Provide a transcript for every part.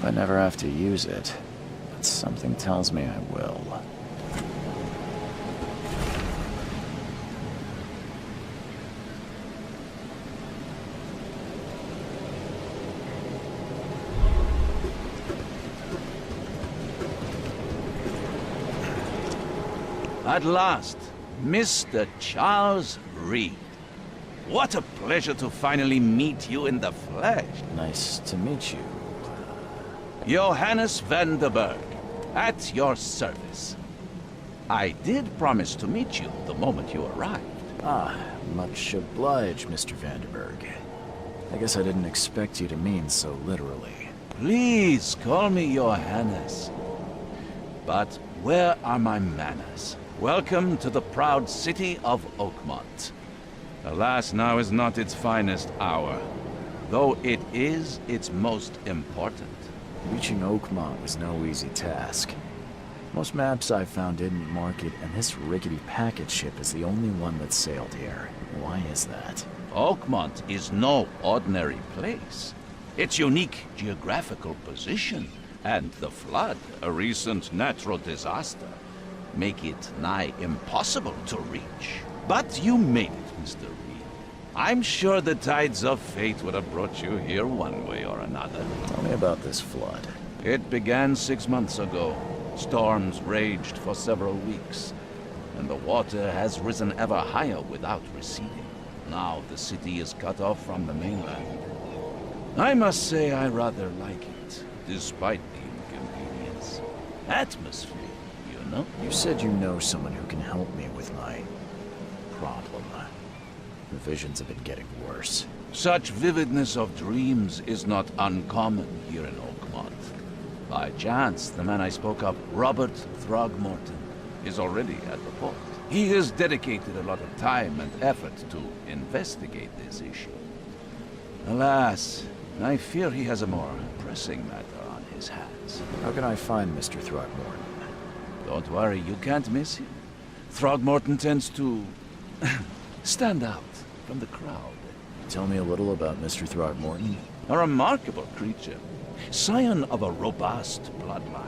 Hope I never have to use it, but something tells me I will. At last, Mr. Charles Reed. What a pleasure to finally meet you in the flesh. Nice to meet you. Johannes Vanderberg, at your service. I did promise to meet you the moment you arrived. Ah, much obliged, Mr. Vanderberg. I guess I didn't expect you to mean so literally. Please call me Johannes. But where are my manners? Welcome to the proud city of Oakmont. Alas, now is not its finest hour, though it is its most important. Reaching Oakmont was no easy task. Most maps I found didn't mark it, and this rickety packet ship is the only one that sailed here. Why is that? Oakmont is no ordinary place. Its unique geographical position and the flood, a recent natural disaster, make it nigh impossible to reach. But you made it, Mr. Reed. I'm sure the tides of fate would have brought you here one way or another. Tell me about this flood. It began 6 months ago. Storms raged for several weeks, and the water has risen ever higher without receding. Now the city is cut off from the mainland. I must say I rather like it, despite the inconvenience. Atmosphere, you know? You said you know someone who can help me with my problem. The visions have been getting worse. Such vividness of dreams is not uncommon here in Oakmont. By chance, the man I spoke of, Robert Throgmorton, is already at the port. He has dedicated a lot of time and effort to investigate this issue. Alas, I fear he has a more pressing matter on his hands. How can I find Mr. Throgmorton? Don't worry, you can't miss him. Throgmorton tends to stand out from the crowd. Tell me a little about Mr. Throgmorton. A remarkable creature. Scion of a robust bloodline.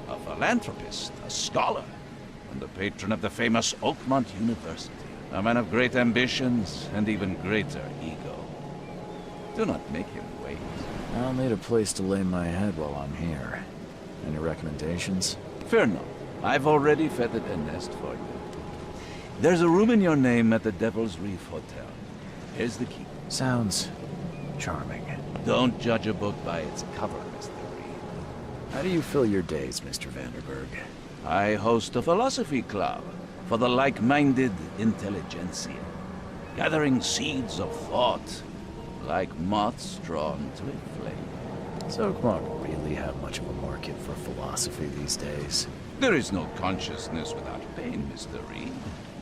A philanthropist, a scholar, and the patron of the famous Oakmont University. A man of great ambitions and even greater ego. Do not make him wait. I'll need a place to lay my head while I'm here. Any recommendations? Fear not. I've already feathered a nest for you. There's a room in your name at the Devil's Reef Hotel. Here's the key. Sounds charming. Don't judge a book by its cover, Mr. Reed. How do you fill your days, Mr. Vanderberg? I host a philosophy club for the like-minded intelligentsia, gathering seeds of thought like moths drawn to a flame. Does Oakmont really have much of a market for philosophy these days? There is no consciousness without pain, Mr. Reed.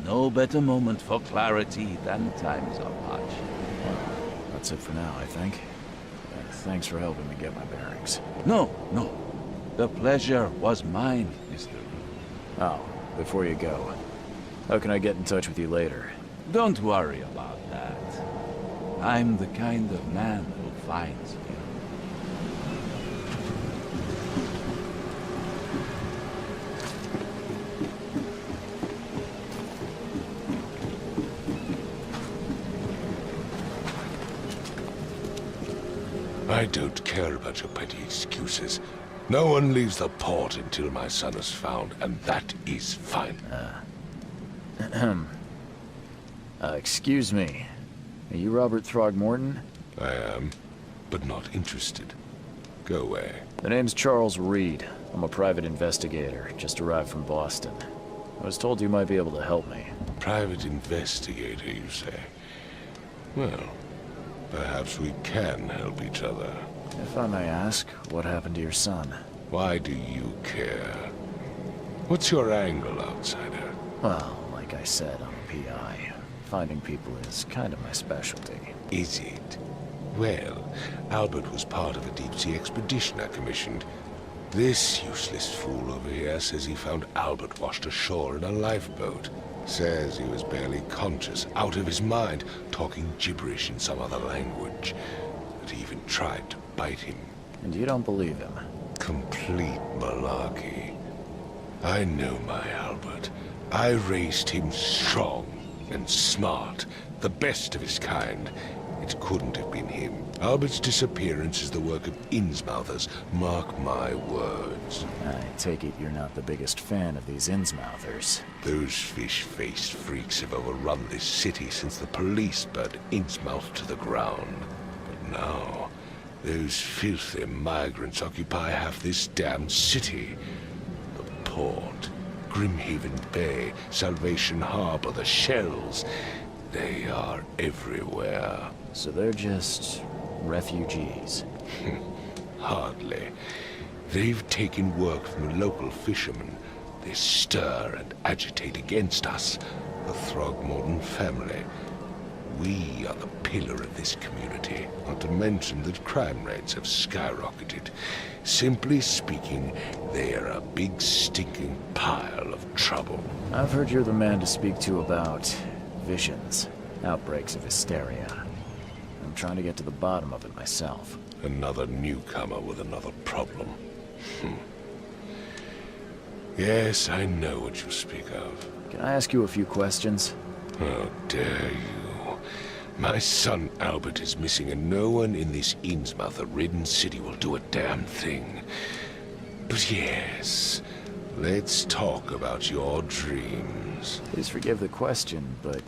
No better moment for clarity than times of hardship. Well, that's it for now, I think. Thanks for helping me get my bearings. No. The pleasure was mine, Mr. Reed. Oh, before you go, how can I get in touch with you later? Don't worry about that. I'm the kind of man who finds you. I don't care about your petty excuses. No one leaves the port until my son is found, and that is fine. Excuse me. Are you Robert Throgmorton? I am, but not interested. Go away. The name's Charles Reed. I'm a private investigator, just arrived from Boston. I was told you might be able to help me. Private investigator, you say? Well, perhaps we can help each other. If I may ask, what happened to your son? Why do you care? What's your angle, outsider? Well, like I said, I'm a PI. Finding people is kind of my specialty. Is it? Well, Albert was part of a deep-sea expedition I commissioned. This useless fool over here says he found Albert washed ashore in a lifeboat. Says he was barely conscious, out of his mind, talking gibberish in some other language. That he even tried to bite him. And you don't believe him? Complete malarkey. I know my Albert. I raised him strong and smart, the best of his kind. It couldn't have been him. Albert's disappearance is the work of Innsmouthers, mark my words. I take it you're not the biggest fan of these Innsmouthers. Those fish-faced freaks have overrun this city since the police burned Innsmouth to the ground. But now, those filthy migrants occupy half this damned city. The port, Grimhaven Bay, Salvation Harbor, the shells, they are everywhere. So they're just refugees? Hardly. They've taken work from the local fishermen. They stir and agitate against us, the Throgmorton family. We are the pillar of this community, not to mention that crime rates have skyrocketed. Simply speaking, they are a big stinking pile of trouble. I've heard you're the man to speak to about visions, outbreaks of hysteria. I'm trying to get to the bottom of it myself. Another newcomer with another problem. Yes, I know what you speak of. Can I ask you a few questions? How dare you? My son Albert is missing, and no one in this Innsmouth-ridden city will do a damn thing. But yes, let's talk about your dreams. Please forgive the question, but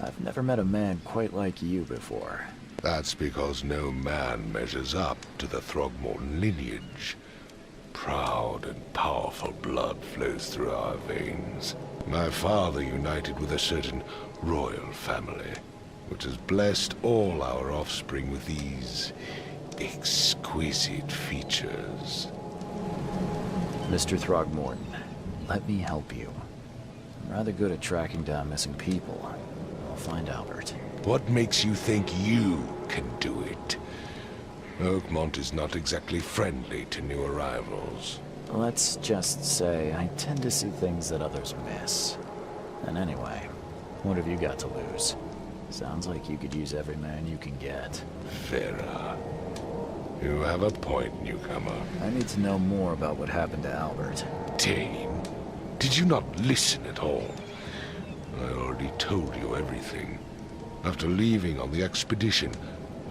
I've never met a man quite like you before. That's because no man measures up to the Throgmorton lineage. Proud and powerful blood flows through our veins. My father united with a certain royal family, which has blessed all our offspring with these exquisite features. Mr. Throgmorton, let me help you. I'm rather good at tracking down missing people. I'll find Albert. What makes you think you can do it? Oakmont is not exactly friendly to new arrivals. Let's just say I tend to see things that others miss. And anyway, what have you got to lose? Sounds like you could use every man you can get. Vera, you have a point, newcomer. I need to know more about what happened to Albert. Dane, did you not listen at all? I already told you everything. After leaving on the expedition,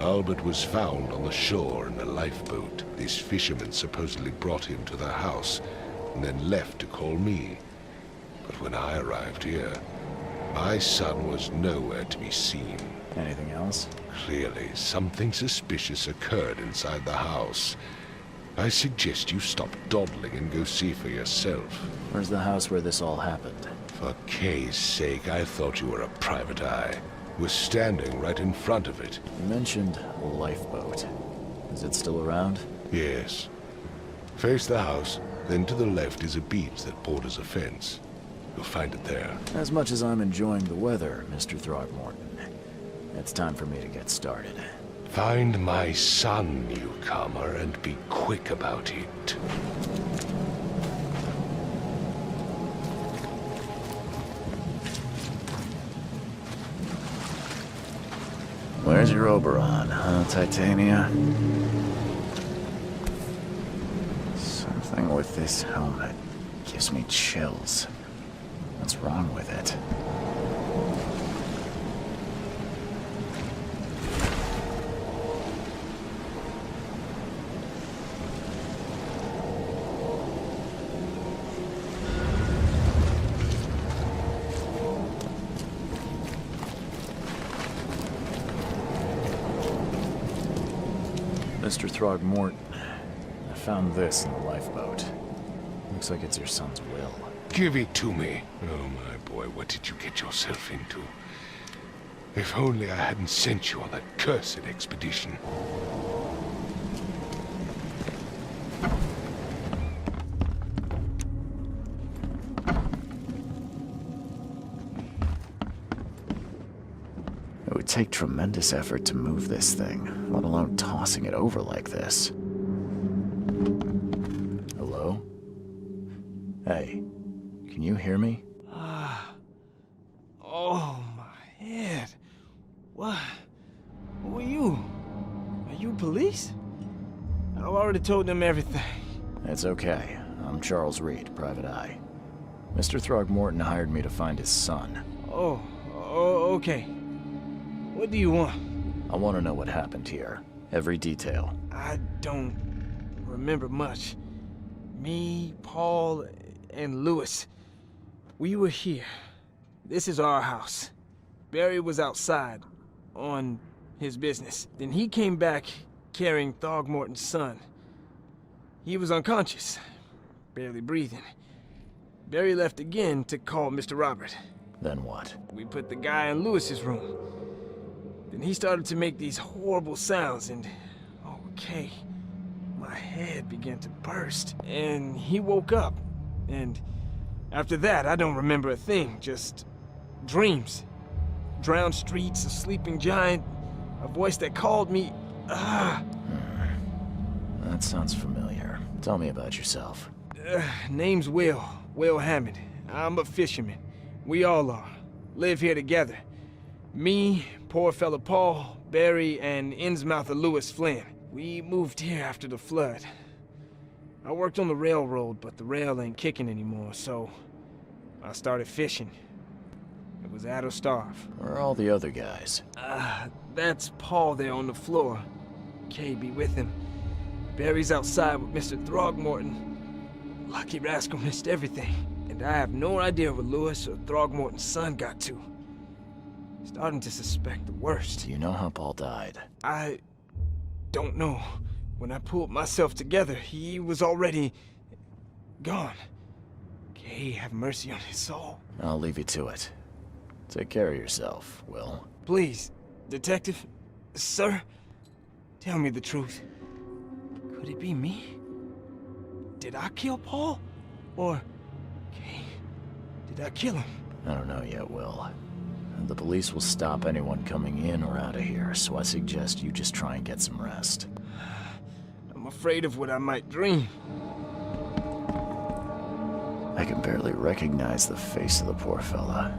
Albert was found on the shore in a lifeboat. This fisherman supposedly brought him to their house, and then left to call me. But when I arrived here, my son was nowhere to be seen. Anything else? Clearly, something suspicious occurred inside the house. I suggest you stop dawdling and go see for yourself. Where's the house where this all happened? For Kay's sake, I thought you were a private eye. We're standing right in front of it. You mentioned a lifeboat. Is it still around? Yes. Face the house, then to the left is a beach that borders a fence. You'll find it there. As much as I'm enjoying the weather, Mr. Throgmorton, it's time for me to get started. Find my son, newcomer, and be quick about it. Where's your Oberon, huh, Titania? Something with this helmet gives me chills. What's wrong with it? Mr. Throgmorton, I found this in the lifeboat. Looks like it's your son's will. Give it to me. Oh, my boy, what did you get yourself into? If only I hadn't sent you on that cursed expedition. It would take tremendous effort to move this thing, let alone tossing it over like this. Hello? Hey, can you hear me? Oh, my head. What? Who are you? Are you police? I I've already told them everything. It's okay. I'm Charles Reed, Private Eye. Mr. Throgmorton hired me to find his son. Oh, okay. What do you want? I want to know what happened here. Every detail. I don't remember much. Me, Paul, and Lewis, we were here. This is our house. Barry was outside, on his business. Then he came back carrying Throgmorton's son. He was unconscious, barely breathing. Barry left again to call Mr. Robert. Then what? We put the guy in Lewis's room. Then he started to make these horrible sounds and... okay. My head began to burst. And he woke up. And after that, I don't remember a thing. Just dreams. Drowned streets, a sleeping giant, a voice that called me. That sounds familiar. Tell me about yourself. Name's Will Hammond. I'm a fisherman. We all are. Live here together. Me, poor fella Paul, Barry, and Innsmouther Lewis Flynn. We moved here after the flood. I worked on the railroad, but the rail ain't kicking anymore, so I started fishing. It was at or starve. Where are all the other guys? That's Paul there on the floor. Kay be with him. Barry's outside with Mr. Throgmorton. Lucky rascal missed everything. And I have no idea where Lewis or Throgmorton's son got to. Starting to suspect the worst. Do you know how Paul died? I don't know. When I pulled myself together, he was already gone. Kay have mercy on his soul. I'll leave you to it. Take care of yourself, Will. Please, Detective, sir, tell me the truth. Could it be me? Did I kill Paul? Or, Kay, did I kill him? I don't know yet, Will. The police will stop anyone coming in or out of here, so I suggest you just try and get some rest. I'm afraid of what I might dream. I can barely recognize the face of the poor fella.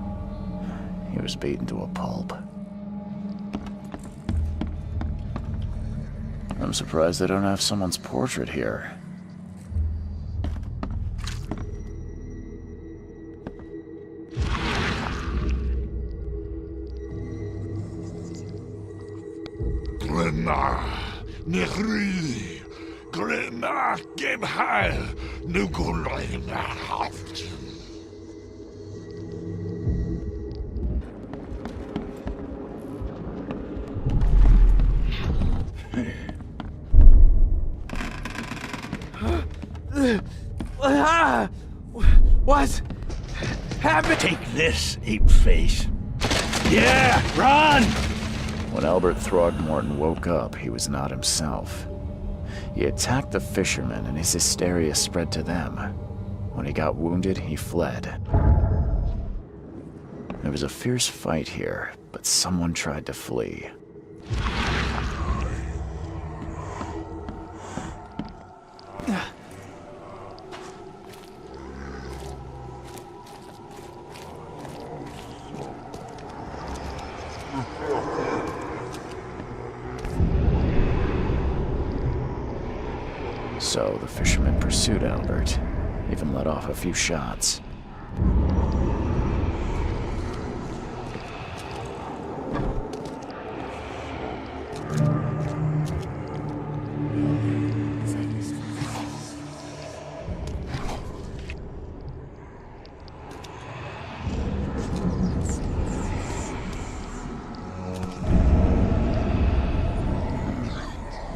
He was beaten to a pulp. I'm surprised they don't have someone's portrait here. Nechri, Grena, gem heil, Nukulina haft. What happened? Take this, ape face. Yeah, run! When Albert Throgmorton woke up, he was not himself. He attacked the fishermen, and his hysteria spread to them. When he got wounded, he fled. There was a fierce fight here, but someone tried to flee. So the fishermen pursued Albert, even let off a few shots.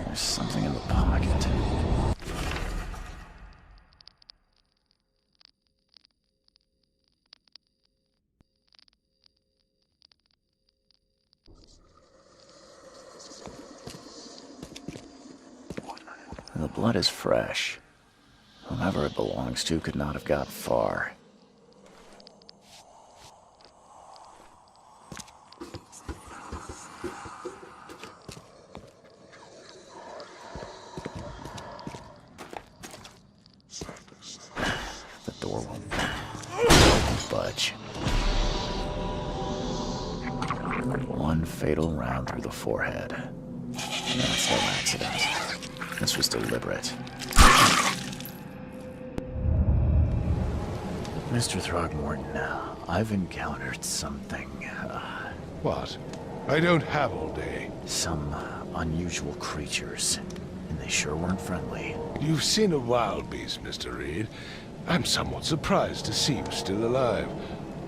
There's something in the pocket. The blood is fresh. Whomever it belongs to could not have got far. The door won't budge. One fatal round through the forehead. That's no accident. This was deliberate. Mr. Throgmorton, I've encountered something, What? I don't have all day. some unusual creatures, and they sure weren't friendly. You've seen a wild beast, Mr. Reed. I'm somewhat surprised to see you still alive.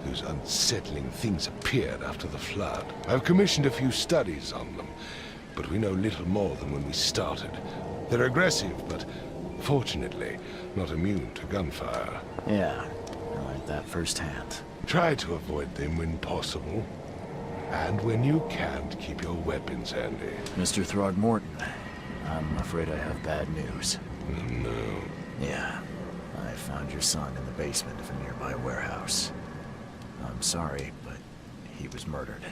Those unsettling things appeared after the flood. I've commissioned a few studies on them, but we know little more than when we started. They're aggressive, but fortunately not immune to gunfire. Yeah, I learned that firsthand. Try to avoid them when possible. And when you can't, keep your weapons handy. Mr. Throgmorton, I'm afraid I have bad news. No. Yeah, I found your son in the basement of a nearby warehouse. I'm sorry, but he was murdered.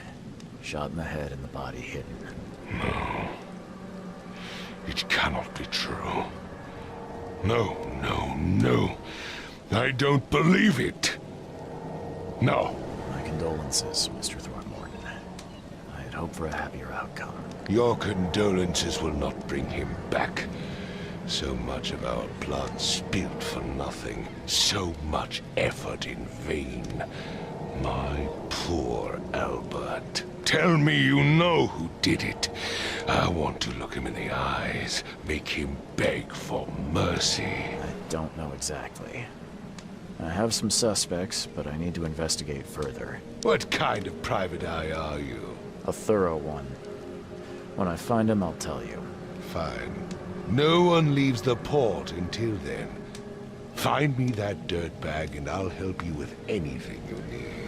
Shot in the head and the body hidden. No. It cannot be true. No, no, no. I don't believe it. No. My condolences, Mr. Throgmorton. I had hoped for a happier outcome. Your condolences will not bring him back. So much of our blood spilled for nothing. So much effort in vain. My poor Albert. Tell me you know who did it. I want to look him in the eyes, make him beg for mercy. I don't know exactly. I have some suspects, but I need to investigate further. What kind of private eye are you? A thorough one. When I find him, I'll tell you. Fine. No one leaves the port until then. Find me that dirtbag and I'll help you with anything you need.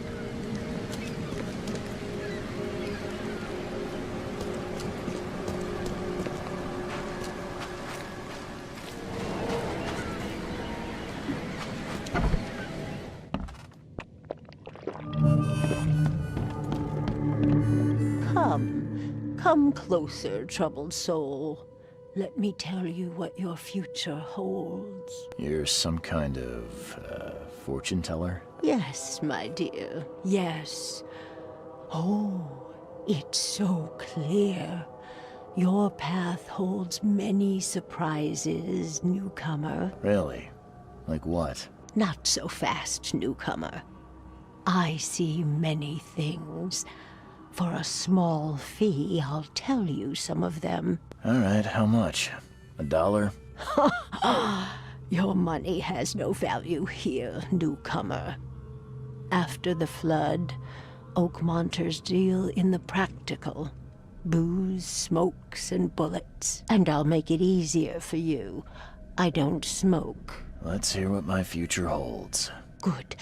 Come closer, troubled soul. Let me tell you what your future holds. You're some kind of, fortune teller? Yes, my dear, yes. Oh, it's so clear. Your path holds many surprises, newcomer. Really? Like what? Not so fast, newcomer. I see many things. For a small fee, I'll tell you some of them. All right, how much? $1? Your money has no value here, newcomer. After the flood, Oakmonters deal in the practical. Booze, smokes, and bullets. And I'll make it easier for you. I don't smoke. Let's hear what my future holds. Good.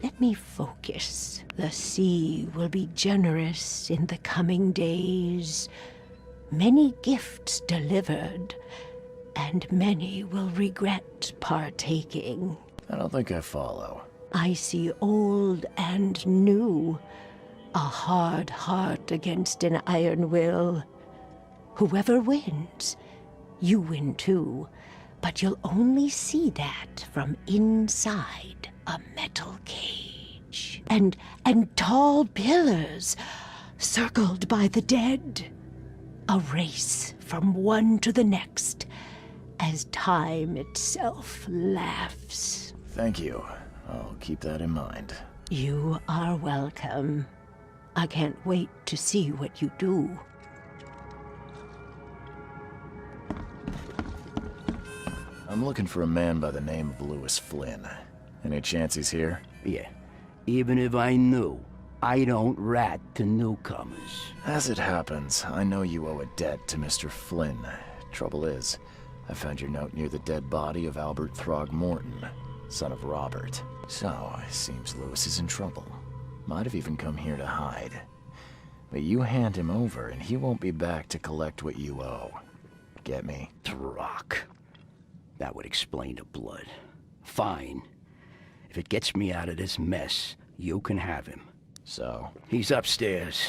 Let me focus. The sea will be generous in the coming days. Many gifts delivered, and many will regret partaking. I don't think I follow. I see old and new. A hard heart against an iron will. Whoever wins, you win too. But you'll only see that from inside a metal cage. And tall pillars, circled by the dead. A race from one to the next, as time itself laughs. Thank you. I'll keep that in mind. You are welcome. I can't wait to see what you do. I'm looking for a man by the name of Lewis Flynn. Any chance he's here? Yeah. Even if I knew, I don't rat to newcomers. As it happens, I know you owe a debt to Mr. Flynn. Trouble is, I found your note near the dead body of Albert Throgmorton, son of Robert. So, it seems Lewis is in trouble. Might have even come here to hide. But you hand him over and he won't be back to collect what you owe. Get me? Throck. That would explain the blood. Fine. If it gets me out of this mess, you can have him. So? He's upstairs.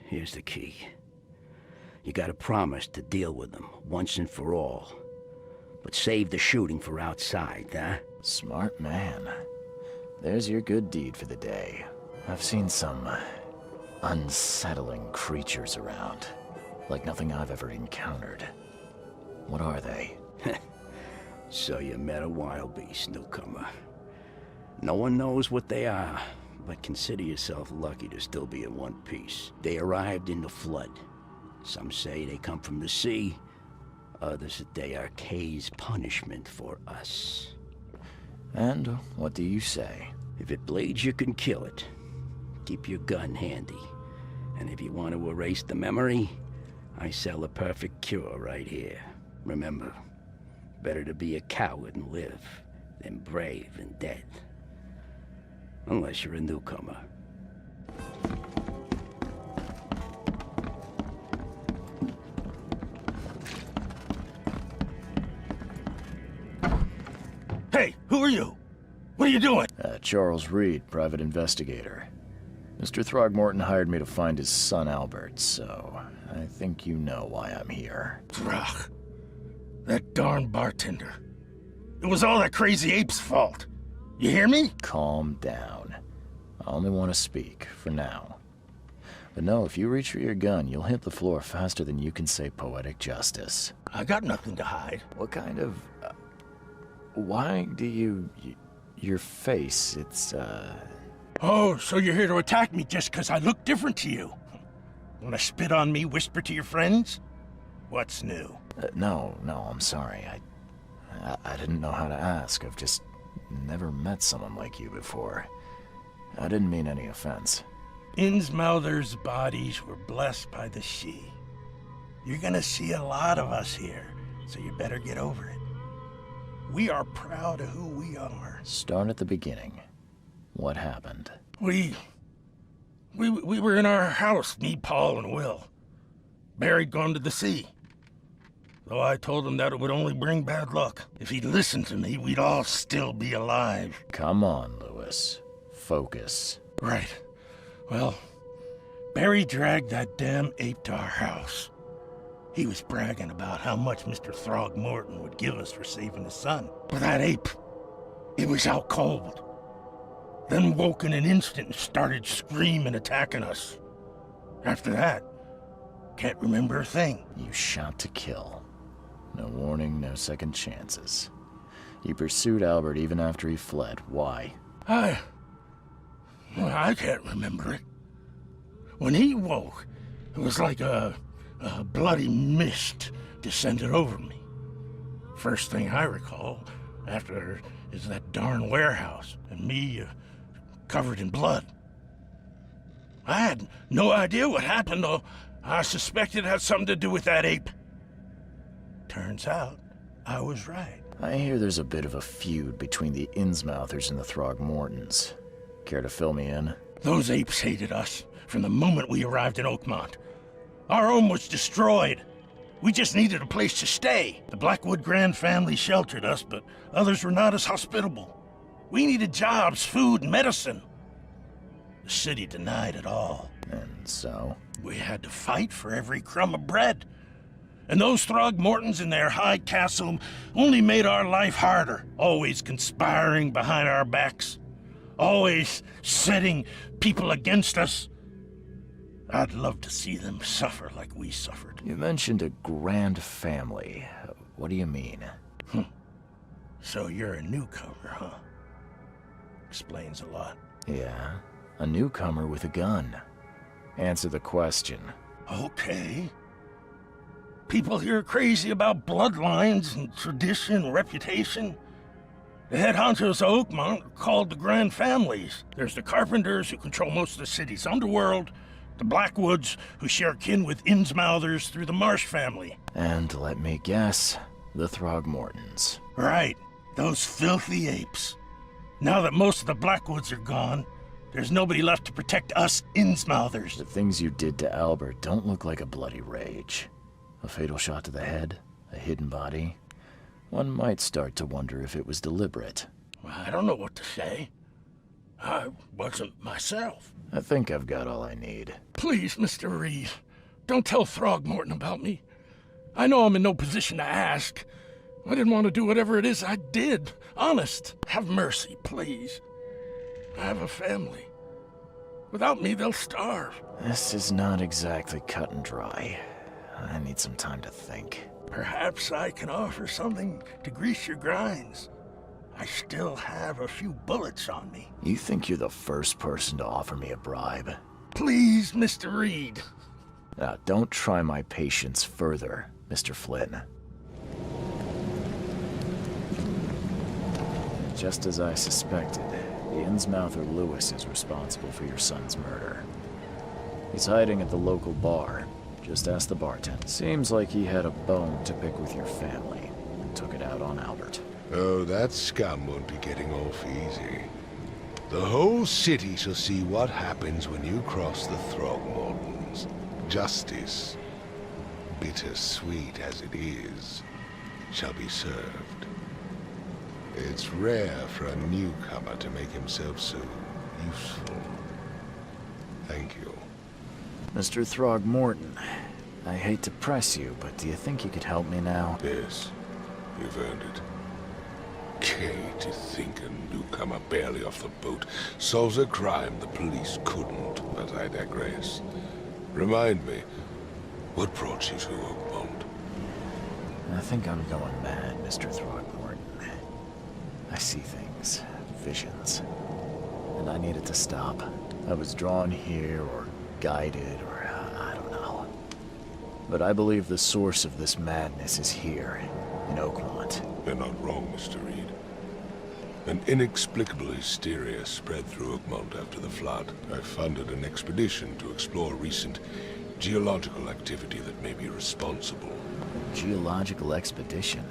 Here's the key. You gotta promise to deal with him, once and for all. But save the shooting for outside, huh? Smart man. There's your good deed for the day. I've seen some unsettling creatures around. Like nothing I've ever encountered. What are they? So you met a wild beast, newcomer. No one knows what they are, but consider yourself lucky to still be in one piece. They arrived in the flood. Some say they come from the sea. Others that they are Kay's punishment for us. And what do you say? If it bleeds, you can kill it. Keep your gun handy. And if you want to erase the memory, I sell a perfect cure right here. Remember, better to be a coward and live than brave and dead. Unless you're a newcomer. Hey, who are you? What are you doing? Charles Reed, private investigator. Mr. Throgmorton hired me to find his son Albert, so I think you know why I'm here. Throg. That darn bartender. It was all that crazy ape's fault. You hear me? Calm down. I only want to speak, for now. But no, if you reach for your gun, you'll hit the floor faster than you can say poetic justice. I got nothing to hide. What kind of... why do you... your face, it's, Oh, so you're here to attack me just because I look different to you? Wanna spit on me, whisper to your friends? What's new? No, I'm sorry. I didn't know how to ask. I've just never met someone like you before. I didn't mean any offense. Innsmouther's bodies were blessed by the she. You're gonna see a lot of us here, so you better get over it. We are proud of who we are. Start at the beginning. What happened? We were in our house, me, Paul, and Will. Barry'd gone to the sea. Though I told him that it would only bring bad luck. If he'd listened to me, we'd all still be alive. Come on, Lewis. Focus. Right. Well, Barry dragged that damn ape to our house. He was bragging about how much Mr. Throgmorton would give us for saving his son. But that ape, it was out cold. Then woke in an instant and started screaming, attacking us. After that, can't remember a thing. You shot to kill. No warning, no second chances. You pursued Albert even after he fled. Why? I can't remember it. When he woke, it was like a bloody mist descended over me. First thing I recall after is that darn warehouse and me covered in blood. I had no idea what happened, though. I suspected it had something to do with that ape. Turns out, I was right. I hear there's a bit of a feud between the Innsmouthers and the Throgmortons. Care to fill me in? Those apes hated us from the moment we arrived in Oakmont. Our home was destroyed. We just needed a place to stay. The Blackwood Grand family sheltered us, but others were not as hospitable. We needed jobs, food, and medicine. The city denied it all. And so? We had to fight for every crumb of bread. And those Throgmortons in their high castle only made our life harder, always conspiring behind our backs, always setting people against us. I'd love to see them suffer like we suffered. You mentioned a grand family. What do you mean? So you're a newcomer, huh? Explains a lot. Yeah, a newcomer with a gun. Answer the question. Okay. People here are crazy about bloodlines and tradition and reputation. The head honchos of Oakmont are called the Grand Families. There's the Carpenters, who control most of the city's underworld, the Blackwoods, who share kin with Innsmouthers through the Marsh family. And let me guess, the Throgmortons. Right, those filthy apes. Now that most of the Blackwoods are gone, there's nobody left to protect us Innsmouthers. The things you did to Albert don't look like a bloody rage. A fatal shot to the head, a hidden body. One might start to wonder if it was deliberate. I don't know what to say. I wasn't myself. I think I've got all I need. Please, Mr. Reed, don't tell Throgmorton about me. I know I'm in no position to ask. I didn't want to do whatever it is I did. Honest. Have mercy, please. I have a family. Without me, they'll starve. This is not exactly cut and dry. I need some time to think. Perhaps I can offer something to grease your grinds. I still have a few bullets on me. You think you're the first person to offer me a bribe? Please, Mr. Reed. Now, don't try my patience further, Mr. Flynn. Just as I suspected, the Innsmouther Lewis is responsible for your son's murder. He's hiding at the local bar. Just ask the bartender. Seems like he had a bone to pick with your family and took it out on Albert. Oh, that scum won't be getting off easy. The whole city shall see what happens when you cross the Throgmortons. Justice, bittersweet as it is, shall be served. It's rare for a newcomer to make himself so useful. Thank you. Mr. Throgmorton, I hate to press you, but do you think you could help me now? Yes, you've earned it. Gay to think a newcomer barely off the boat solves a crime the police couldn't, but I digress. Remind me, what brought you to Oakmont? I think I'm going mad, Mr. Throgmorton. I see things, visions, and I needed to stop. I was drawn here, or guided, or I don't know. But I believe the source of this madness is here, in Oakmont. You're not wrong, Mr. Reed. An inexplicable hysteria spread through Oakmont after the flood. I funded an expedition to explore recent geological activity that may be responsible. A geological expedition?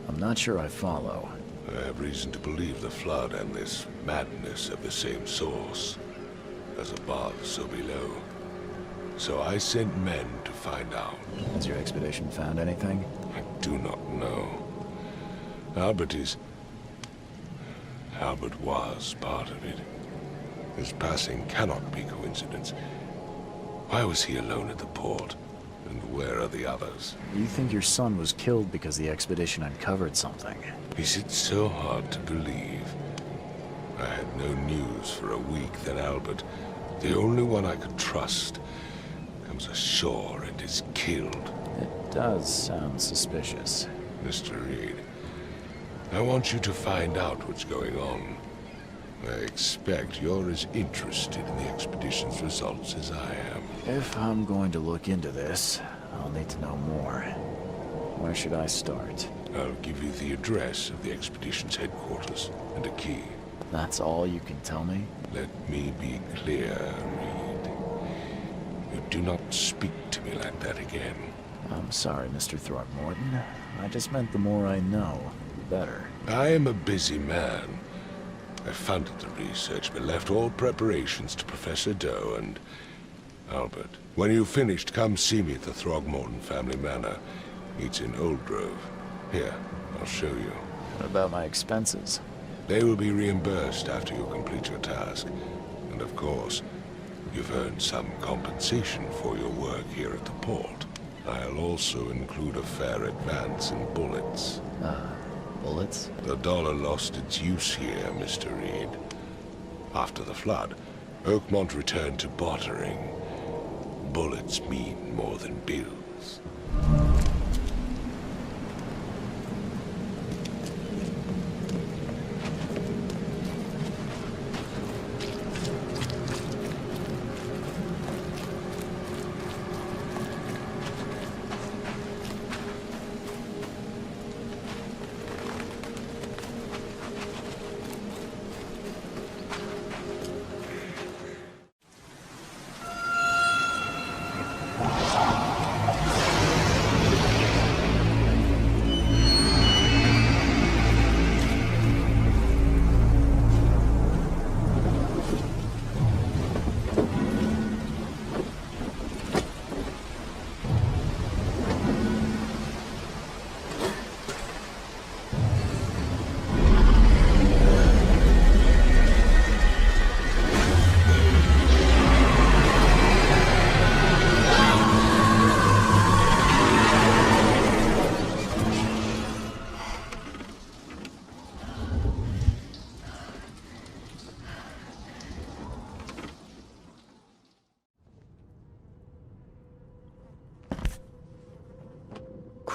I'm not sure I follow. I have reason to believe the flood and this madness have the same source. As above, so below. So I sent men to find out. Has your expedition found anything? I do not know. Albert was part of it. His passing cannot be coincidence. Why was he alone at the port? And where are the others? You think your son was killed because the expedition uncovered something? Is it so hard to believe? I had no news for a week, then Albert, the only one I could trust, comes ashore and is killed. It does sound suspicious. Mr. Reed, I want you to find out what's going on. I expect you're as interested in the expedition's results as I am. If I'm going to look into this, I'll need to know more. Where should I start? I'll give you the address of the expedition's headquarters and a key. That's all you can tell me? Let me be clear, Reed. You do not speak to me like that again. I'm sorry, Mr. Throgmorton. I just meant the more I know, the better. I am a busy man. I funded the research, but left all preparations to Professor Doe and Albert. When you've finished, come see me at the Throgmorton family manor. It's in Old Grove. Here, I'll show you. What about my expenses? They will be reimbursed after you complete your task. And of course, you've earned some compensation for your work here at the port. I'll also include a fair advance in bullets. Bullets? The dollar lost its use here, Mr. Reed. After the flood, Oakmont returned to bartering. Bullets mean more than bills.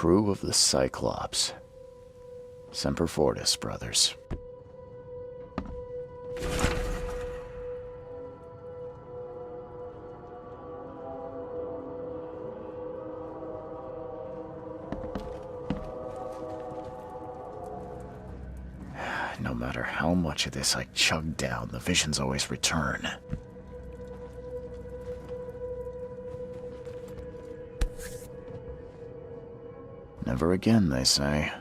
Crew of the Cyclops. Semper Fortis, brothers. No matter how much of this I chug down, the visions always return. Never again, they say.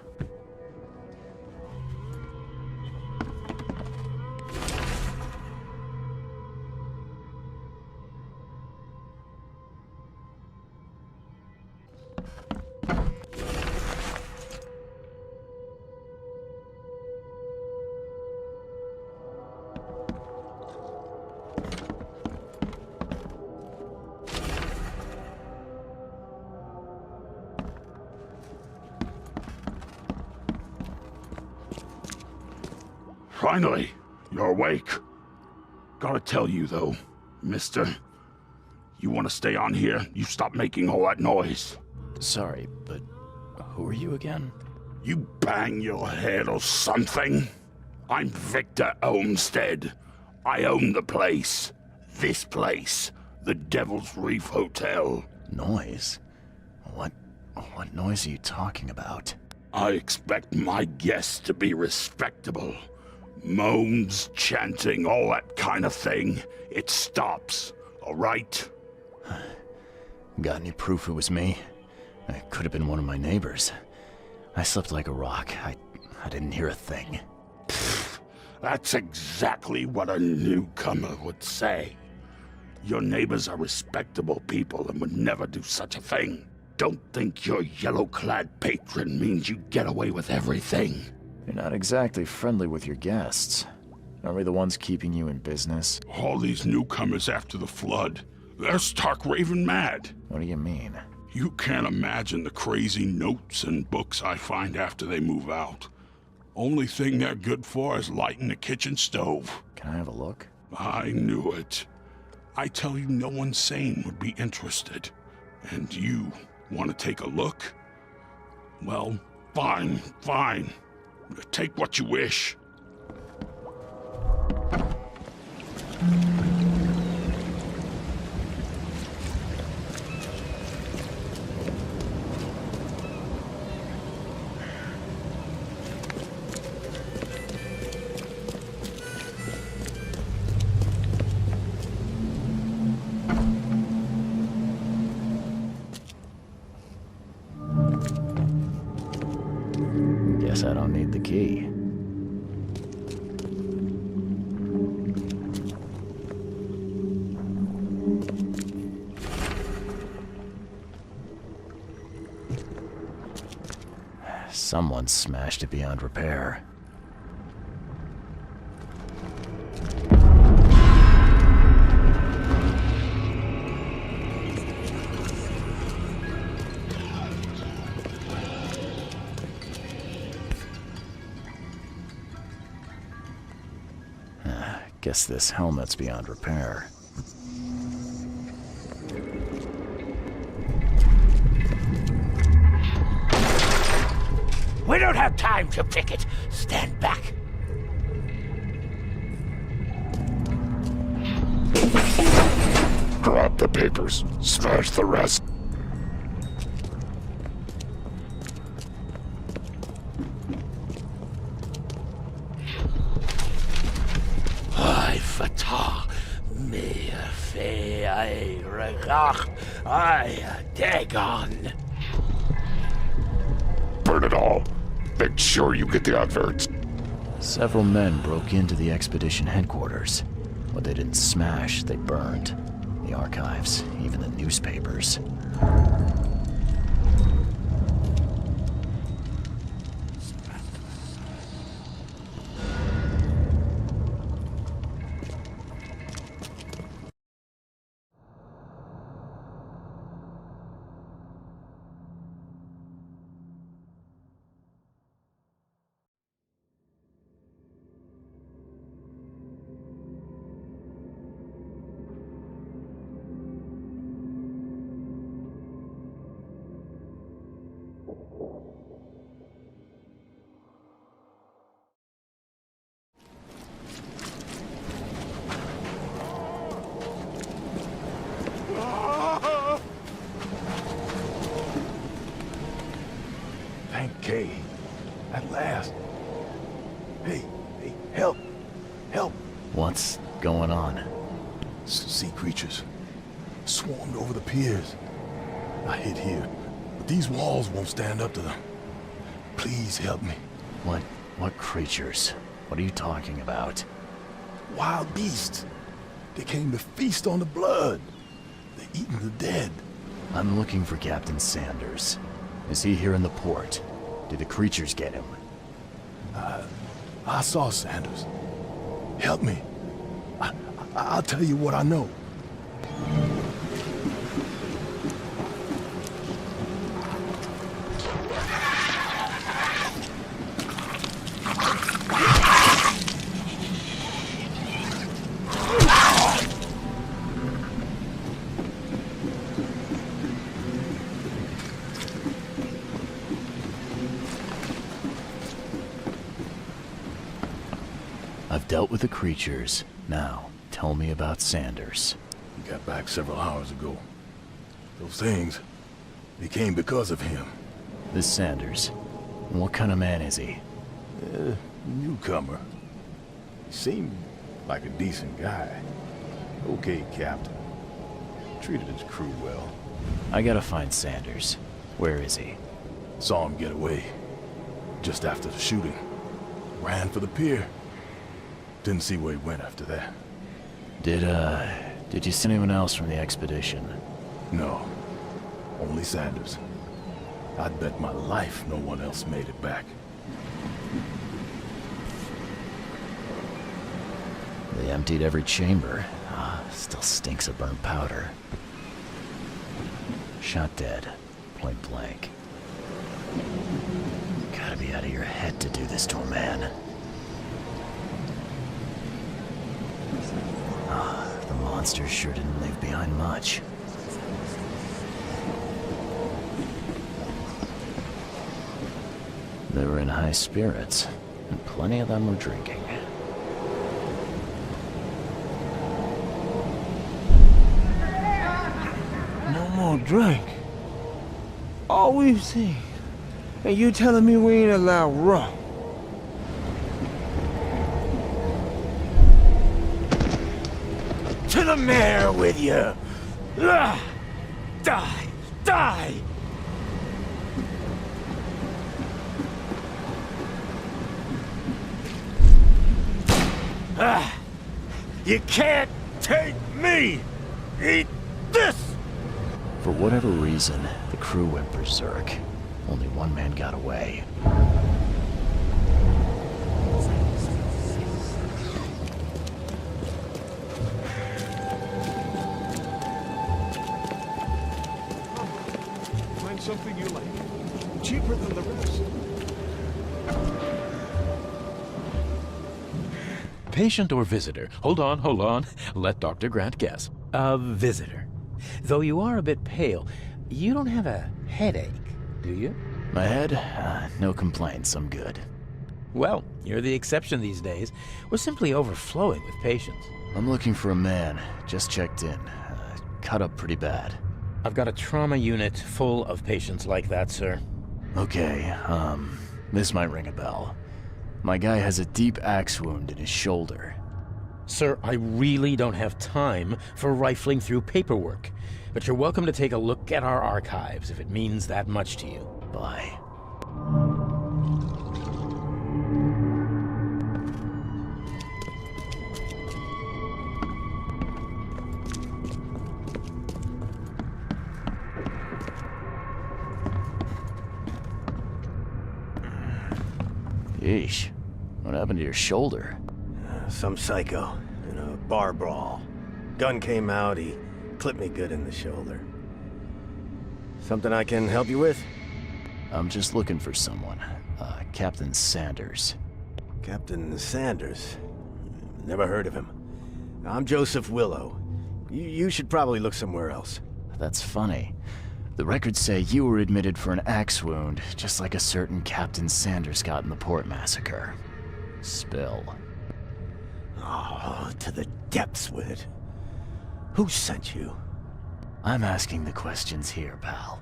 Finally, you're awake. Gotta tell you, though, mister, you want to stay on here? You stop making all that noise. Sorry, but who are you again? You bang your head or something? I'm Victor Olmsted. I own the place. This place. The Devil's Reef Hotel. Noise? What noise are you talking about? I expect my guests to be respectable. Moans, chanting, all that kind of thing. It stops, all right? Got any proof it was me? It could have been one of my neighbors. I slept like a rock. I didn't hear a thing. That's exactly what a newcomer would say. Your neighbors are respectable people and would never do such a thing. Don't think your yellow-clad patron means you get away with everything. You're not exactly friendly with your guests. Are we the ones keeping you in business? All these newcomers after the flood, they're stark raving mad. What do you mean? You can't imagine the crazy notes and books I find after they move out. Only thing they're good for is lighting the kitchen stove. Can I have a look? I knew it. I tell you, no one sane would be interested. And you want to take a look? Well, fine. Take what you wish. Guess I don't need the key. Someone smashed it beyond repair. Guess this helmet's beyond repair. We don't have time to pick it. Stand back. Drop the papers. Smash the rest. I fatah me fe I regach I dagon. Burn it all. Make sure you get the adverts. Several men broke into the expedition headquarters. What they didn't smash, they burned. The archives, even the newspapers. At last. Hey, help! Help! What's going on? Sea creatures. Swarmed over the piers. I hid here, but these walls won't stand up to them. Please help me. What creatures? What are you talking about? Wild beasts. They came to feast on the blood. They're eating the dead. I'm looking for Captain Sanders. Is he here in the port? Did the creatures get him? I saw Sanders. Help me. I'll tell you what I know. I've dealt with the creatures. Now, tell me about Sanders. He got back several hours ago. Those things, they came because of him. This Sanders. What kind of man is he? Newcomer. He seemed like a decent guy. Okay, Captain. Treated his crew well. I gotta find Sanders. Where is he? Saw him get away. Just after the shooting. Ran for the pier. Didn't see where he went after that. Did you see anyone else from the expedition? No. Only Sanders. I'd bet my life no one else made it back. They emptied every chamber. Still stinks of burnt powder. Shot dead. Point blank. Gotta be out of your head to do this to a man. The monsters sure didn't leave behind much. They were in high spirits, and plenty of them were drinking. No more drink. All we've seen. And you telling me we ain't allowed rum? To the mayor with you! Die! Die! You can't take me! Eat this! For whatever reason, the crew went berserk. Only one man got away. Find something you like. Cheaper than the rest. Patient or visitor? Hold on. Let Dr. Grant guess. A visitor. Though you are a bit pale, you don't have a headache, do you? My head? No complaints, I'm good. Well, you're the exception these days. We're simply overflowing with patients. I'm looking for a man. Just checked in. Cut up pretty bad. I've got a trauma unit full of patients like that, sir. Okay, this might ring a bell. My guy has a deep axe wound in his shoulder. Sir, I really don't have time for rifling through paperwork, but you're welcome to take a look at our archives if it means that much to you. Bye. Yeesh. What happened to your shoulder? Some psycho in a bar brawl. Gun came out, he clipped me good in the shoulder. Something I can help you with? I'm just looking for someone. Captain Sanders. Captain Sanders? Never heard of him. I'm Joseph Willow. You should probably look somewhere else. That's funny. The records say you were admitted for an axe wound, just like a certain Captain Sanders got in the port massacre. Spill. Oh, to the depths with it. Who sent you? I'm asking the questions here, pal.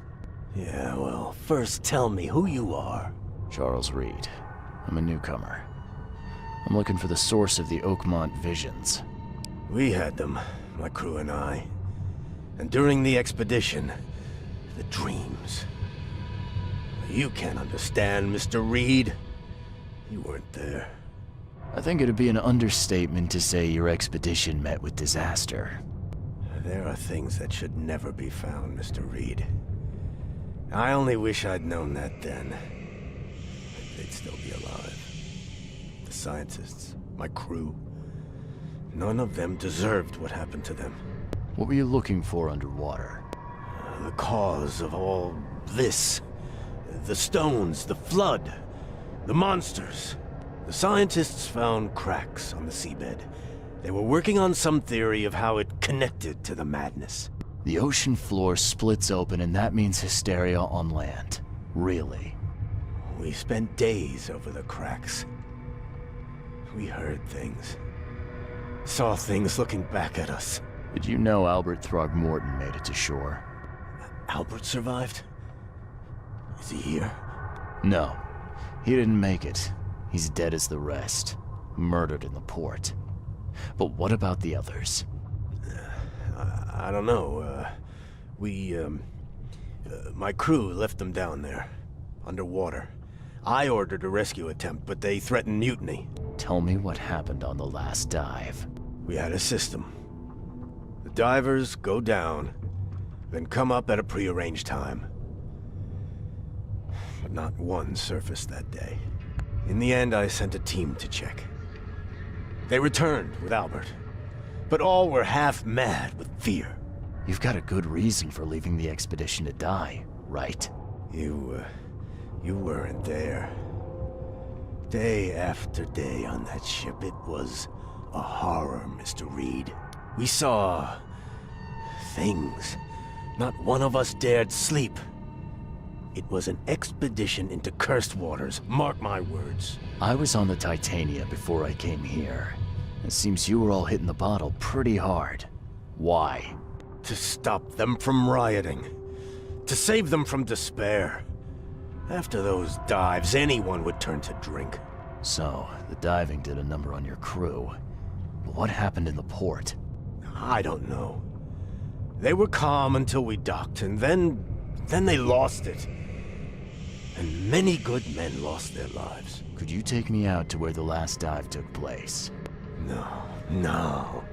Yeah, well, first tell me who you are. Charles Reed. I'm a newcomer. I'm looking for the source of the Oakmont visions. We had them, my crew and I. And during the expedition, the dreams. You can't understand, Mr. Reed. You weren't there. I think it'd be an understatement to say your expedition met with disaster. There are things that should never be found, Mr. Reed. I only wish I'd known that then. They'd still be alive. The scientists, my crew, none of them deserved what happened to them. What were you looking for underwater? The cause of all this. The stones, the flood, the monsters. The scientists found cracks on the seabed. They were working on some theory of how it connected to the madness. The ocean floor splits open and that means hysteria on land. Really? We spent days over the cracks. We heard things. Saw things looking back at us. Did you know Albert Throgmorton made it to shore? Albert survived? Is he here? No. He didn't make it. He's dead as the rest. Murdered in the port. But what about the others? I don't know. My crew left them down there, underwater. I ordered a rescue attempt, but they threatened mutiny. Tell me what happened on the last dive. We had a system. The divers go down, then come up at a prearranged time. But not one surfaced that day. In the end, I sent a team to check. They returned with Albert, but all were half mad with fear. You've got a good reason for leaving the expedition to die, right? You weren't there. Day after day on that ship, it was a horror, Mr. Reed. We saw things. Not one of us dared sleep. It was an expedition into cursed waters, mark my words. I was on the Titania before I came here. It seems you were all hitting the bottle pretty hard. Why? To stop them from rioting. To save them from despair. After those dives, anyone would turn to drink. So, the diving did a number on your crew. But what happened in the port? I don't know. They were calm until we docked, and then they lost it. And many good men lost their lives. Could you take me out to where the last dive took place? No.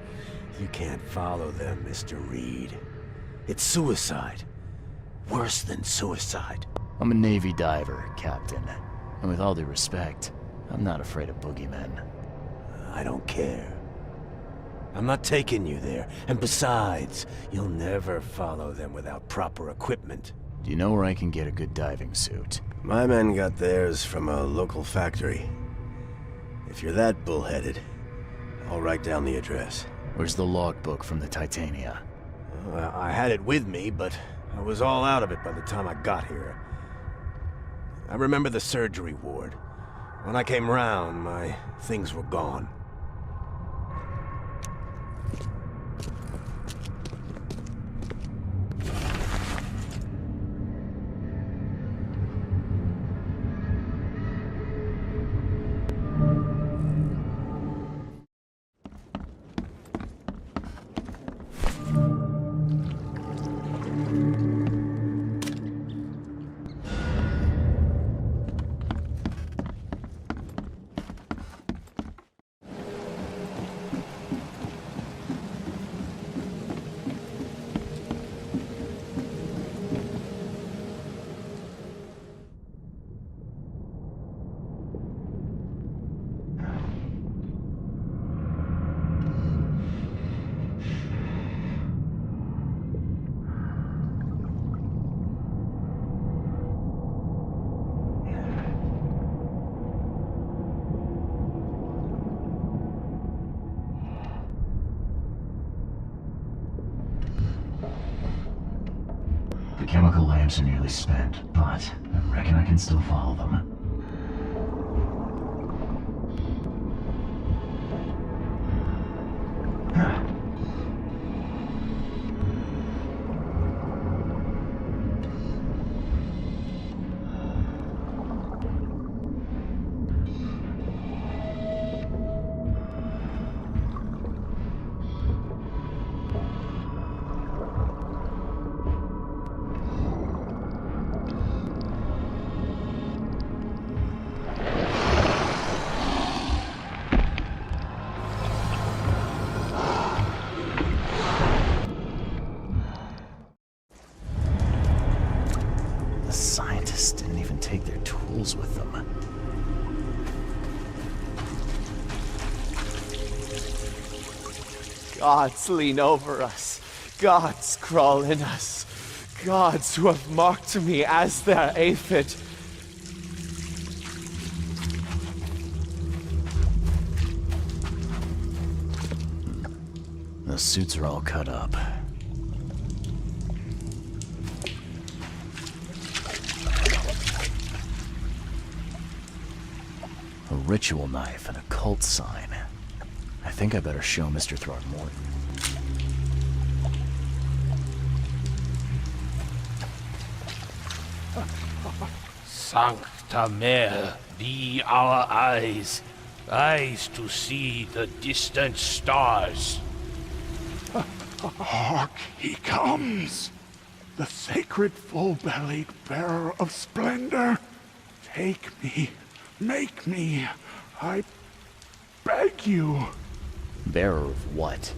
You can't follow them, Mr. Reed. It's suicide. Worse than suicide. I'm a Navy diver, Captain. And with all due respect, I'm not afraid of boogeymen. I don't care. I'm not taking you there. And besides, you'll never follow them without proper equipment. Do you know where I can get a good diving suit? My men got theirs from a local factory. If you're that bullheaded, I'll write down the address. Where's the logbook from the Titania? I had it with me, but I was all out of it by the time I got here. I remember the surgery ward. When I came round, my things were gone. The chemical lamps are nearly spent, but I reckon I can still follow them. Gods lean over us. Gods crawl in us. Gods who have marked me as their aphid. The suits are all cut up. A ritual knife and a cult sign. I think I better show Mr. Throgmorton. Sancta Mare, be our eyes, eyes to see the distant stars. Hark, he comes! The sacred full-bellied bearer of splendor. Take me, make me, I beg you. Bearer of what?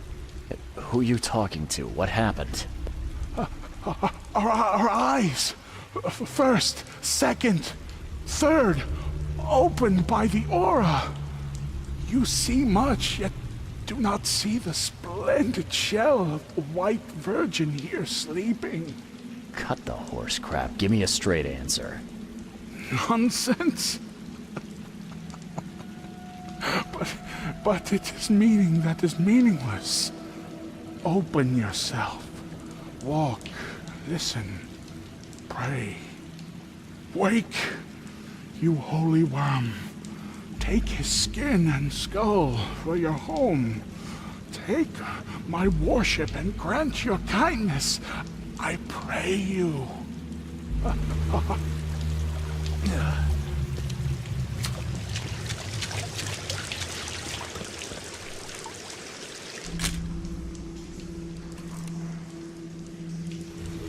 Who are you talking to? What happened? Our eyes! First, second, third, opened by the aura. You see much, yet do not see the splendid shell of the white virgin here sleeping. Cut the horse crap. Give me a straight answer. Nonsense. But it is meaning that is meaningless. Open yourself. Walk, listen, pray. Wake, you holy worm. Take his skin and skull for your home. Take my worship and grant your kindness. I pray you.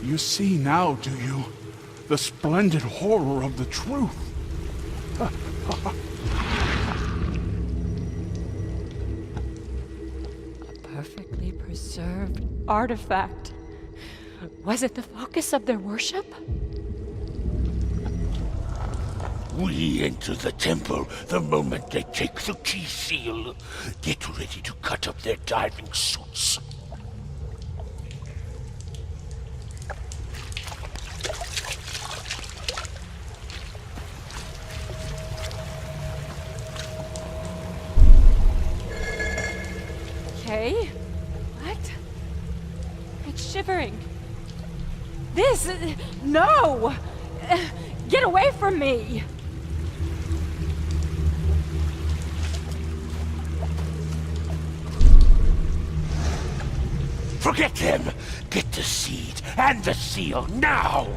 You see now, do you? The splendid horror of the truth. Perfectly preserved artifact. Was it the focus of their worship? We enter the temple the moment they take the key seal. Get ready to cut up their diving suits. Okay. What? It's shivering. This... No! Get away from me! Forget them! Get the seed and the seal now!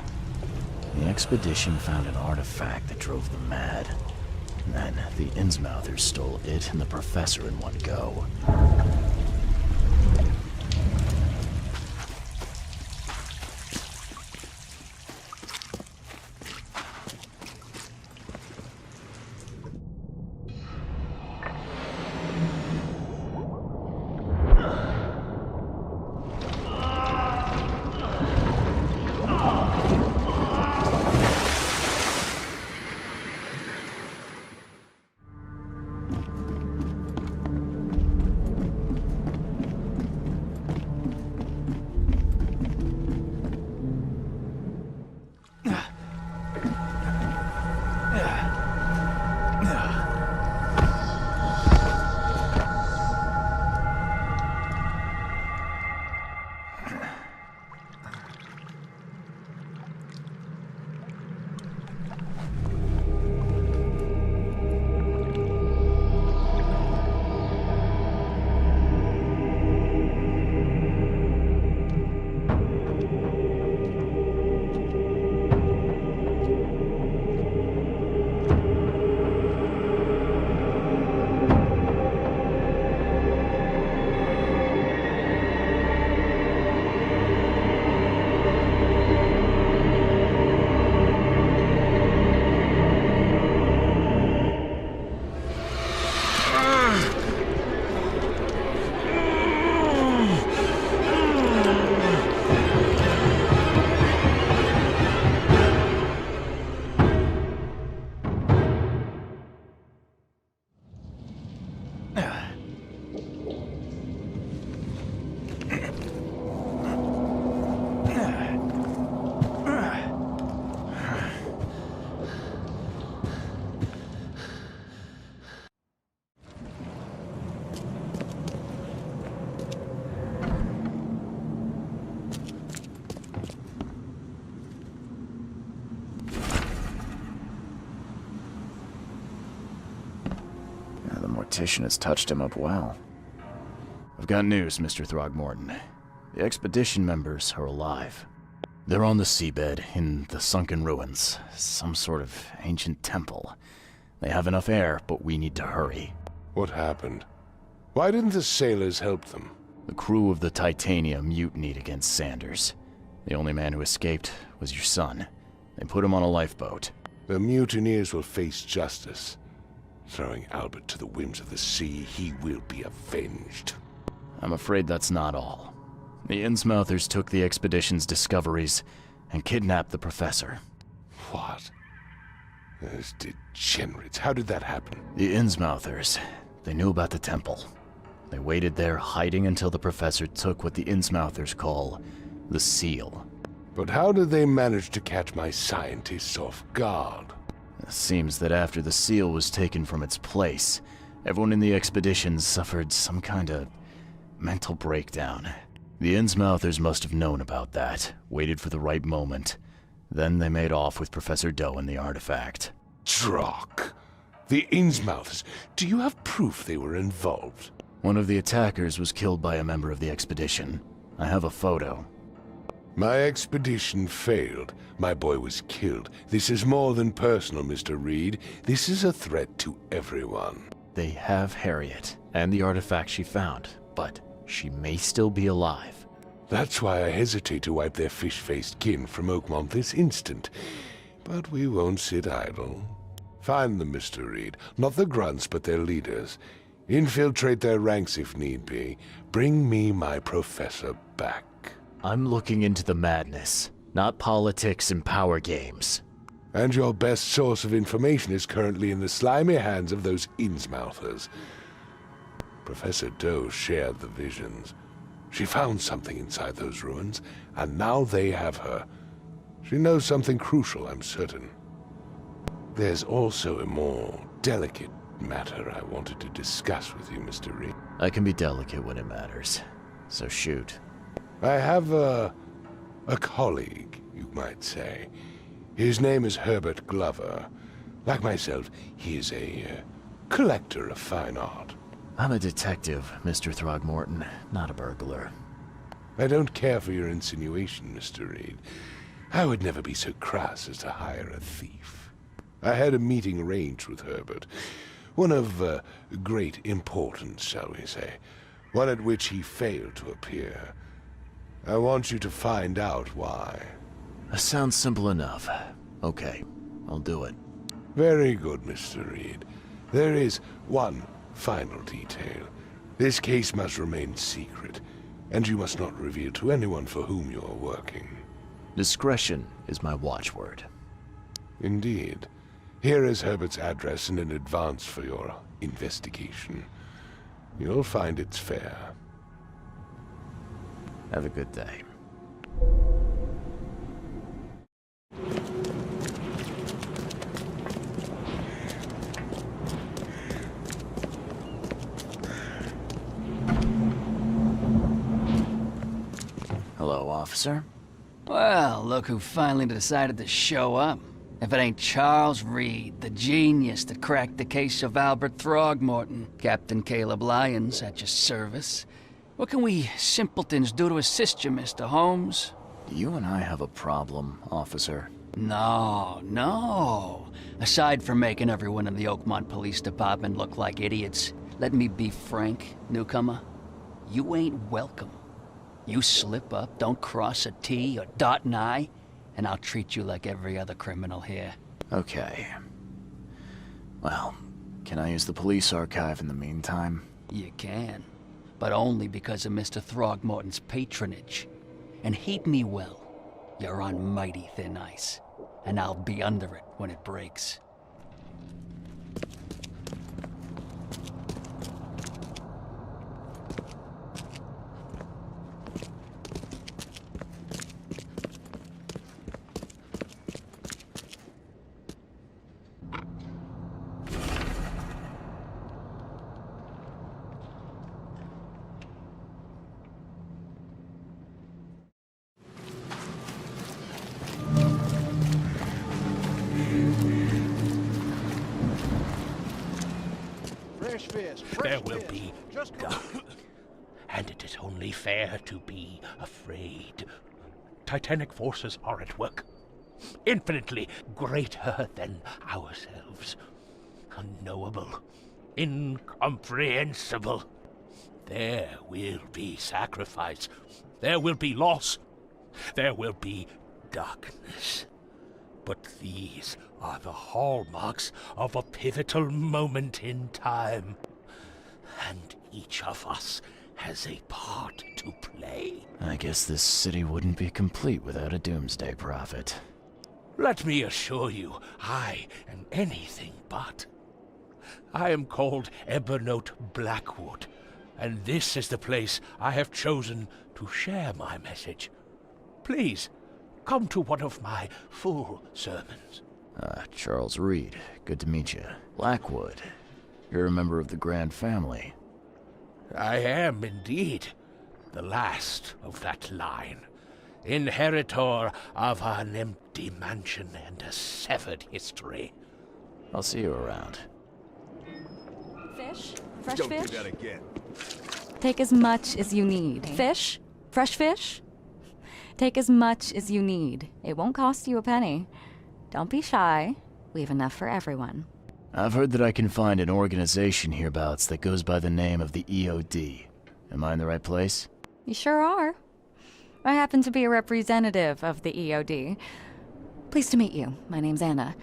The expedition found an artifact that drove them mad. Then the Innsmouthers stole it and the professor in one go. The mortician has touched him up well. I've got news, Mr. Throgmorton. The expedition members are alive. They're on the seabed, in the sunken ruins. Some sort of ancient temple. They have enough air, but we need to hurry. What happened? Why didn't the sailors help them? The crew of the Titania mutinied against Sanders. The only man who escaped was your son. They put him on a lifeboat. The mutineers will face justice. Throwing Albert to the whims of the sea, he will be avenged. I'm afraid that's not all. The Innsmouthers took the expedition's discoveries and kidnapped the professor. What? Those degenerates. How did that happen? The Innsmouthers. They knew about the temple. They waited there, hiding until the professor took what the Innsmouthers call the seal. But how did they manage to catch my scientists off guard? It seems that after the seal was taken from its place, everyone in the expedition suffered some kind of mental breakdown. The Innsmouthers must have known about that, waited for the right moment. Then they made off with Professor Doe and the artifact. Drock! The Innsmouthers. Do you have proof they were involved? One of the attackers was killed by a member of the expedition. I have a photo. My expedition failed. My boy was killed. This is more than personal, Mr. Reed. This is a threat to everyone. They have Harriet, and the artifact she found, but she may still be alive. That's why I hesitate to wipe their fish-faced kin from Oakmont this instant. But we won't sit idle. Find them, Mr. Reed. Not the grunts, but their leaders. Infiltrate their ranks if need be. Bring me my professor back. I'm looking into the madness, not politics and power games. And your best source of information is currently in the slimy hands of those Innsmouthers. Professor Doe shared the visions. She found something inside those ruins, and now they have her. She knows something crucial, I'm certain. There's also a more delicate matter I wanted to discuss with you, Mr. Reed. I can be delicate when it matters, so shoot. I have a colleague, you might say. His name is Herbert Glover. Like myself, he is a collector of fine art. I'm a detective, Mr. Throgmorton, not a burglar. I don't care for your insinuation, Mr. Reed. I would never be so crass as to hire a thief. I had a meeting arranged with Herbert. One of great importance, shall we say. One at which he failed to appear. I want you to find out why. Sounds simple enough. Okay, I'll do it. Very good, Mr. Reed. There is one final detail. This case must remain secret, and you must not reveal to anyone for whom you are working. Discretion is my watchword. Indeed. Here is Herbert's address and an advance for your investigation. You'll find it's fair. Have a good day. Hello, officer. Well, look who finally decided to show up. If it ain't Charles Reed, the genius that cracked the case of Albert Throgmorton. Captain Caleb Lyons at your service. What can we simpletons do to assist you, Mr. Holmes? You and I have a problem, officer. No. Aside from making everyone in the Oakmont Police Department look like idiots, let me be frank, newcomer. You ain't welcome. You slip up, don't cross a T or dot an I, and I'll treat you like every other criminal here. Okay. Well, can I use the police archive in the meantime? You can, but only because of Mr. Throgmorton's patronage. And heed me well, you're on mighty thin ice, and I'll be under it when it breaks. Fresh fish. There will be dark, and it is only fair to be afraid. Titanic forces are at work, infinitely greater than ourselves. Unknowable, incomprehensible. There will be sacrifice. There will be loss. There will be darkness. But these are the hallmarks of a pivotal moment in time. And each of us has a part to play. I guess this city wouldn't be complete without a doomsday prophet. Let me assure you, I am anything but. I am called Ebernote Blackwood, and this is the place I have chosen to share my message. Please, come to one of my full sermons. Charles Reed, good to meet you. Blackwood, you're a member of the Grand Family. I am indeed the last of that line, inheritor of an empty mansion and a severed history. I'll see you around. Fish? Fresh Don't fish? do that again. Take as much as you need. Fish? Fresh fish? Take as much as you need. It won't cost you a penny. Don't be shy. We have enough for everyone. I've heard that I can find an organization hereabouts that goes by the name of the EOD. Am I in the right place? You sure are. I happen to be a representative of the EOD. Pleased to meet you. My name's Anna.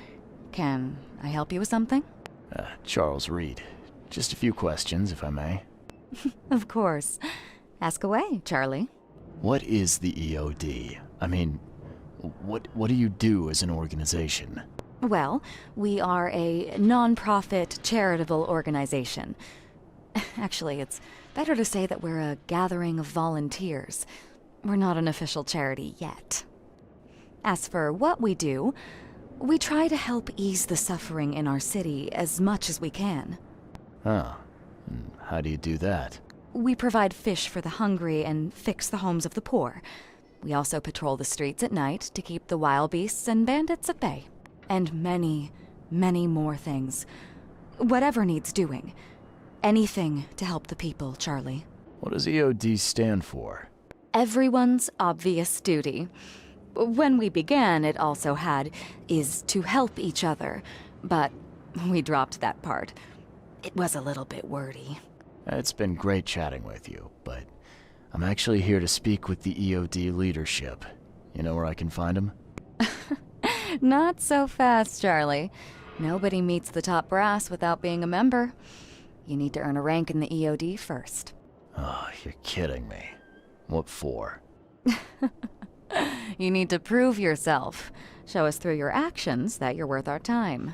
Can I help you with something? Charles Reed. Just a few questions, if I may. Of course. Ask away, Charlie. What is the EOD? I mean, what do you do as an organization? Well, we are a non-profit charitable organization. Actually, it's better to say that we're a gathering of volunteers. We're not an official charity yet. As for what we do, we try to help ease the suffering in our city as much as we can. Oh, and how do you do that? We provide fish for the hungry and fix the homes of the poor. We also patrol the streets at night to keep the wild beasts and bandits at bay. And many, many more things. Whatever needs doing. Anything to help the people, Charlie. What does EOD stand for? Everyone's obvious duty. When we began, it also had, is to help each other. But we dropped that part. It was a little bit wordy. It's been great chatting with you, but I'm actually here to speak with the EOD leadership. You know where I can find them? Not so fast, Charlie. Nobody meets the top brass without being a member. You need to earn a rank in the EOD first. Oh, you're kidding me. What for? You need to prove yourself. Show us through your actions that you're worth our time.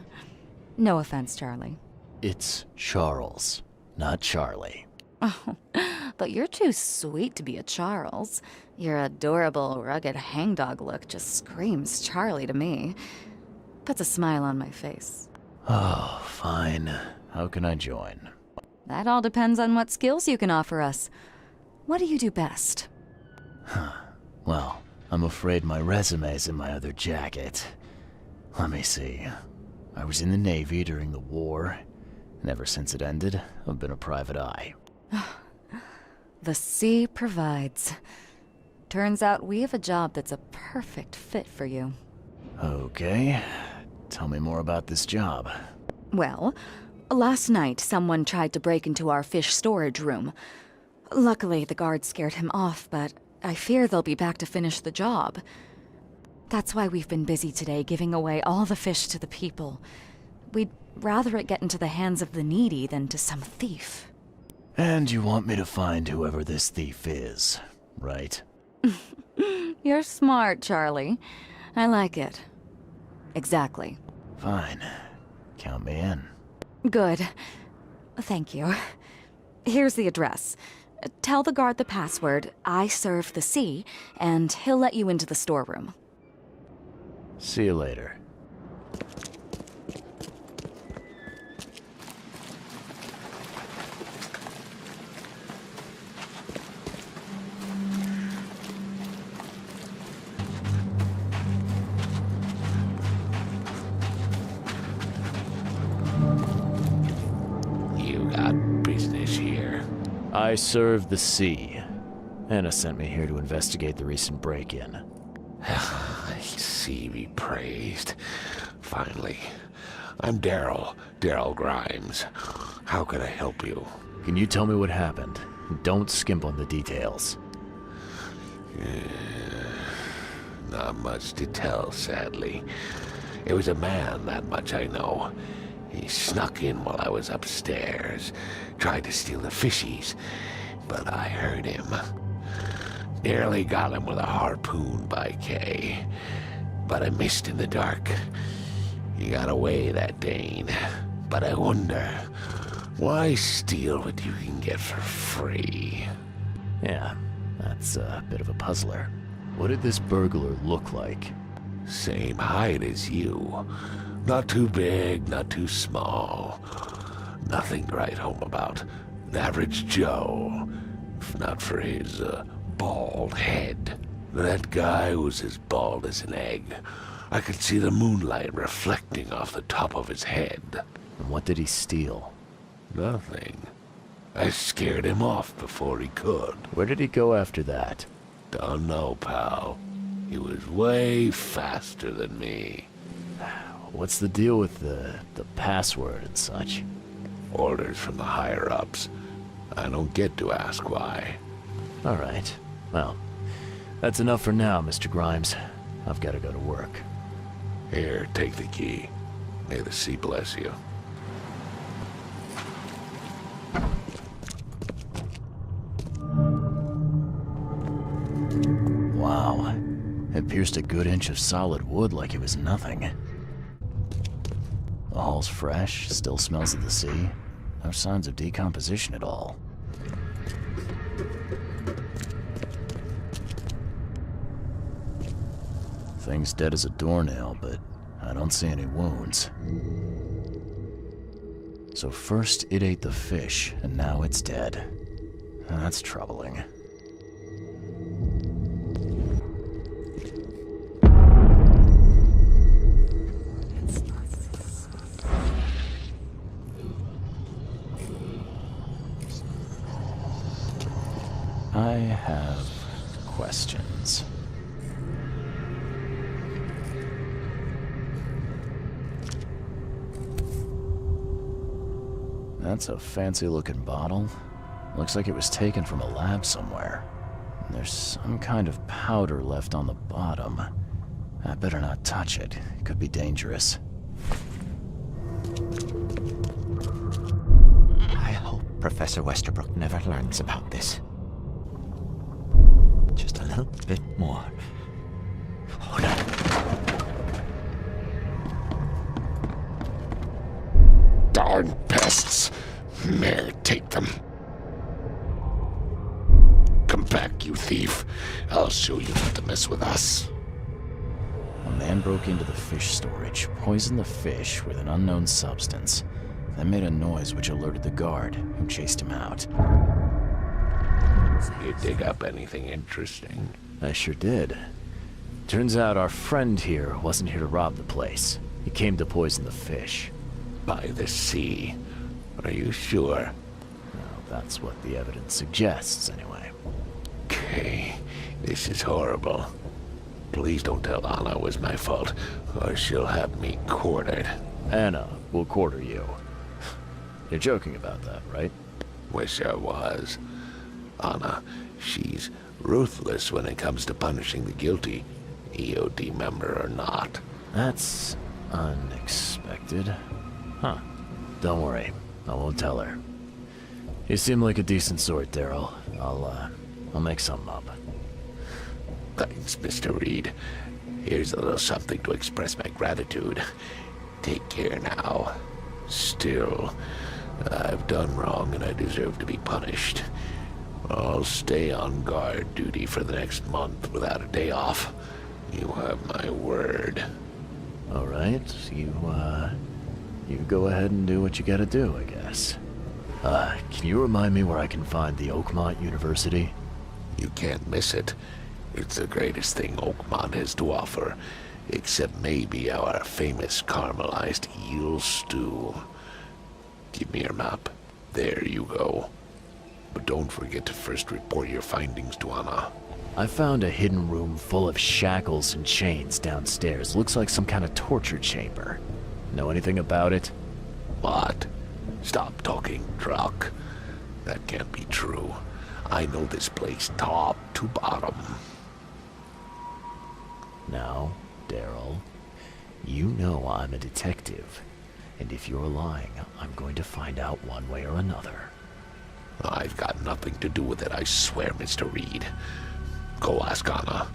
No offense, Charlie. It's Charles, not Charlie. Oh, but you're too sweet to be a Charles. Your adorable, rugged hangdog look just screams Charlie to me. Puts a smile on my face. Oh, fine. How can I join? That all depends on what skills you can offer us. What do you do best? Well, I'm afraid my resume's in my other jacket. Let me see. I was in the Navy during the war, and ever since it ended, I've been a private eye. The sea provides. Turns out we have a job that's a perfect fit for you. Okay. Tell me more about this job. Well, last night someone tried to break into our fish storage room. Luckily, the guards scared him off, but I fear they'll be back to finish the job. That's why we've been busy today giving away all the fish to the people. We'd rather it get into the hands of the needy than to some thief. And you want me to find whoever this thief is, right? You're smart, Charlie. I like it. Exactly. Fine. Count me in. Good. Thank you. Here's the address. Tell the guard the password, I serve the sea, and he'll let you into the storeroom. See you later. You I serve the sea. Anna sent me here to investigate the recent break-in. Sea be praised. Finally. I'm Daryl Grimes. How can I help you? Can you tell me what happened? Don't skimp on the details. Not much to tell, sadly. It was a man, that much I know. He snuck in while I was upstairs, tried to steal the fishies, but I heard him. Nearly got him with a harpoon by Kay, but I missed in the dark. He got away, that Dane, but I wonder, why steal what you can get for free? Yeah, that's a bit of a puzzler. What did this burglar look like? Same height as you. Not too big, not too small. Nothing to write home about. An average Joe, if not for his, bald head. That guy was as bald as an egg. I could see the moonlight reflecting off the top of his head. And what did he steal? Nothing. I scared him off before he could. Where did he go after that? Don't know, pal. He was way faster than me. What's the deal with the password and such? Orders from the higher-ups. I don't get to ask why. All right. Well, that's enough for now, Mr. Grimes. I've got to go to work. Here, take the key. May the sea bless you. Wow. It pierced a good inch of solid wood like it was nothing. The hull's fresh, still smells of the sea. No signs of decomposition at all. Thing's dead as a doornail, but I don't see any wounds. So first it ate the fish, and now it's dead. That's troubling. I have questions. That's a fancy-looking bottle. Looks like it was taken from a lab somewhere. There's some kind of powder left on the bottom. I better not touch it. It could be dangerous. I hope Professor Westerbrook never learns about this. Just a little bit more. Hold on. Darn pests! May I take them? Come back, you thief. I'll show you not to mess with us. A man broke into the fish storage, poisoned the fish with an unknown substance, then made a noise which alerted the guard, who chased him out. You dig up anything interesting? I sure did. Turns out our friend here wasn't here to rob the place. He came to poison the fish. By the sea. Are you sure? Well, that's what the evidence suggests, anyway. Okay, this is horrible. Please don't tell Anna it was my fault, or she'll have me quartered. Anna will quarter you. You're joking about that, right? Wish I was. Anna, she's ruthless when it comes to punishing the guilty, EOD member or not. That's unexpected. Huh. Don't worry. I won't tell her. You seem like a decent sort, Daryl. I'll make something up. Thanks, Mr. Reed. Here's a little something to express my gratitude. Take care now. Still, I've done wrong and I deserve to be punished. I'll stay on guard duty for the next month without a day off. You have my word. All right. You go ahead and do what you gotta do, I guess. Can you remind me where I can find the Oakmont University? You can't miss it. It's the greatest thing Oakmont has to offer, except maybe our famous caramelized eel stew. Give me your map. There you go. But don't forget to first report your findings to Anna. I found a hidden room full of shackles and chains downstairs. Looks like some kind of torture chamber. Know anything about it? What? Stop talking, Truck. That can't be true. I know this place top to bottom. Now, Daryl, you know I'm a detective. And if you're lying, I'm going to find out one way or another. I've got nothing to do with it, I swear, Mr. Reed. Go ask Anna.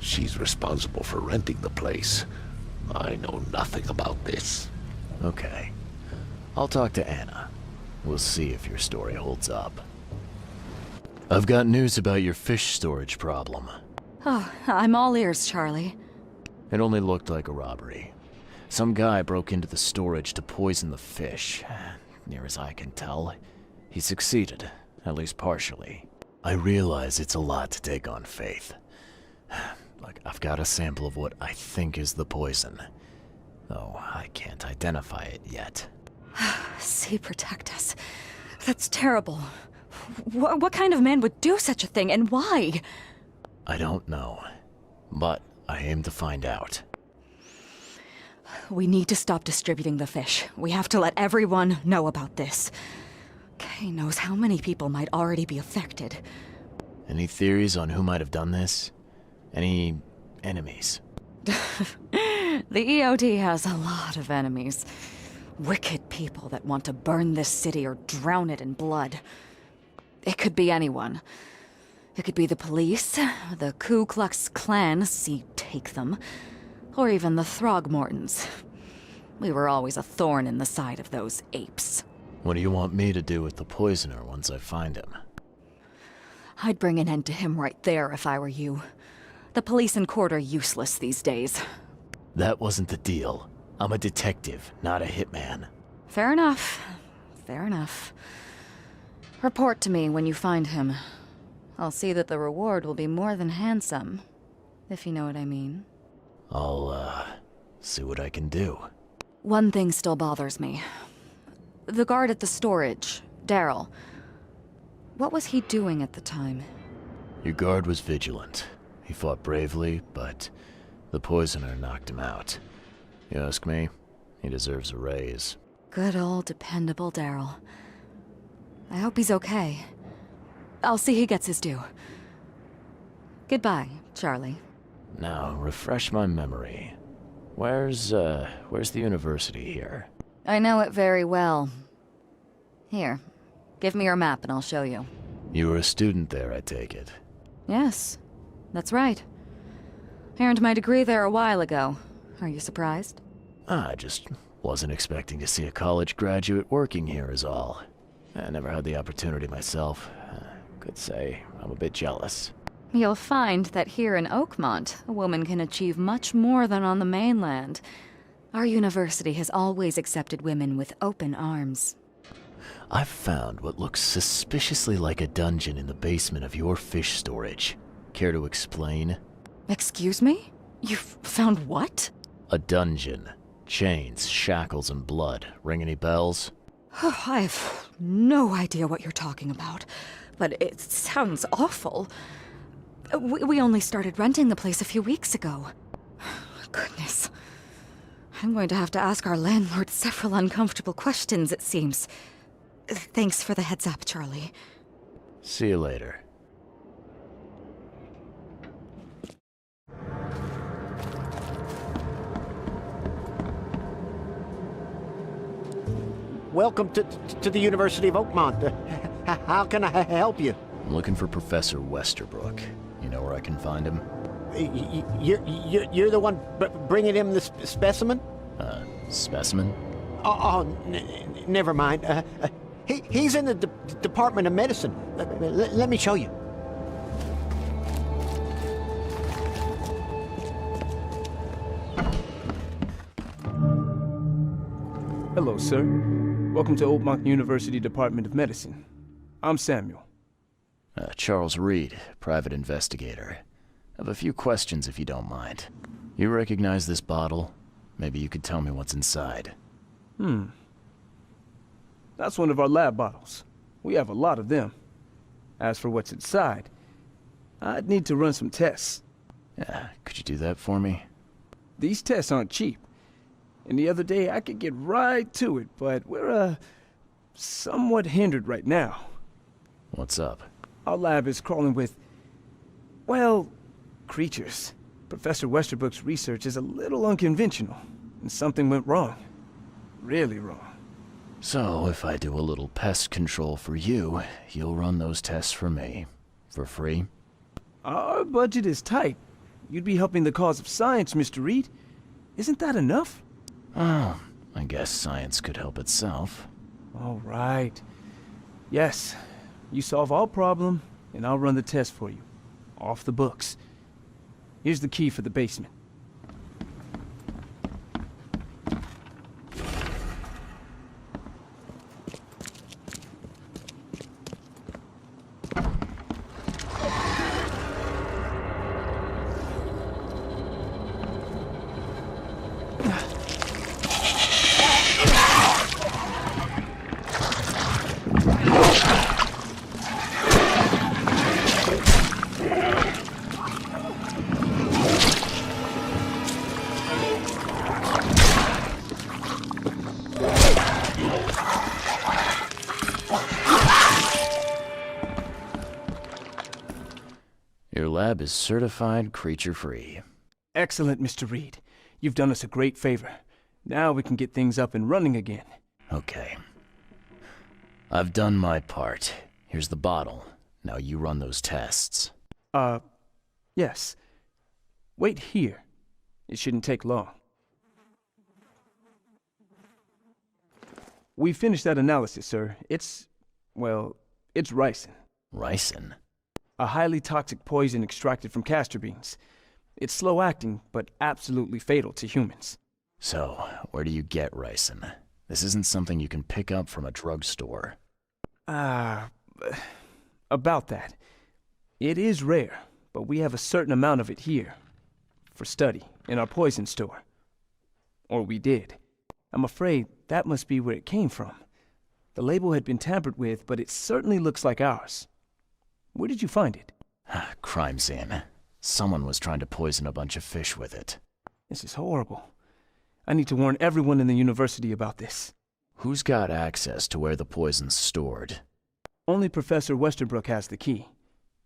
She's responsible for renting the place. I know nothing about this. Okay. I'll talk to Anna. We'll see if your story holds up. I've got news about your fish storage problem. Oh, I'm all ears, Charlie. It only looked like a robbery. Some guy broke into the storage to poison the fish. Near as I can tell, he succeeded, at least partially. I realize it's a lot to take on faith. Look, I've got a sample of what I think is the poison, though I can't identify it yet. See, protect us. That's terrible. What kind of man would do such a thing, and why? I don't know, but I aim to find out. We need to stop distributing the fish. We have to let everyone know about this. Kay knows how many people might already be affected. Any theories on who might have done this? Any enemies? The EOD has a lot of enemies. Wicked people that want to burn this city or drown it in blood. It could be anyone. It could be the police, the Ku Klux Klan, see, take them, or even the Throgmortons. We were always a thorn in the side of those apes. What do you want me to do with the poisoner once I find him? I'd bring an end to him right there if I were you. The police and court are useless these days. That wasn't the deal. I'm a detective, not a hitman. Fair enough. Fair enough. Report to me when you find him. I'll see that the reward will be more than handsome, if you know what I mean. I'll, see what I can do. One thing still bothers me. The guard at the storage, Daryl. What was he doing at the time? Your guard was vigilant. He fought bravely, but the poisoner knocked him out. You ask me, he deserves a raise. Good old dependable Daryl. I hope he's okay. I'll see he gets his due. Goodbye, Charlie. Now, refresh my memory. Where's the university here? I know it very well. Here, give me your map and I'll show you. You were a student there, I take it. Yes, that's right. I earned my degree there a while ago. Are you surprised? I just wasn't expecting to see a college graduate working here is all. I never had the opportunity myself. Could say I'm a bit jealous. You'll find that here in Oakmont, a woman can achieve much more than on the mainland. Our university has always accepted women with open arms. I've found what looks suspiciously like a dungeon in the basement of your fish storage. Care to explain? Excuse me? You've found what? A dungeon. Chains, shackles, and blood. Ring any bells? Oh, I have no idea what you're talking about, but it sounds awful. We only started renting the place a few weeks ago. Goodness. I'm going to have to ask our landlord several uncomfortable questions, it seems. Thanks for the heads up, Charlie. See you later. Welcome to the University of Oakmont. How can I help you? I'm looking for Professor Westerbrook. You know where I can find him? You're the one bringing him the specimen? Specimen? Never mind. He's in the Department of Medicine. Let me show you. Hello, sir. Welcome to Oakmont University Department of Medicine. I'm Samuel. Charles Reed, private investigator. I have a few questions if you don't mind. You recognize this bottle? Maybe you could tell me what's inside. That's one of our lab bottles. We have a lot of them. As for what's inside, I'd need to run some tests. Yeah, could you do that for me? These tests aren't cheap. And the other day I could get right to it, but we're, somewhat hindered right now. What's up? Our lab is crawling with, well, creatures. Professor Westerbrook's research is a little unconventional, and something went wrong. Really wrong. So, if I do a little pest control for you, you'll run those tests for me. For free? Our budget is tight. You'd be helping the cause of science, Mr. Reed. Isn't that enough? Oh, I guess science could help itself. All right. Yes, you solve our problem, and I'll run the test for you. Off the books. Here's the key for the basement. Your lab is certified creature-free. Excellent, Mr. Reed. You've done us a great favor. Now we can get things up and running again. Okay. I've done my part. Here's the bottle. Now you run those tests. Yes. Wait here. It shouldn't take long. We finished that analysis, sir. It's ricin. Ricin? A highly toxic poison extracted from castor beans. It's slow-acting, but absolutely fatal to humans. So, where do you get ricin? This isn't something you can pick up from a drugstore. About that. It is rare, but we have a certain amount of it here. For study, in our poison store. Or we did. I'm afraid that must be where it came from. The label had been tampered with, but it certainly looks like ours. Where did you find it? Crime scene. Someone was trying to poison a bunch of fish with it. This is horrible. I need to warn everyone in the university about this. Who's got access to where the poison's stored? Only Professor Westerbrook has the key.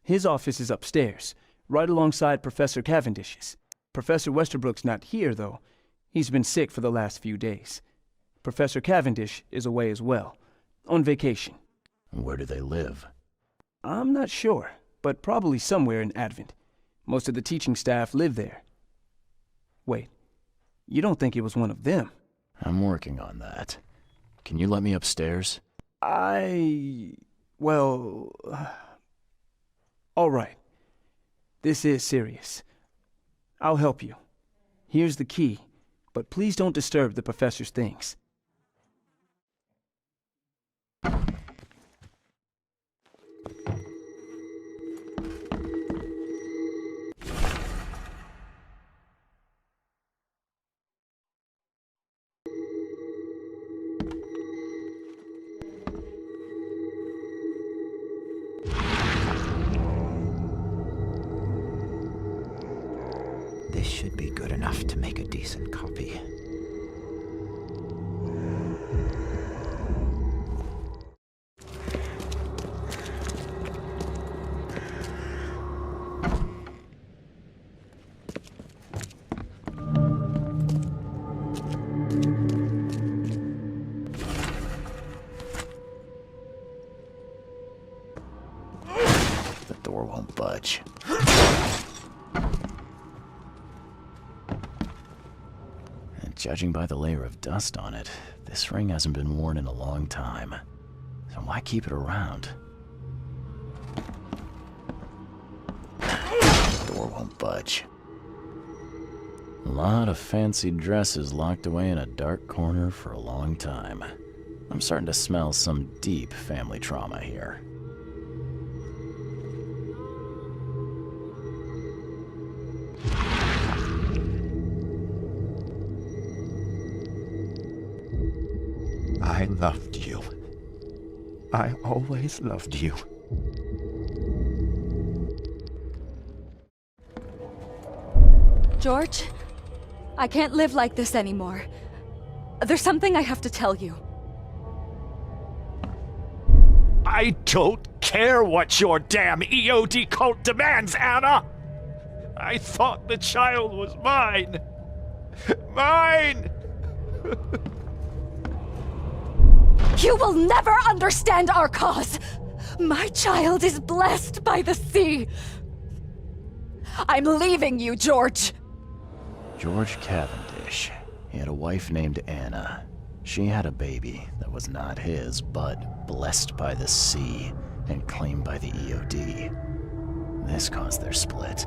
His office is upstairs, right alongside Professor Cavendish's. Professor Westerbrook's not here, though. He's been sick for the last few days. Professor Cavendish is away as well, on vacation. Where do they live? I'm not sure, but probably somewhere in Advent. Most of the teaching staff live there. Wait, you don't think it was one of them? I'm working on that. Can you let me upstairs? Well... all right. This is serious. I'll help you. Here's the key, but please don't disturb the professor's things. This should be good enough to make a decent copy. The door won't budge. Judging by the layer of dust on it, this ring hasn't been worn in a long time. So why keep it around? The door won't budge. A lot of fancy dresses locked away in a dark corner for a long time. I'm starting to smell some deep family trauma here. I loved you. I always loved you. George, I can't live like this anymore. There's something I have to tell you. I don't care what your damn EOD cult demands, Anna! I thought the child was mine. Mine! You will never understand our cause! My child is blessed by the sea! I'm leaving you, George! George Cavendish. He had a wife named Anna. She had a baby that was not his, but blessed by the sea and claimed by the EOD. This caused their split.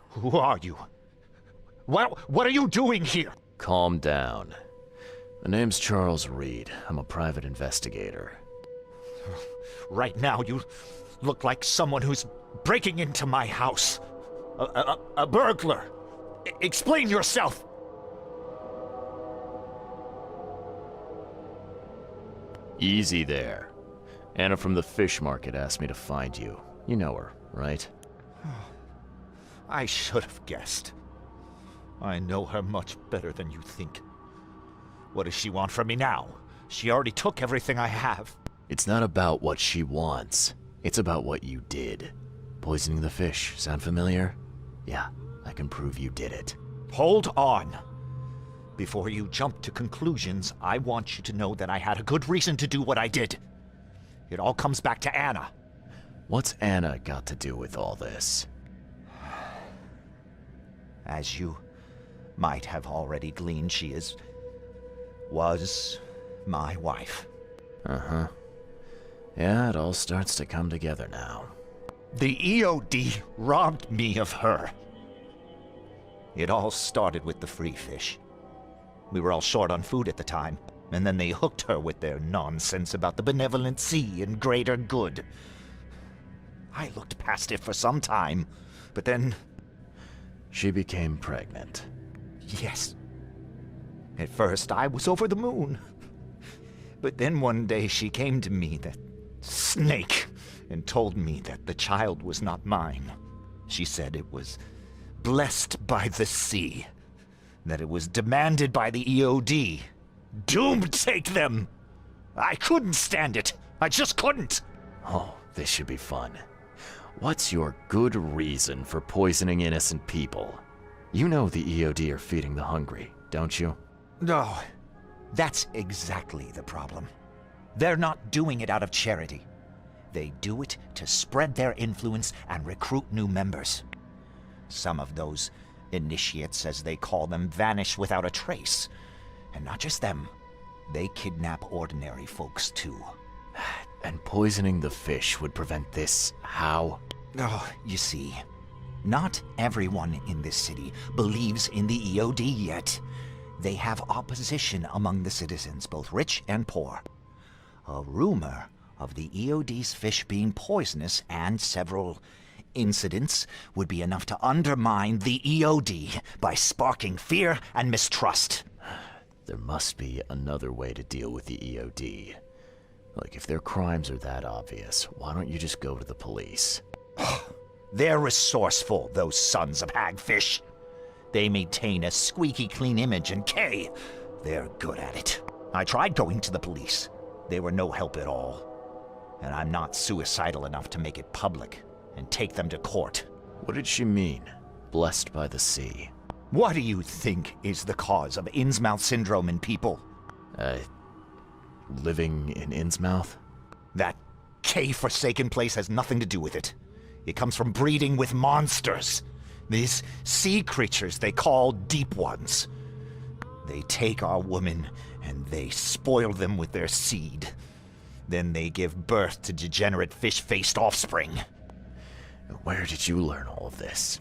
Who are you? What are you doing here? Calm down. My name's Charles Reed. I'm a private investigator. Right now, you look like someone who's breaking into my house. A burglar. Explain yourself. Easy there. Anna from the fish market asked me to find you. You know her, right? I should have guessed. I know her much better than you think. What does she want from me now? She already took everything I have. It's not about what she wants. It's about what you did. Poisoning the fish. Sound familiar? Yeah, I can prove you did it. Hold on. Before you jump to conclusions, I want you to know that I had a good reason to do what I did. It all comes back to Anna. What's Anna got to do with all this? As you might have already gleaned, she was my wife. Uh-huh. Yeah, it all starts to come together now. The EOD robbed me of her. It all started with the free fish. We were all short on food at the time, and then they hooked her with their nonsense about the benevolent sea and greater good. I looked past it for some time, but then... She became pregnant. Yes. At first, I was over the moon. But then one day she came to me, that snake, and told me that the child was not mine. She said it was blessed by the sea, that it was demanded by the EOD. Doomed take them! I couldn't stand it. I just couldn't. Oh, this should be fun. What's your good reason for poisoning innocent people? You know the EOD are feeding the hungry, don't you? No, that's exactly the problem. They're not doing it out of charity. They do it to spread their influence and recruit new members. Some of those initiates, as they call them, vanish without a trace. And not just them, they kidnap ordinary folks too. And poisoning the fish would prevent this. How? Oh, you see, not everyone in this city believes in the EOD yet. They have opposition among the citizens, both rich and poor. A rumor of the EOD's fish being poisonous and several incidents would be enough to undermine the EOD by sparking fear and mistrust. There must be another way to deal with the EOD. Like, if their crimes are that obvious, why don't you just go to the police? They're resourceful, those sons of hagfish. They maintain a squeaky clean image, and they're good at it. I tried going to the police. They were no help at all. And I'm not suicidal enough to make it public and take them to court. What did she mean? Blessed by the sea. What do you think is the cause of Innsmouth syndrome in people? Living in Innsmouth? That K-forsaken place has nothing to do with it. It comes from breeding with monsters. These sea creatures they call Deep Ones. They take our women and they spoil them with their seed. Then they give birth to degenerate fish-faced offspring. Where did you learn all of this?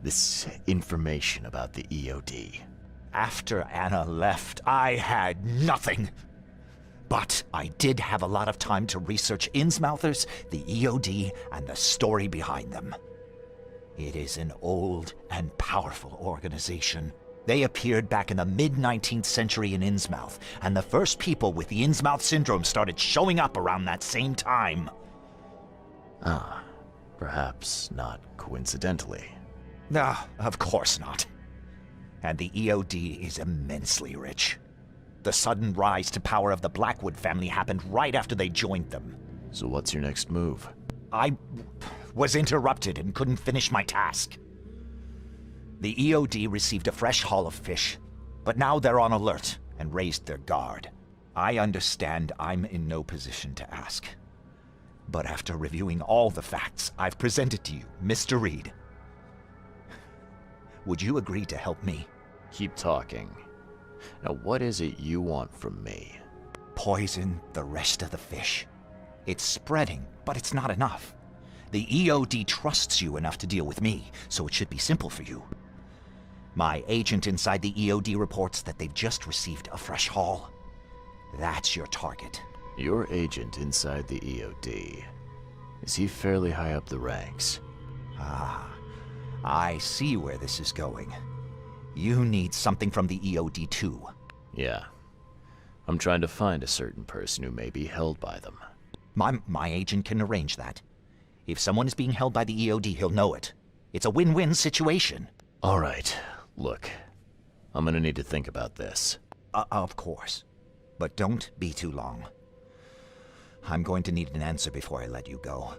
This information about the EOD? After Anna left, I had nothing. But I did have a lot of time to research Innsmouthers, the EOD, and the story behind them. It is an old and powerful organization. They appeared back in the mid-19th century in Innsmouth, and the first people with the Innsmouth syndrome started showing up around that same time. Ah, perhaps not coincidentally. No, of course not. And the EOD is immensely rich. The sudden rise to power of the Blackwood family happened right after they joined them. So what's your next move? I was interrupted and couldn't finish my task. The EOD received a fresh haul of fish, but now they're on alert and raised their guard. I understand I'm in no position to ask. But after reviewing all the facts I've presented to you, Mr. Reed, would you agree to help me? Keep talking. Now what is it you want from me? Poison the rest of the fish. It's spreading, but it's not enough. The EOD trusts you enough to deal with me, so it should be simple for you. My agent inside the EOD reports that they've just received a fresh haul. That's your target. Your agent inside the EOD. Is he fairly high up the ranks? Ah, I see where this is going. You need something from the EOD too. Yeah. I'm trying to find a certain person who may be held by them. My agent can arrange that. If someone is being held by the EOD, he'll know it. It's a win-win situation. All right. Look, I'm gonna need to think about this. Of course. But don't be too long. I'm going to need an answer before I let you go.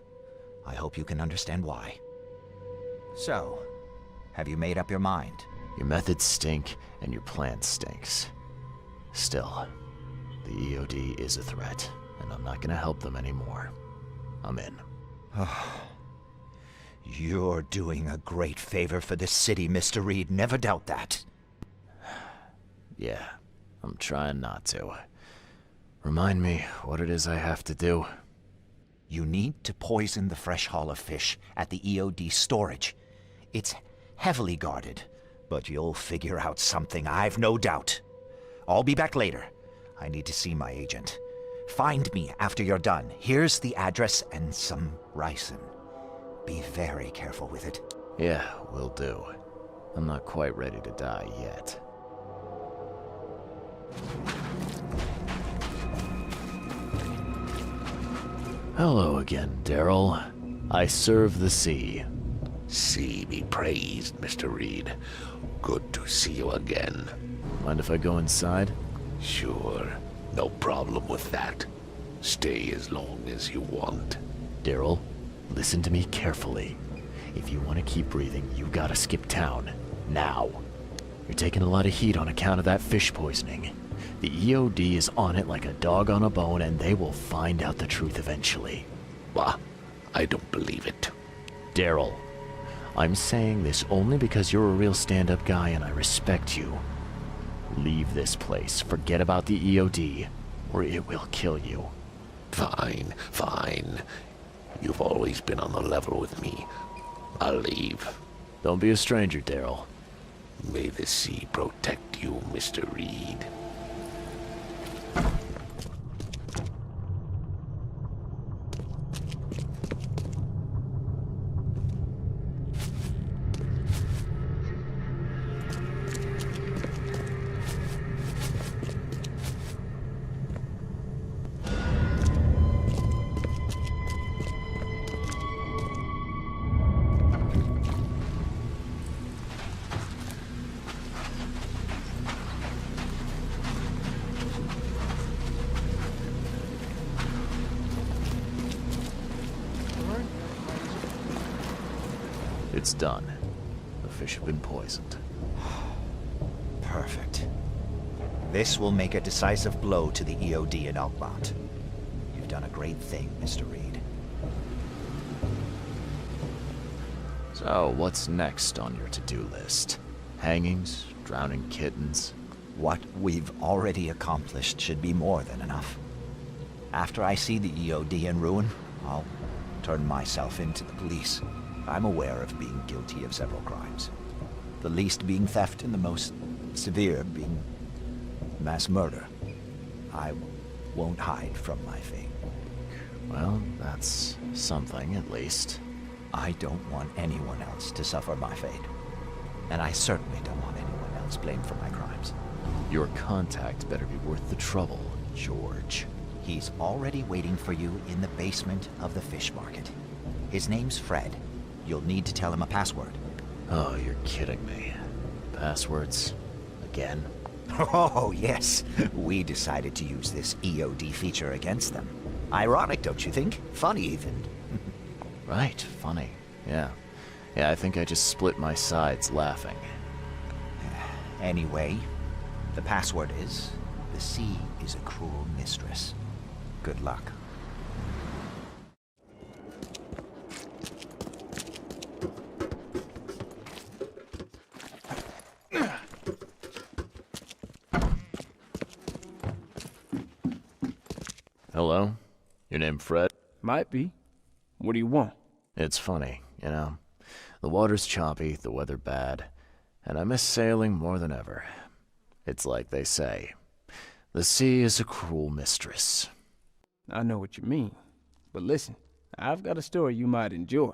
I hope you can understand why. So, have you made up your mind? Your methods stink, and your plan stinks. Still, the EOD is a threat, and I'm not gonna help them anymore. I'm in. You're doing a great favor for this city, Mr. Reed. Never doubt that. Yeah, I'm trying not to. Remind me what it is I have to do. You need to poison the fresh haul of fish at the EOD storage. It's heavily guarded, but you'll figure out something, I've no doubt. I'll be back later. I need to see my agent. Find me after you're done. Here's the address and some ricin. Be very careful with it. Yeah, will do. I'm not quite ready to die yet. Hello again, Daryl. I serve the sea. Sea be praised, Mr. Reed. Good to see you again. Mind if I go inside? Sure. No problem with that. Stay as long as you want. Daryl, listen to me carefully. If you want to keep breathing, you gotta skip town. Now. You're taking a lot of heat on account of that fish poisoning. The EOD is on it like a dog on a bone, and they will find out the truth eventually. Bah, I don't believe it. Daryl, I'm saying this only because you're a real stand-up guy and I respect you. Leave this place, forget about the EOD, or it will kill you. Fine, fine. You've always been on the level with me. I'll leave. Don't be a stranger, Daryl. May the sea protect you, Mr. Reed. It's done. The fish have been poisoned. Perfect. This will make a decisive blow to the EOD in Alkmaar. You've done a great thing, Mr. Reed. So, what's next on your to-do list? Hangings? Drowning kittens? What we've already accomplished should be more than enough. After I see the EOD in ruin, I'll turn myself into the police. I'm aware of being guilty of several crimes. The least being theft and the most severe being mass murder. I won't hide from my fate. Well, that's something, at least. I don't want anyone else to suffer my fate. And I certainly don't want anyone else blamed for my crimes. Your contact better be worth the trouble, George. He's already waiting for you in the basement of the fish market. His name's Fred. You'll need to tell him a password. Oh, you're kidding me. Passwords? Again? Oh, yes. We decided to use this EOD feature against them. Ironic, don't you think? Funny, even. Right, funny. Yeah, I think I just split my sides laughing. Anyway, the password is, the sea is a cruel mistress. Good luck. Hello? Your name Fred? Might be. What do you want? It's funny, you know. The water's choppy, the weather bad, and I miss sailing more than ever. It's like they say, the sea is a cruel mistress. I know what you mean. But listen, I've got a story you might enjoy.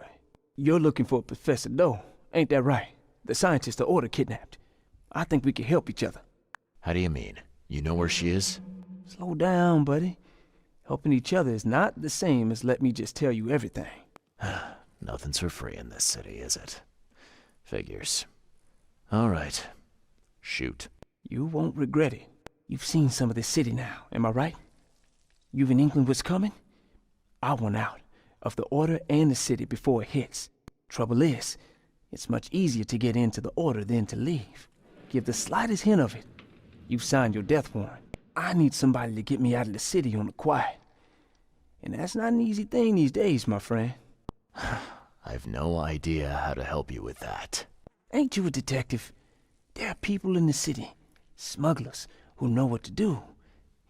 You're looking for Professor Doe, ain't that right? The scientist the Order kidnapped. I think we can help each other. How do you mean? You know where she is? Slow down, buddy. Helping each other is not the same as let me just tell you everything. Nothing's for free in this city, is it? Figures. All right. Shoot. You won't regret it. You've seen some of this city now, am I right? You've in England what's coming? I want out of the Order and the city before it hits. Trouble is, it's much easier to get into the Order than to leave. Give the slightest hint of it, you've signed your death warrant. I need somebody to get me out of the city on the quiet. And that's not an easy thing these days, my friend. I've no idea how to help you with that. Ain't you a detective? There are people in the city, smugglers, who know what to do.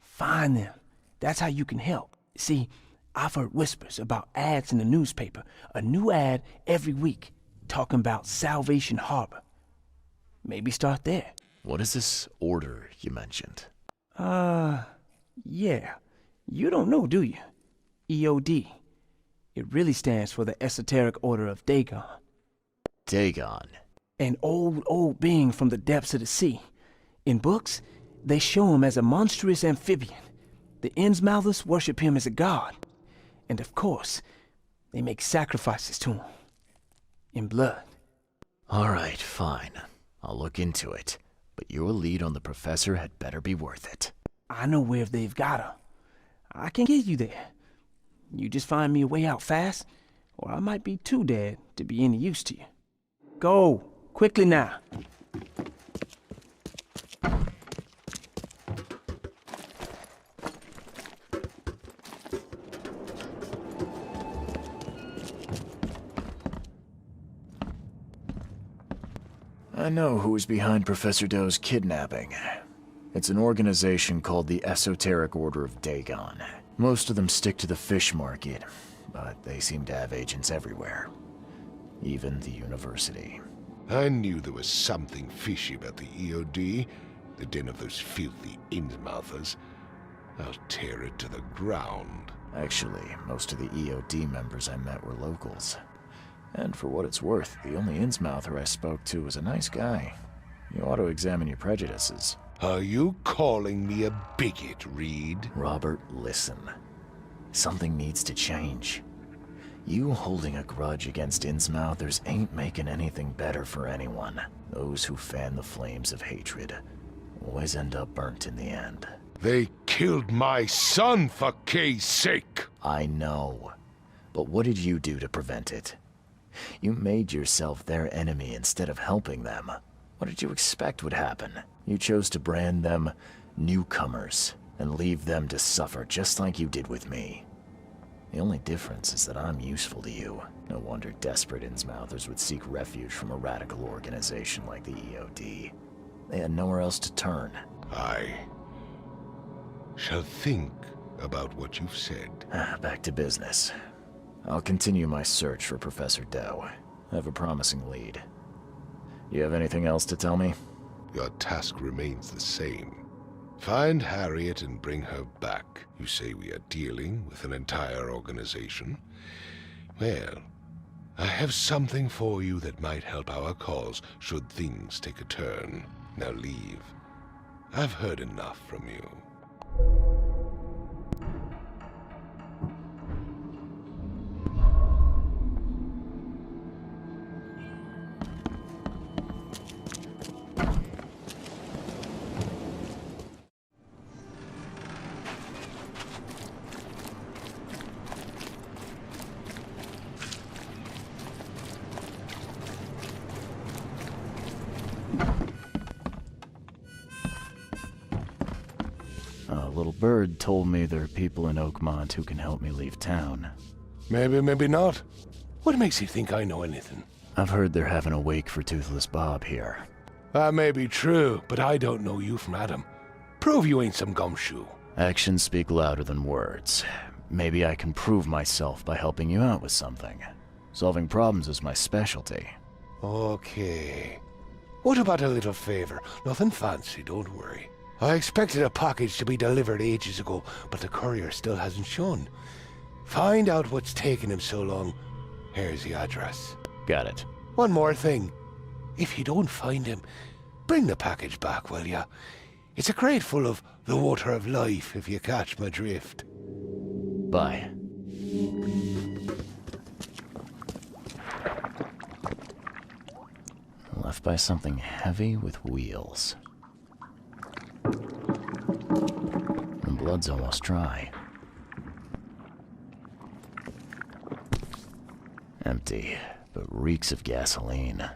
Find them. That's how you can help. See, I've heard whispers about ads in the newspaper. A new ad every week, talking about Salvation Harbor. Maybe start there. What is this order you mentioned? Yeah. You don't know, do you? EOD. It really stands for the Esoteric Order of Dagon. Dagon? An old being from the depths of the sea. In books, they show him as a monstrous amphibian. The Innsmouthers worship him as a god. And of course, they make sacrifices to him. In blood. All right, fine. I'll look into it. But your lead on the professor had better be worth it. I know where they've got her. I can get you there. You just find me a way out fast, or I might be too dead to be any use to you. Go, quickly now. I know who is behind Professor Doe's kidnapping. It's an organization called the Esoteric Order of Dagon. Most of them stick to the fish market, but they seem to have agents everywhere. Even the university. I knew there was something fishy about the EOD, the den of those filthy Innsmouthers. I'll tear it to the ground. Actually, most of the EOD members I met were locals. And for what it's worth, the only Innsmouther I spoke to was a nice guy. You ought to examine your prejudices. Are you calling me a bigot, Reed? Robert, listen. Something needs to change. You holding a grudge against Innsmouthers ain't making anything better for anyone. Those who fan the flames of hatred always end up burnt in the end. They killed my son, for Kay's sake! I know. But what did you do to prevent it? You made yourself their enemy instead of helping them. What did you expect would happen? You chose to brand them newcomers and leave them to suffer just like you did with me. The only difference is that I'm useful to you. No wonder desperate Innsmouthers would seek refuge from a radical organization like the EOD. They had nowhere else to turn. I shall think about what you've said. Back to business. I'll continue my search for Professor Doe. I have a promising lead. You have anything else to tell me? Your task remains the same. Find Harriet and bring her back. You say we are dealing with an entire organization? Well, I have something for you that might help our cause should things take a turn. Now leave. I've heard enough from you. A little bird told me there are people in Oakmont who can help me leave town. Maybe, maybe not. What makes you think I know anything? I've heard they're having a wake for Toothless Bob here. That may be true, but I don't know you from Adam. Prove you ain't some gumshoe. Actions speak louder than words. Maybe I can prove myself by helping you out with something. Solving problems is my specialty. Okay. What about a little favor? Nothing fancy, don't worry. I expected a package to be delivered ages ago, but the courier still hasn't shown. Find out what's taking him so long. Here's the address. Got it. One more thing. If you don't find him, bring the package back, will ya? It's a crate full of the water of life, if you catch my drift. Bye. Left by something heavy with wheels. The blood's almost dry. Empty, but reeks of gasoline.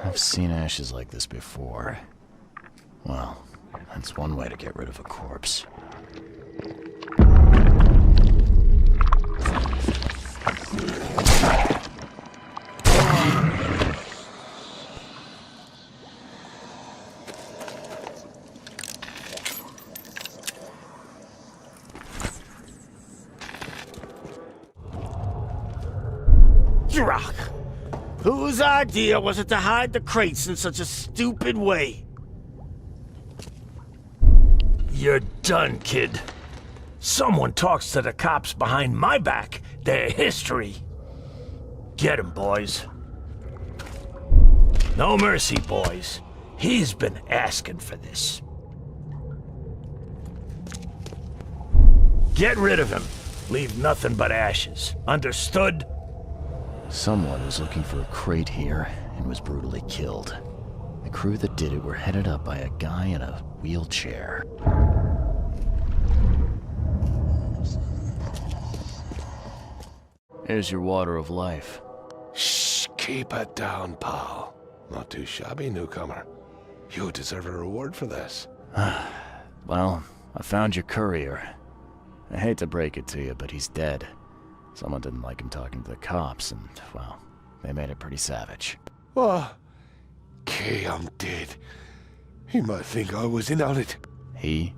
I've seen ashes like this before. Well, that's one way to get rid of a corpse. Rock. Whose idea was it to hide the crates in such a stupid way? You're done, kid. Someone talks to the cops behind my back, their history. Get him, boys. No mercy, boys. He's been asking for this. Get rid of him. Leave nothing but ashes. Understood? Someone was looking for a crate here and was brutally killed. The crew that did it were headed up by a guy in a wheelchair. Here's your water of life. Shh, keep it down, pal. Not too shabby, newcomer. You deserve a reward for this. Well, I found your courier. I hate to break it to you, but he's dead. Someone didn't like him talking to the cops, and, well, they made it pretty savage. What? Okay, I'm dead. He might think I was in on it. He?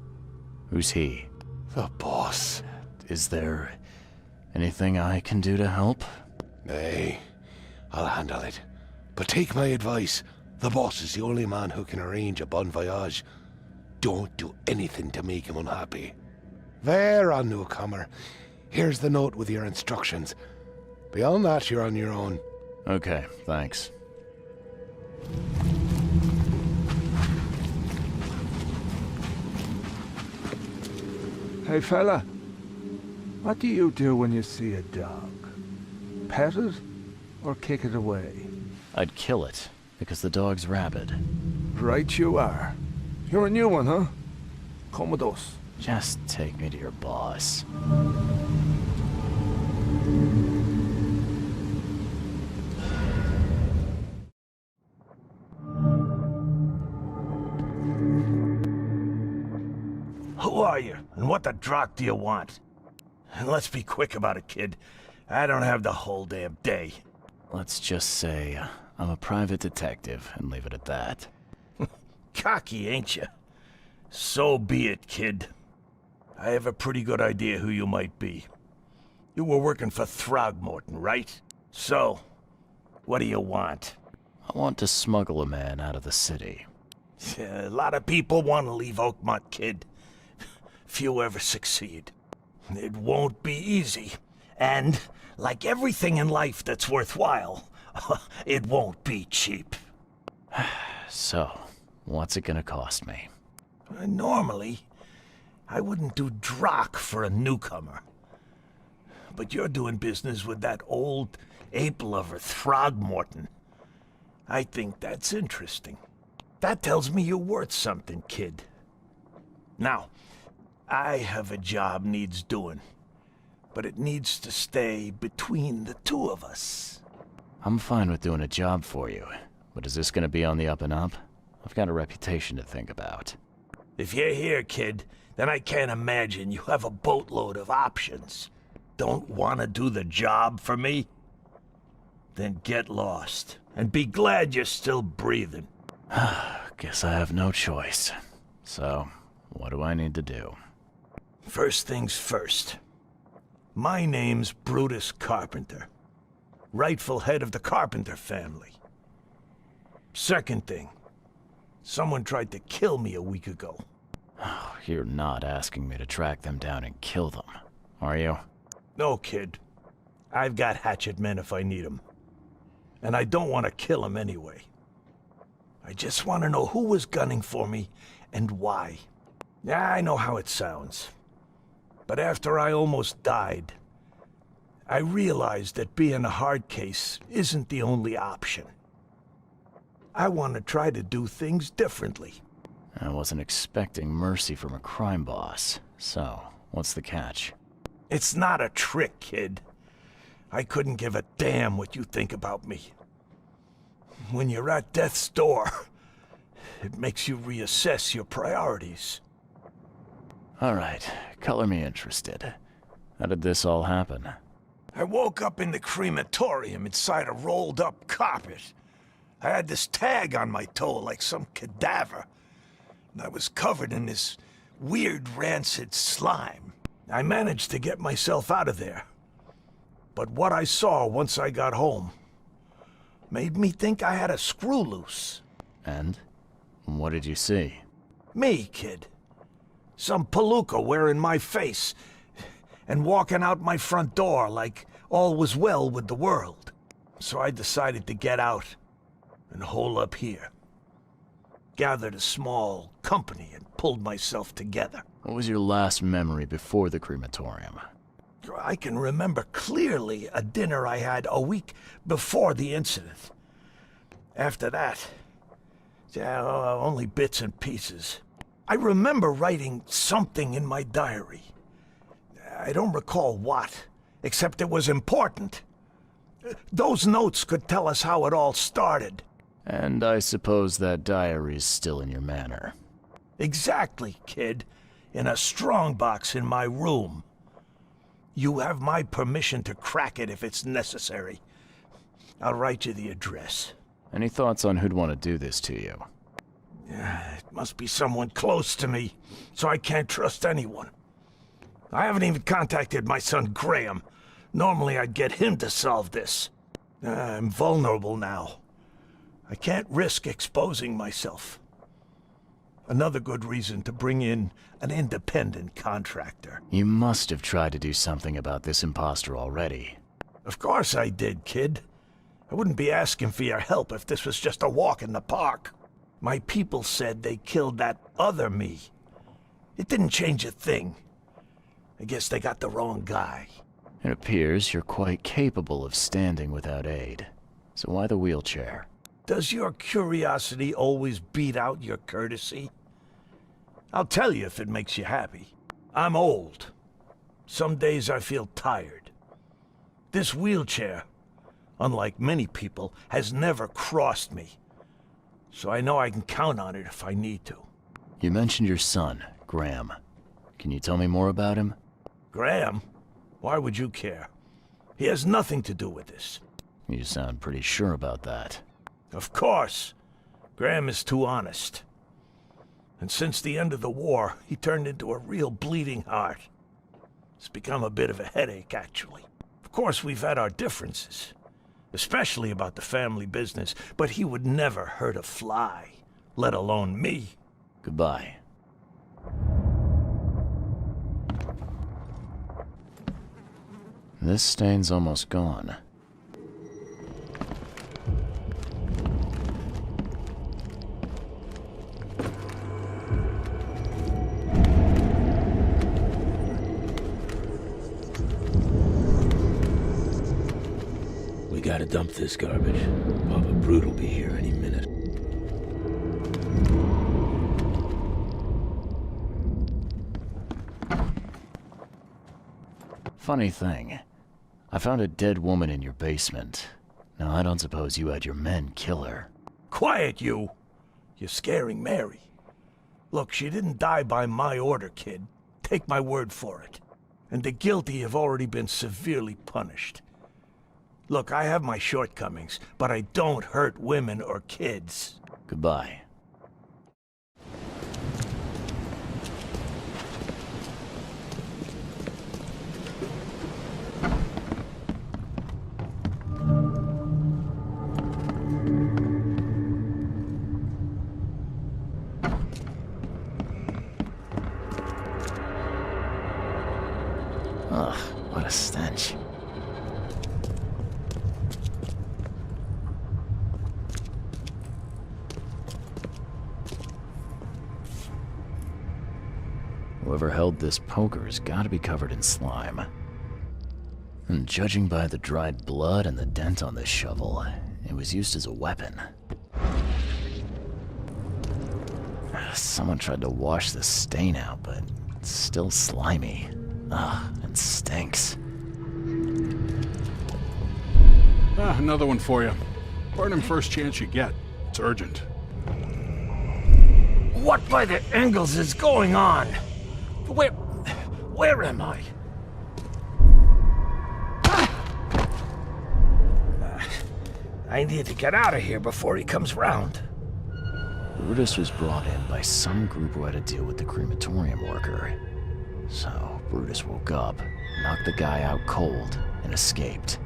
Who's he? The boss. Is there anything I can do to help? Nay, I'll handle it. But take my advice. The boss is the only man who can arrange a bon voyage. Don't do anything to make him unhappy. There, on newcomer. Here's the note with your instructions. Beyond that, you're on your own. Okay, thanks. Hey, fella. What do you do when you see a dog? Pet it or kick it away? I'd kill it, because the dog's rabid. Right you are. You're a new one, huh? Come with us. Just take me to your boss. Who are you? And what the drock do you want? And let's be quick about it, kid. I don't have the whole damn day. Let's just say I'm a private detective and leave it at that. Cocky, ain't you? So be it, kid. I have a pretty good idea who you might be. You were working for Throgmorton, right? So, what do you want? I want to smuggle a man out of the city. A lot of people want to leave Oakmont, kid. Few ever succeed. It won't be easy. And, like everything in life that's worthwhile, it won't be cheap. So, what's it gonna cost me? Normally, I wouldn't do drock for a newcomer. But you're doing business with that old ape-lover Throgmorton. I think that's interesting. That tells me you're worth something, kid. Now, I have a job needs doing, but it needs to stay between the two of us. I'm fine with doing a job for you, but is this gonna be on the up and up? I've got a reputation to think about. If you're here, kid, then I can't imagine you have a boatload of options. Don't want to do the job for me? Then get lost, and be glad you're still breathing. Guess I have no choice. So, what do I need to do? First things first. My name's Brutus Carpenter, rightful head of the Carpenter family. Second thing, someone tried to kill me a week ago. You're not asking me to track them down and kill them, are you? No, kid. I've got hatchet men if I need them. And I don't want to kill them anyway. I just want to know who was gunning for me and why. Yeah, I know how it sounds. But after I almost died, I realized that being a hard case isn't the only option. I want to try to do things differently. I wasn't expecting mercy from a crime boss. So, what's the catch? It's not a trick, kid. I couldn't give a damn what you think about me. When you're at death's door, it makes you reassess your priorities. All right, color me interested. How did this all happen? I woke up in the crematorium inside a rolled-up carpet. I had this tag on my toe like some cadaver, and I was covered in this weird rancid slime. I managed to get myself out of there. But what I saw once I got home made me think I had a screw loose. And? What did you see? Me, kid. Some palooka wearing my face and walking out my front door like all was well with the world. So I decided to get out and hole up here. Gathered a small company and pulled myself together. What was your last memory before the crematorium? I can remember clearly a dinner I had a week before the incident. After that, only bits and pieces. I remember writing something in my diary. I don't recall what, except it was important. Those notes could tell us how it all started. And I suppose that diary's still in your manor. Exactly, kid. In a strongbox in my room. You have my permission to crack it if it's necessary. I'll write you the address. Any thoughts on who'd want to do this to you? It must be someone close to me, so I can't trust anyone. I haven't even contacted my son Graham. Normally I'd get him to solve this. I'm vulnerable now. I can't risk exposing myself. Another good reason to bring in an independent contractor. You must have tried to do something about this imposter already. Of course I did, kid. I wouldn't be asking for your help if this was just a walk in the park. My people said they killed that other me. It didn't change a thing. I guess they got the wrong guy. It appears you're quite capable of standing without aid. So why the wheelchair? Does your curiosity always beat out your courtesy? I'll tell you if it makes you happy. I'm old. Some days I feel tired. This wheelchair, unlike many people, has never crossed me. So I know I can count on it if I need to. You mentioned your son, Graham. Can you tell me more about him? Graham? Why would you care? He has nothing to do with this. You sound pretty sure about that. Of course. Graham is too honest. And since the end of the war, he turned into a real bleeding heart. It's become a bit of a headache, actually. Of course, we've had our differences, especially about the family business, but he would never hurt a fly, let alone me. Goodbye. This stain's almost gone. We gotta dump this garbage. Papa Brute will be here any minute. Funny thing. I found a dead woman in your basement. Now, I don't suppose you had your men kill her. Quiet, you! You're scaring Mary. Look, she didn't die by my order, kid. Take my word for it. And the guilty have already been severely punished. Look, I have my shortcomings, but I don't hurt women or kids. Goodbye. Ugh, what a stench. Whoever held this poker's gotta be covered in slime. And judging by the dried blood and the dent on this shovel, it was used as a weapon. Someone tried to wash the stain out, but it's still slimy. Ugh, and stinks. Another one for you. Burn him first chance you get. It's urgent. What by the angles is going on? Where am I? I need to get out of here before he comes round. Brutus was brought in by some group who had to deal with the crematorium worker. So, Brutus woke up, knocked the guy out cold, and escaped.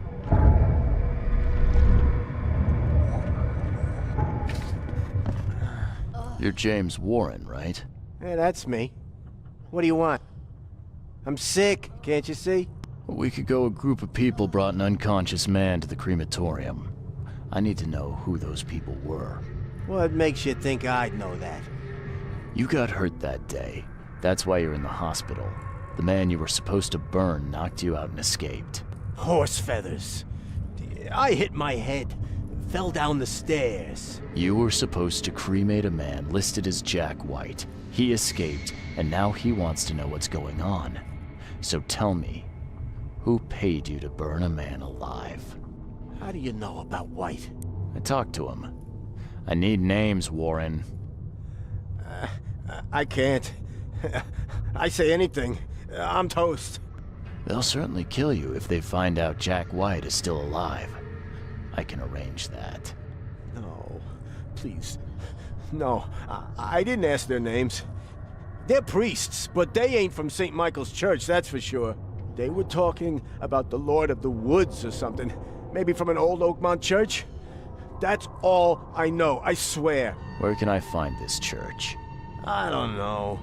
You're James Warren, right? Yeah, that's me. What do you want? I'm sick, can't you see? A week ago, a group of people brought an unconscious man to the crematorium. I need to know who those people were. What makes you think I'd know that? You got hurt that day. That's why you're in the hospital. The man you were supposed to burn knocked you out and escaped. Horse feathers. I hit my head. Fell down the stairs. You were supposed to cremate a man listed as Jack White. He escaped, and now he wants to know what's going on. So tell me, who paid you to burn a man alive? How do you know about White? I talked to him. I need names, Warren. I can't. I say anything. I'm toast. They'll certainly kill you if they find out Jack White is still alive. I can arrange that. No, please. No, I didn't ask their names. They're priests, but they ain't from St. Michael's Church, that's for sure. They were talking about the Lord of the Woods or something. Maybe from an old Oakmont church? That's all I know, I swear. Where can I find this church? I don't know.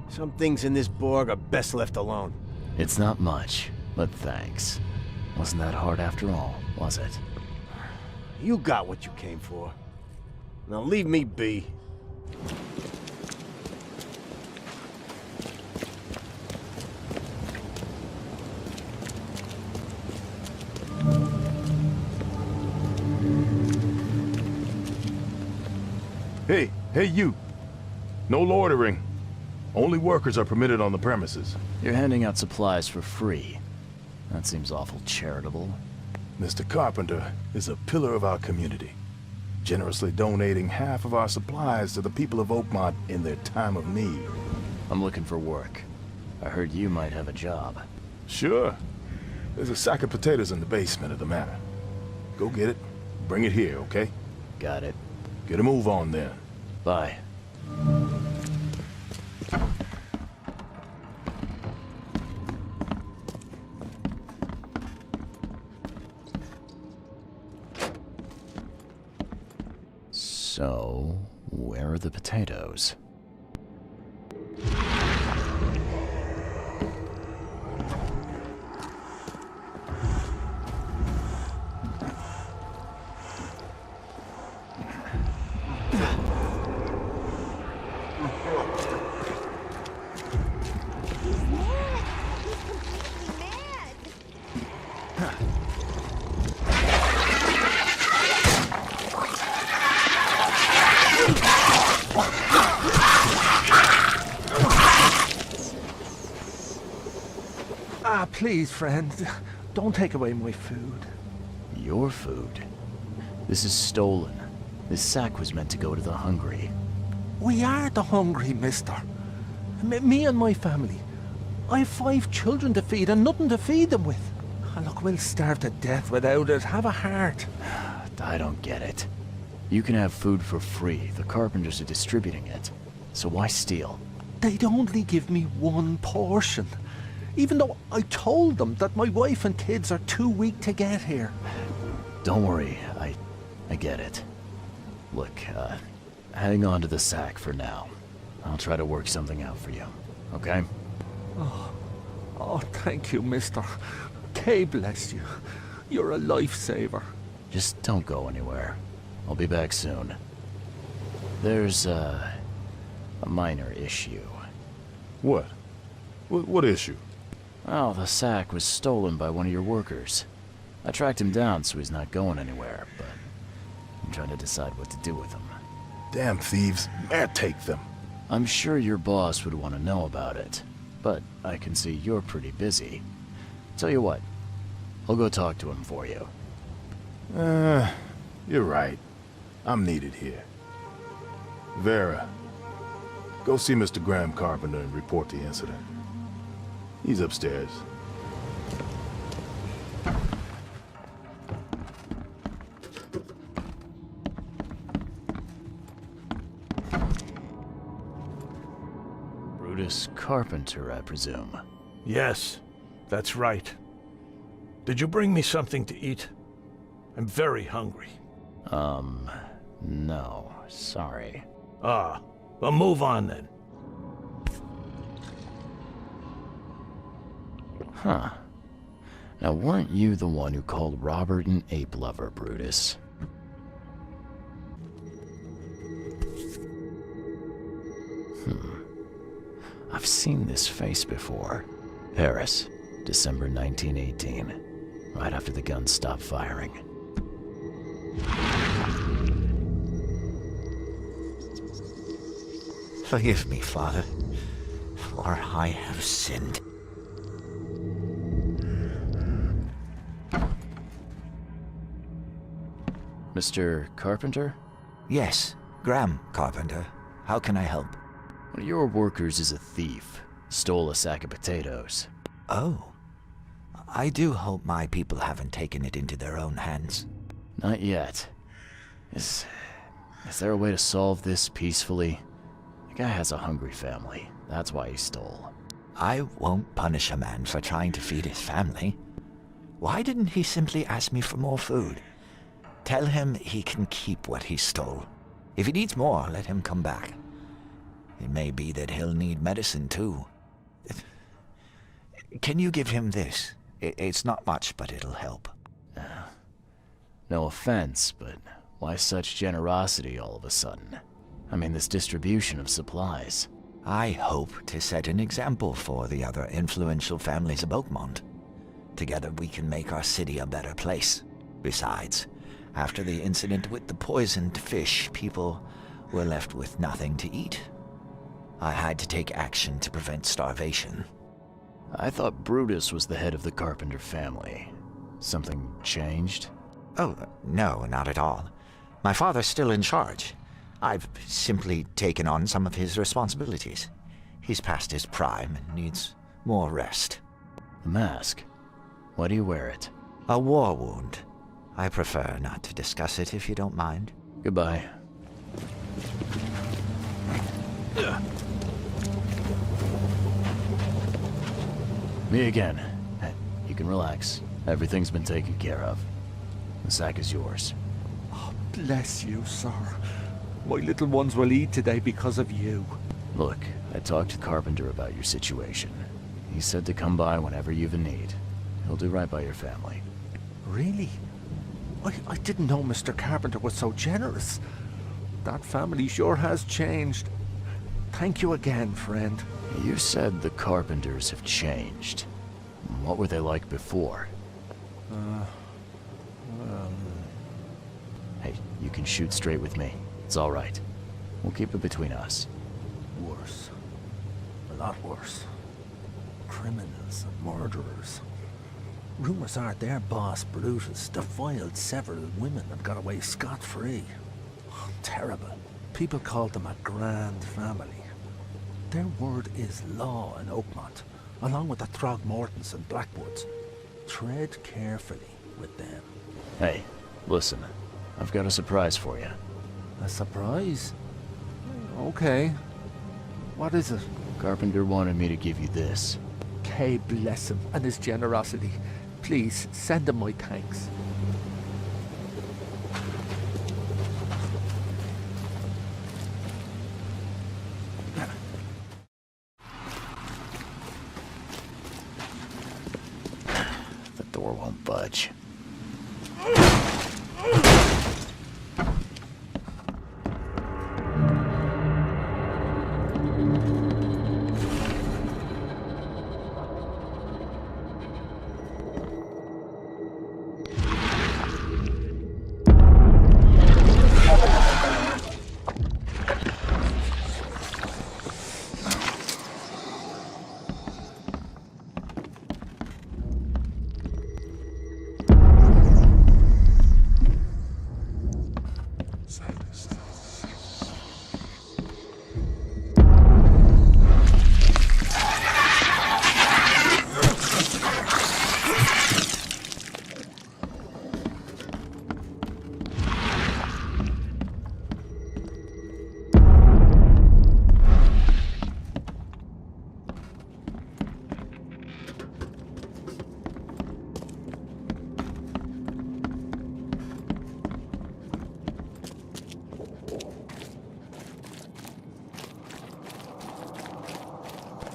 Some things in this Borg are best left alone. It's not much, but thanks. Wasn't that hard after all, was it? You got what you came for. Now leave me be. Hey you. No loitering. Only workers are permitted on the premises. You're handing out supplies for free. That seems awful charitable. Mr. Carpenter is a pillar of our community, generously donating half of our supplies to the people of Oakmont in their time of need. I'm looking for work. I heard you might have a job. Sure. There's a sack of potatoes in the basement of the manor. Go get it. Bring it here, okay? Got it. Get a move on then. Bye. So, where are the potatoes? Please, friend, don't take away my food. Your food? This is stolen. This sack was meant to go to the hungry. We are the hungry, mister. Me and my family. I have 5 children to feed and nothing to feed them with. And look, we'll starve to death without it. Have a heart. I don't get it. You can have food for free. The carpenters are distributing it. So why steal? They'd only give me 1 portion. Even though I told them that my wife and kids are too weak to get here. Don't worry, I get it. Look, hang on to the sack for now. I'll try to work something out for you, okay? Oh, thank you, mister. Kay bless you. You're a lifesaver. Just don't go anywhere. I'll be back soon. There's, a minor issue. What? What issue? Well, the sack was stolen by one of your workers. I tracked him down so he's not going anywhere, but I'm trying to decide what to do with him. Damn thieves. Man, take them. I'm sure your boss would want to know about it, but I can see you're pretty busy. Tell you what, I'll go talk to him for you. You're right. I'm needed here. Vera, go see Mr. Graham Carpenter and report the incident. He's upstairs. Brutus Carpenter, I presume. Yes, that's right. Did you bring me something to eat? I'm very hungry. No, sorry. Ah, well, move on then. Huh. Now, weren't you the one who called Robert an ape lover, Brutus? I've seen this face before. Paris, December 1918. Right after the guns stopped firing. Forgive me, Father, for I have sinned. Mr. Carpenter? Yes, Graham Carpenter. How can I help? One of your workers is a thief. Stole a sack of potatoes. Oh. I do hope my people haven't taken it into their own hands. Not yet. Is there a way to solve this peacefully? The guy has a hungry family. That's why he stole. I won't punish a man for trying to feed his family. Why didn't he simply ask me for more food? Tell him he can keep what he stole. If he needs more, let him come back. It may be that he'll need medicine, too. Can you give him this? It's not much, but it'll help. No offense, but why such generosity all of a sudden? I mean, this distribution of supplies. I hope to set an example for the other influential families of Oakmont. Together we can make our city a better place. Besides, after the incident with the poisoned fish, people were left with nothing to eat. I had to take action to prevent starvation. I thought Brutus was the head of the Carpenter family. Something changed? Oh, no, not at all. My father's still in charge. I've simply taken on some of his responsibilities. He's past his prime and needs more rest. The mask. Why do you wear it? A war wound. I prefer not to discuss it if you don't mind. Goodbye. Me again. Hey, you can relax. Everything's been taken care of. The sack is yours. Oh, bless you, sir. My little ones will eat today because of you. Look, I talked to Carpenter about your situation. He said to come by whenever you've a need. He'll do right by your family. Really? I didn't know Mr. Carpenter was so generous. That family sure has changed. Thank you again, friend. You said the Carpenters have changed. What were they like before? Hey, you can shoot straight with me. It's all right. We'll keep it between us. Worse. A lot worse. Criminals and murderers. Rumors are their boss, Brutus, defiled several women and got away scot-free. Oh, terrible. People called them a grand family. Their word is law in Oakmont, along with the Throgmortons and Blackwoods. Tread carefully with them. Hey, listen. I've got a surprise for you. A surprise? Okay. What is it? Carpenter wanted me to give you this. Kay bless him and his generosity. Please, send him my thanks. The door won't budge.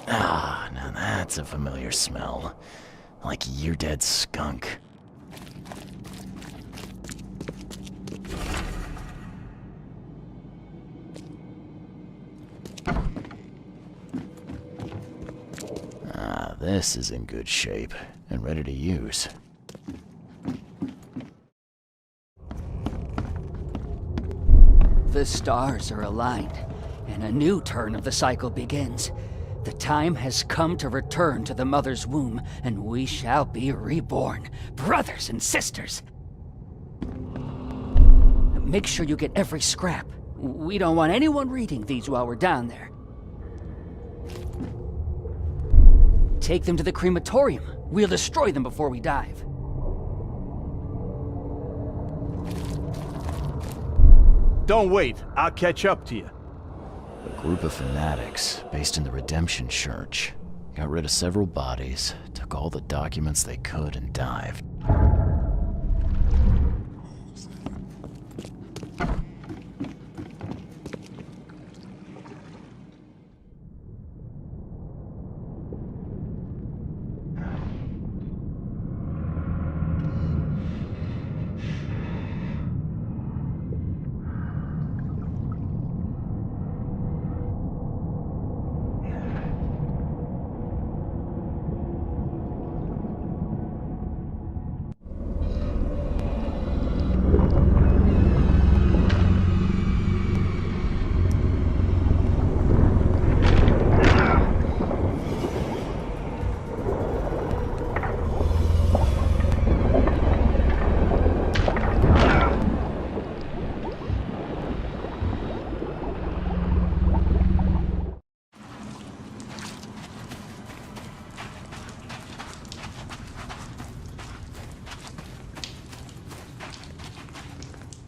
Ah, now that's a familiar smell. Like year-dead skunk. Ah, this is in good shape and ready to use. The stars are aligned, and a new turn of the cycle begins. The time has come to return to the mother's womb, and we shall be reborn, brothers and sisters. Make sure you get every scrap. We don't want anyone reading these while we're down there. Take them to the crematorium. We'll destroy them before we dive. Don't wait. I'll catch up to you. A group of fanatics based in the Redemption Church got rid of several bodies, took all the documents they could, and dived.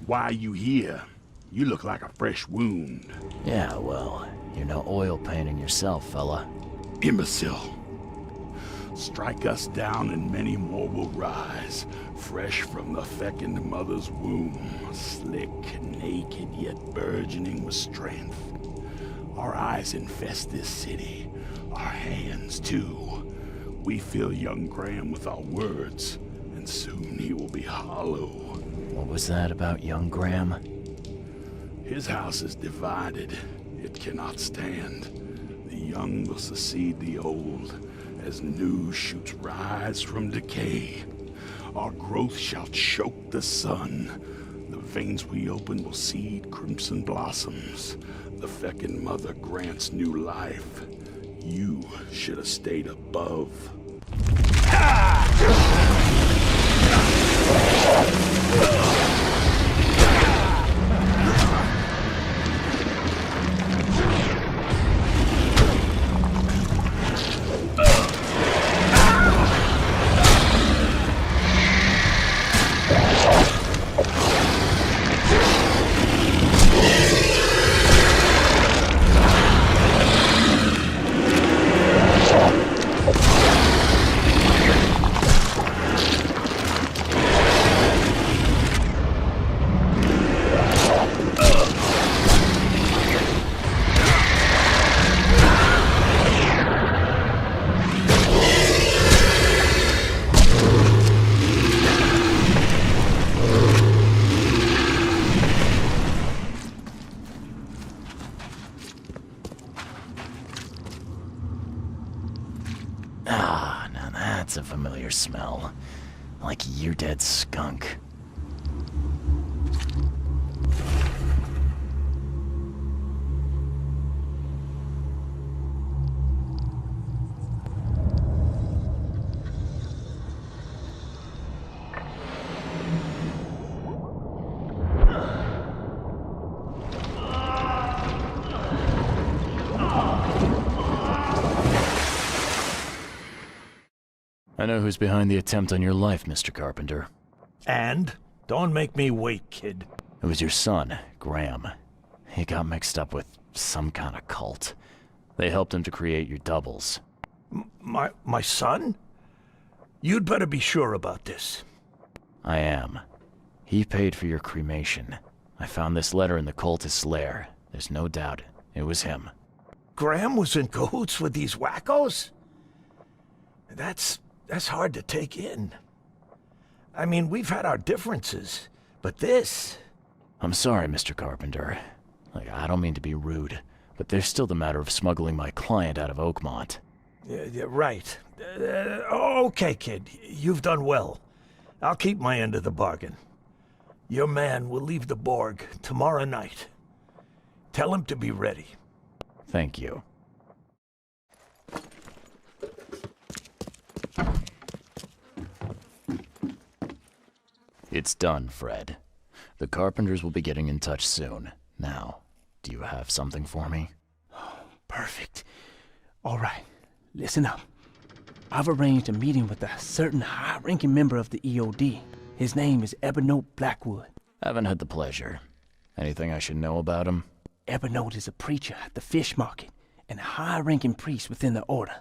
Why are you here? You look like a fresh wound. Yeah, well, you're no oil painting yourself, fella. Imbecile. Strike us down and many more will rise, fresh from the fecund mother's womb, slick, naked, yet burgeoning with strength. Our eyes infest this city, our hands too. We fill young Graham with our words, and soon he will be hollow. What was that about young Graham? His house is divided. It cannot stand. The young will succeed the old, as new shoots rise from decay. Our growth shall choke the sun. The veins we open will seed crimson blossoms. The fecund mother grants new life. You should have stayed above. Ah, now that's a familiar smell. Like year-dead skunk. I know who's behind the attempt on your life, Mr. Carpenter. And? Don't make me wait, kid. It was your son, Graham. He got mixed up with some kind of cult. They helped him to create your doubles. My son? You'd better be sure about this. I am. He paid for your cremation. I found this letter in the cultist's lair. There's no doubt it was him. Graham was in cahoots with these wackos? That's hard to take in. I mean, we've had our differences, but this... I'm sorry, Mr. Carpenter. I don't mean to be rude, but there's still the matter of smuggling my client out of Oakmont. Right. Okay, kid. You've done well. I'll keep my end of the bargain. Your man will leave the Borg tomorrow night. Tell him to be ready. Thank you. It's done, Fred. The Carpenters will be getting in touch soon. Now, do you have something for me? Perfect. All right, listen up. I've arranged a meeting with a certain high-ranking member of the EOD. His name is Ebonnote Blackwood. Haven't had the pleasure. Anything I should know about him? Ebonnote is a preacher at the fish market and a high-ranking priest within the order.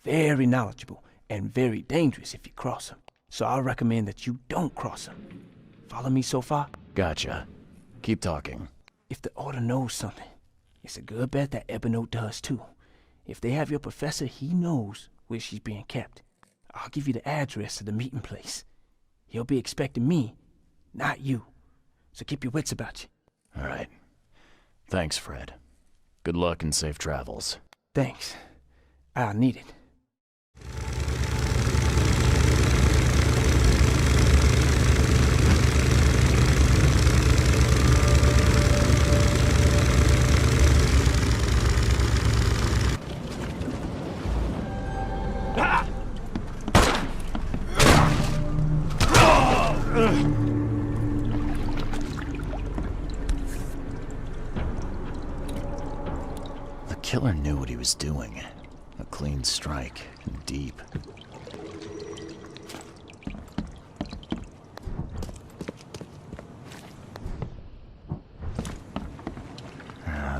Very knowledgeable and very dangerous if you cross him. So I recommend that you don't cross him. Follow me so far? Gotcha. Keep talking. If the order knows something, it's a good bet that Ebonnote does too. If they have your professor, he knows where she's being kept. I'll give you the address of the meeting place. He'll be expecting me, not you. So keep your wits about you. All right. Thanks, Fred. Good luck and safe travels. Thanks. I'll need it. The killer knew what he was doing. A clean strike, and deep.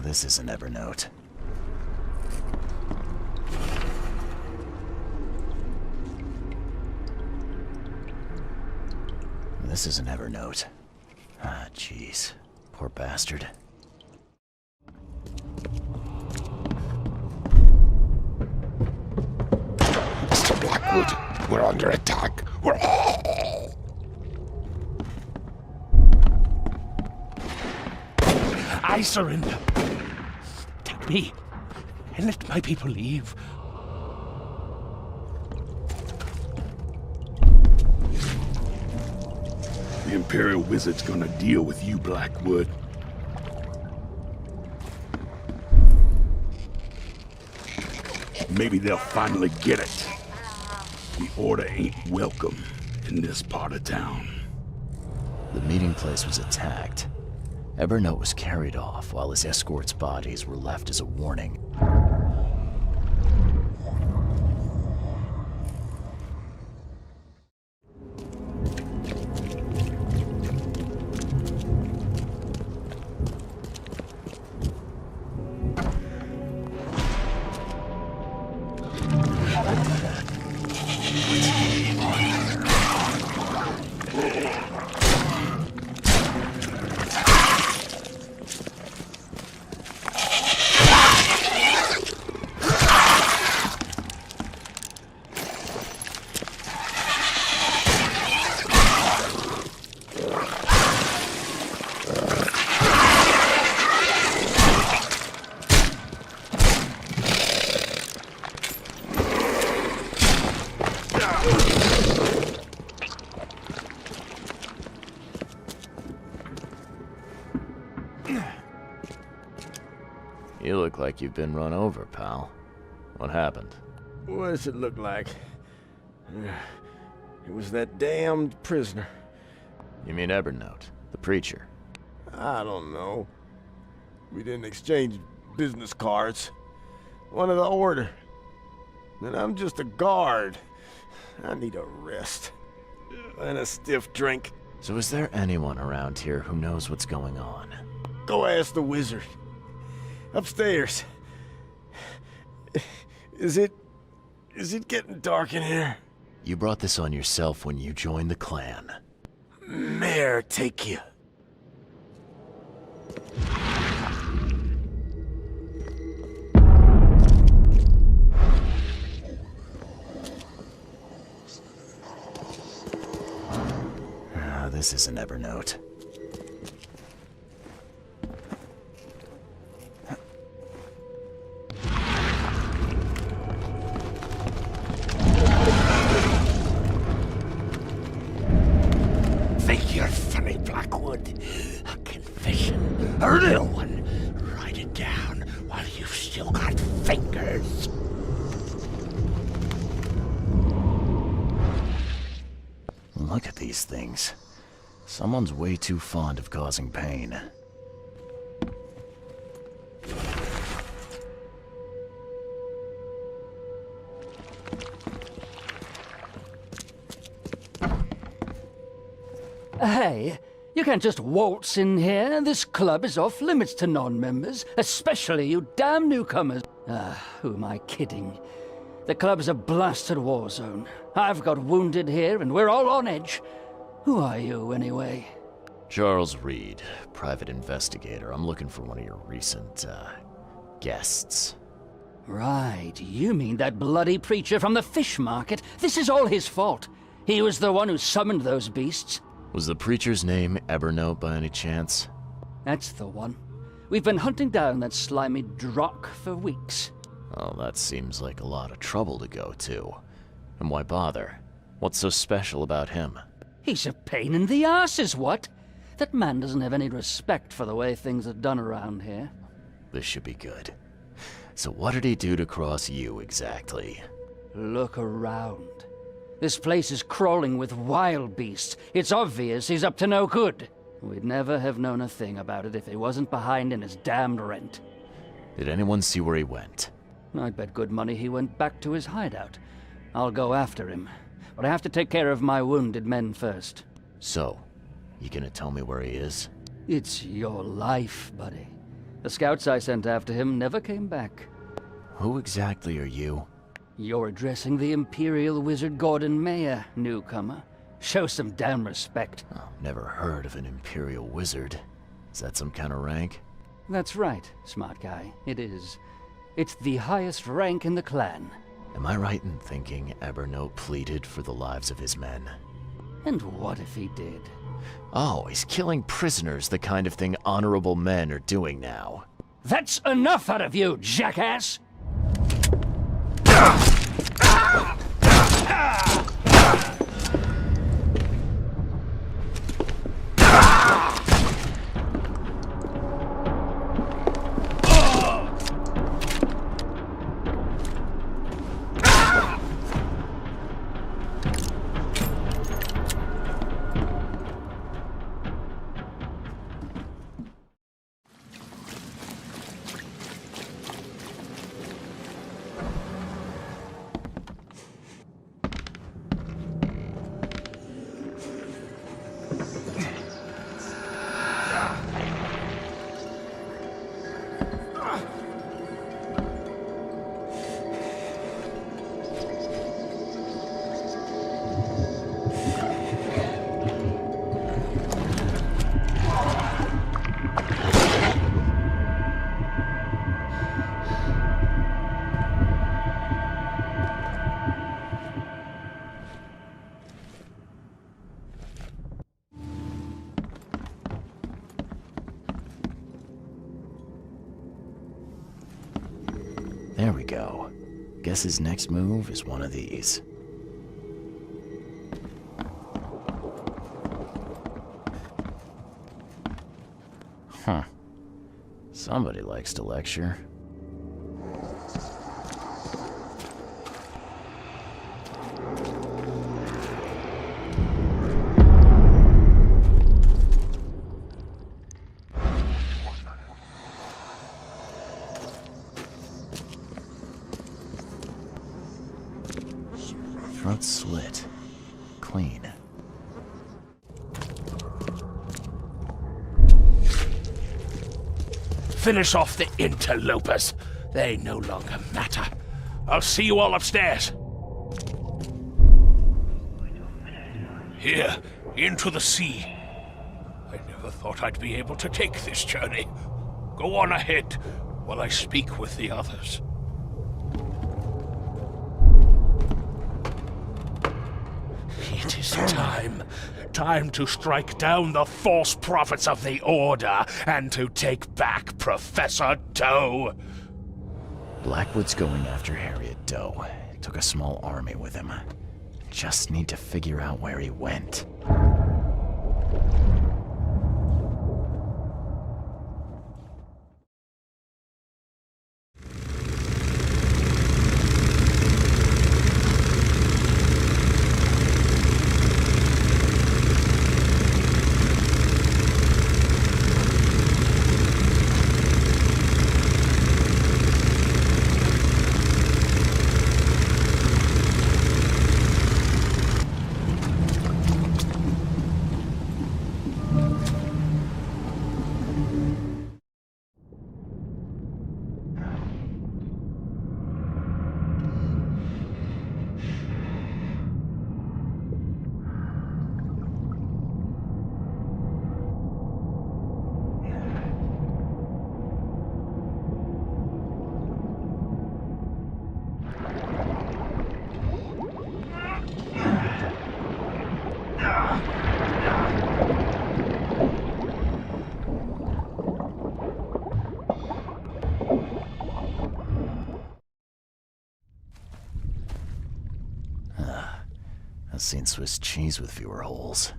This is an Evernote. This is an Evernote. Ah, jeez. Poor bastard. Mr. Blackwood, we're under attack. I surrender. Take me, and let my people leave. The Imperial Wizard's gonna deal with you, Blackwood. Maybe they'll finally get it. The Order ain't welcome in this part of town. The meeting place was attacked. Evernote was carried off while his escort's bodies were left as a warning. You look like you've been run over, pal. What happened? What does it look like? It was that damned prisoner. You mean Evernote, the preacher? I don't know. We didn't exchange business cards. One of the Order. And I'm just a guard. I need a rest. And a stiff drink. So is there anyone around here who knows what's going on? Go ask the wizard. Upstairs. Is it getting dark in here? You brought this on yourself when you joined the clan. Mayor, take you. This is an Evernote. Think you're funny, Blackwood? A confession, a real one. Write it down while you've still got fingers. Look at these things. Someone's way too fond of causing pain. Hey, you can't just waltz in here. This club is off limits to non-members, especially you damn newcomers. Who am I kidding? The club's a blasted war zone. I've got wounded here, and we're all on edge. Who are you, anyway? Charles Reed, private investigator. I'm looking for one of your recent, guests. Right, you mean that bloody preacher from the fish market? This is all his fault. He was the one who summoned those beasts. Was the preacher's name Evernote by any chance? That's the one. We've been hunting down that slimy drock for weeks. Oh, that seems like a lot of trouble to go to. And why bother? What's so special about him? He's a pain in the arse, is what? That man doesn't have any respect for the way things are done around here. This should be good. So what did he do to cross you, exactly? Look around. This place is crawling with wild beasts. It's obvious he's up to no good. We'd never have known a thing about it if he wasn't behind in his damned rent. Did anyone see where he went? I'd bet good money he went back to his hideout. I'll go after him. But I have to take care of my wounded men first. So, you gonna tell me where he is? It's your life, buddy. The scouts I sent after him never came back. Who exactly are you? You're addressing the Imperial Wizard Gordon Mayer, newcomer. Show some damn respect. Oh, never heard of an Imperial Wizard. Is that some kind of rank? That's right, smart guy. It is. It's the highest rank in the clan. Am I right in thinking Ebernote pleaded for the lives of his men? And what if he did? Oh, he's killing prisoners, the kind of thing honorable men are doing now. That's enough out of you, jackass! There we go. Guess his next move is one of these. Huh. Somebody likes to lecture. Throat slit. Clean. Finish off the interlopers. They no longer matter. I'll see you all upstairs. Here, into the sea. I never thought I'd be able to take this journey. Go on ahead while I speak with the others. It is time. Time to strike down the false prophets of the Order and to take back Professor Doe. Blackwood's going after Harriet Doe. Took a small army with him. Just need to figure out where he went. I've seen Swiss cheese with fewer holes.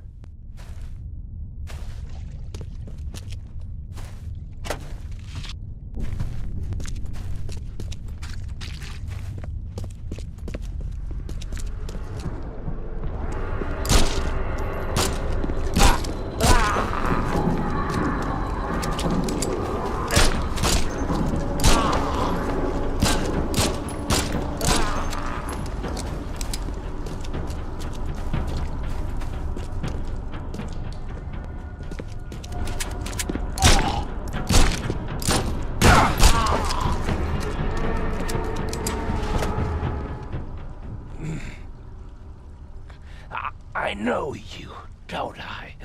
know you, don't I?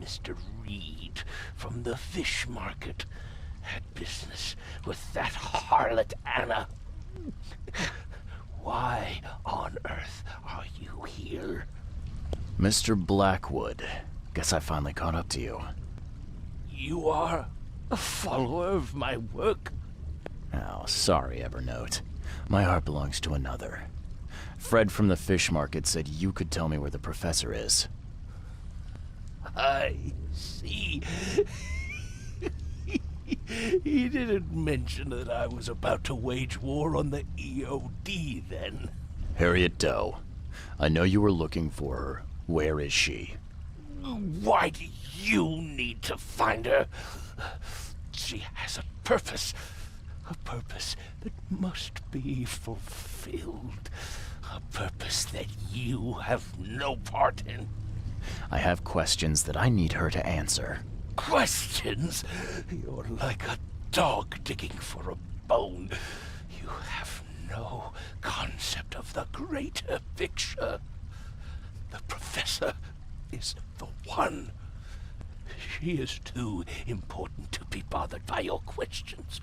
Mr. Reed from the fish market had business with that harlot Anna. Why on earth are you here? Mr. Blackwood, guess I finally caught up to you. You are a follower of my work? Oh, sorry, Evernote. My heart belongs to another. Fred from the fish market said you could tell me where the professor is. I see. He didn't mention that I was about to wage war on the EOD then. Harriet Doe. I know you were looking for her. Where is she? Why do you need to find her? She has a purpose that must be fulfilled. A purpose that you have no part in. I have questions that I need her to answer. Questions? You're like a dog digging for a bone. You have no concept of the greater picture. The professor is the one. She is too important to be bothered by your questions.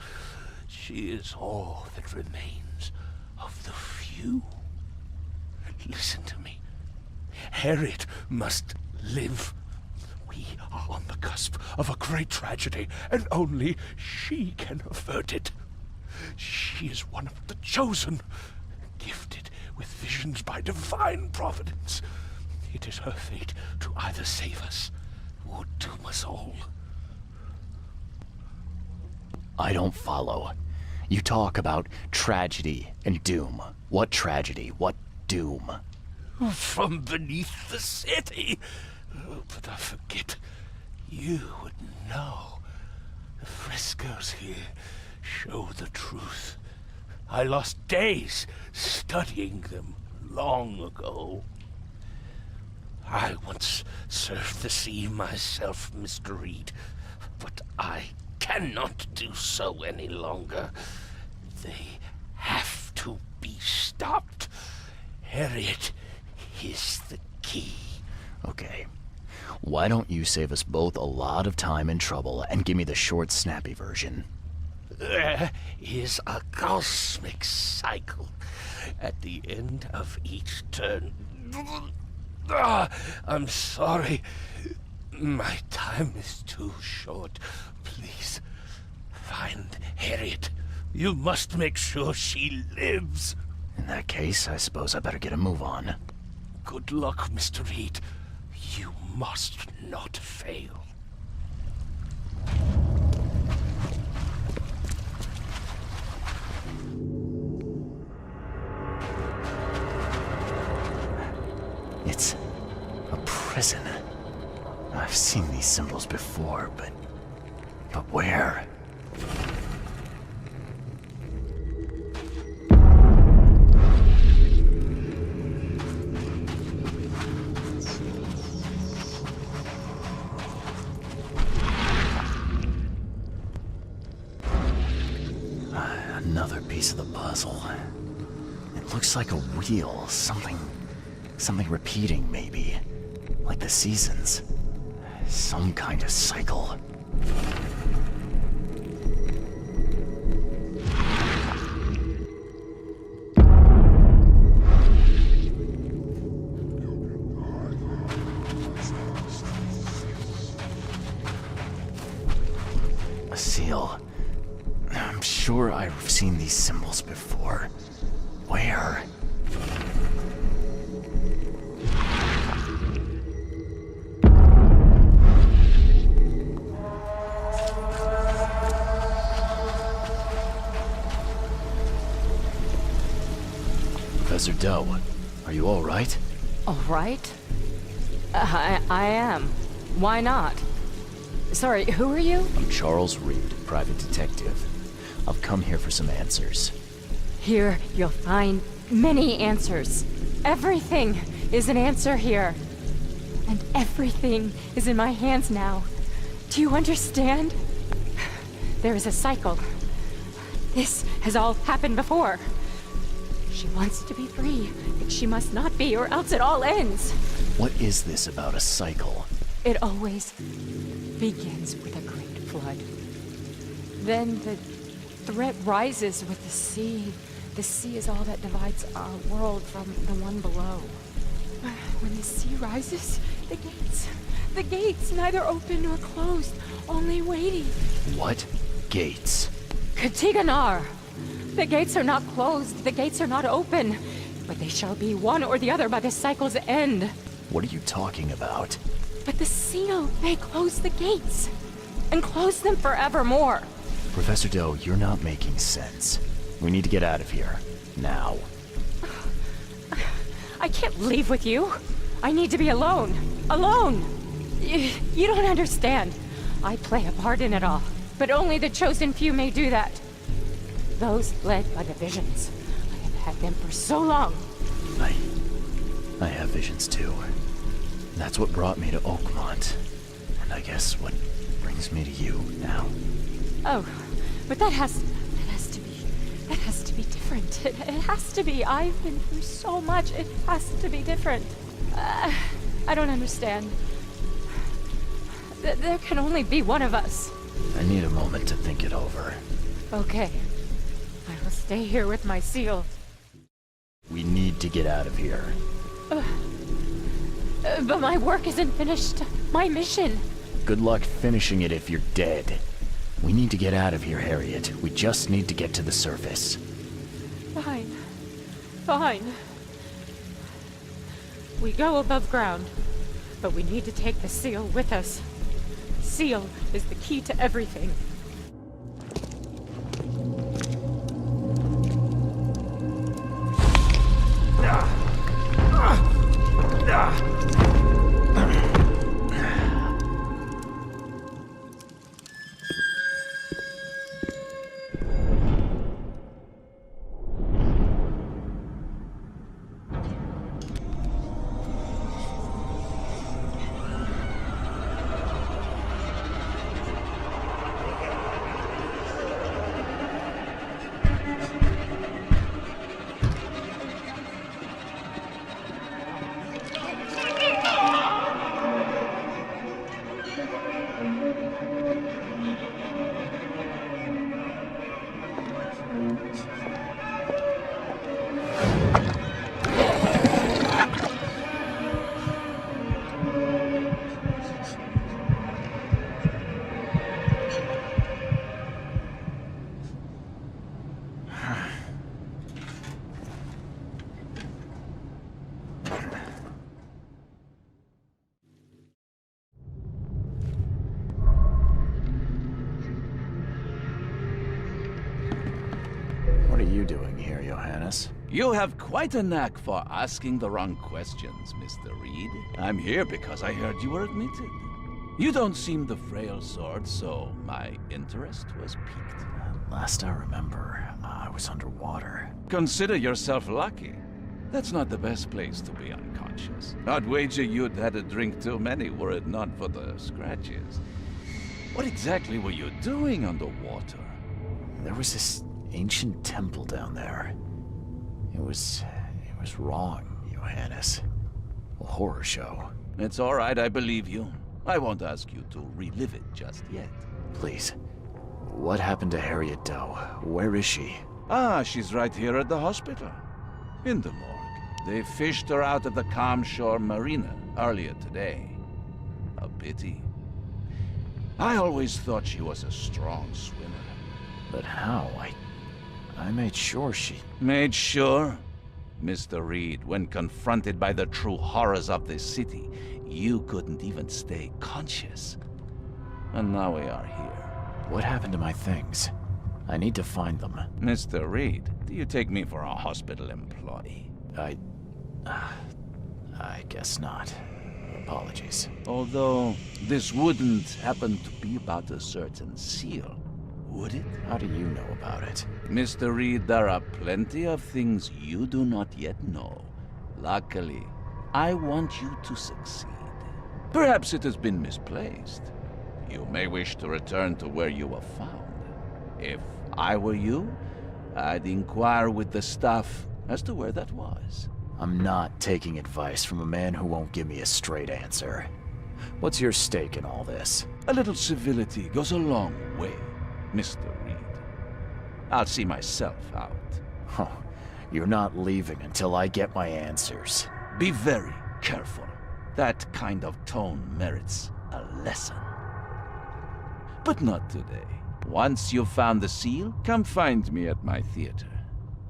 She is all that remains of the few. Listen to me. Harriet must live. We are on the cusp of a great tragedy, and only she can avert it. She is one of the chosen, gifted with visions by divine providence. It is her fate to either save us or doom us all. I don't follow. You talk about tragedy and doom. What tragedy? What doom? From beneath the city. Oh, but I forget. You would know. The frescoes here show the truth. I lost days studying them long ago. I once served the sea myself, Mr. Reed, but I cannot do so any longer. They have to be stopped. Harriet is the key. Okay. Why don't you save us both a lot of time and trouble and give me the short, snappy version? There is a cosmic cycle at the end of each turn. I'm sorry. My time is too short. Please, find Harriet. You must make sure she lives. In that case, I suppose I better get a move on. Good luck, Mr. Reed. You must not fail. It's a prison. I've seen these symbols before, but where? Another piece of the puzzle. It looks like a wheel, something repeating, maybe. Like the seasons. Some kind of cycle. A seal. I'm sure I've seen these symbols before. Where? Professor Doe, are you all right? All right? I am. Why not? Sorry, who are you? I'm Charles Reed, private detective. I've come here for some answers. Here, you'll find many answers. Everything is an answer here. And everything is in my hands now. Do you understand? There is a cycle. This has all happened before. She wants to be free, but she must not be, or else it all ends. What is this about a cycle? It always begins with a great flood. Then the threat rises with the sea. The sea is all that divides our world from the one below. When the sea rises, the gates neither open nor closed, only waiting. What gates? Katiganar! The gates are not closed, the gates are not open, but they shall be one or the other by the cycle's end. What are you talking about? But the seal may close the gates, and close them forevermore. Professor Doe, you're not making sense. We need to get out of here. Now. I can't leave with you. I need to be alone. Alone! You don't understand. I play a part in it all, but only the chosen few may do that. Those led by the visions. I have had them for so long. I have visions too. That's what brought me to Oakmont. And I guess what brings me to you now. Oh, but that has to be different. It has to be. I've been through so much. It has to be different. I don't understand. There can only be one of us. I need a moment to think it over. Okay. I will stay here with my seal. We need to get out of here. But my work isn't finished. My mission. Good luck finishing it if you're dead. We need to get out of here, Harriet. We just need to get to the surface. Fine. Fine. We go above ground, but we need to take the seal with us. Seal is the key to everything. What are you doing here, Johannes? You have quite a knack for asking the wrong questions, Mr. Reed. I'm here because I heard you were admitted. You don't seem the frail sort, so my interest was piqued. Last I remember, I was underwater. Consider yourself lucky. That's not the best place to be unconscious. I'd wager you'd had a drink too many were it not for the scratches. What exactly were you doing underwater? There was this ancient temple down there. It was wrong, Johannes. A horror show. It's all right, I believe you. I won't ask you to relive it just yet. Please. What happened to Harriet Doe? Where is she? Ah, she's right here at the hospital. In the morgue. They fished her out of the Calm Shore Marina earlier today. A pity. I always thought she was a strong swimmer. But how? I made sure she... Made sure? Mr. Reed, when confronted by the true horrors of this city, you couldn't even stay conscious. And now we are here. What happened to my things? I need to find them. Mr. Reed, do you take me for a hospital employee? I guess not. Apologies. Although, this wouldn't happen to be about a certain seal, would it? How do you know about it? Mr. Reed, there are plenty of things you do not yet know. Luckily, I want you to succeed. Perhaps it has been misplaced. You may wish to return to where you were found. If I were you, I'd inquire with the staff as to where that was. I'm not taking advice from a man who won't give me a straight answer. What's your stake in all this? A little civility goes a long way, Mr. Reed. I'll see myself out. Huh. You're not leaving until I get my answers. Be very careful. That kind of tone merits a lesson. But not today. Once you've found the seal, come find me at my theater.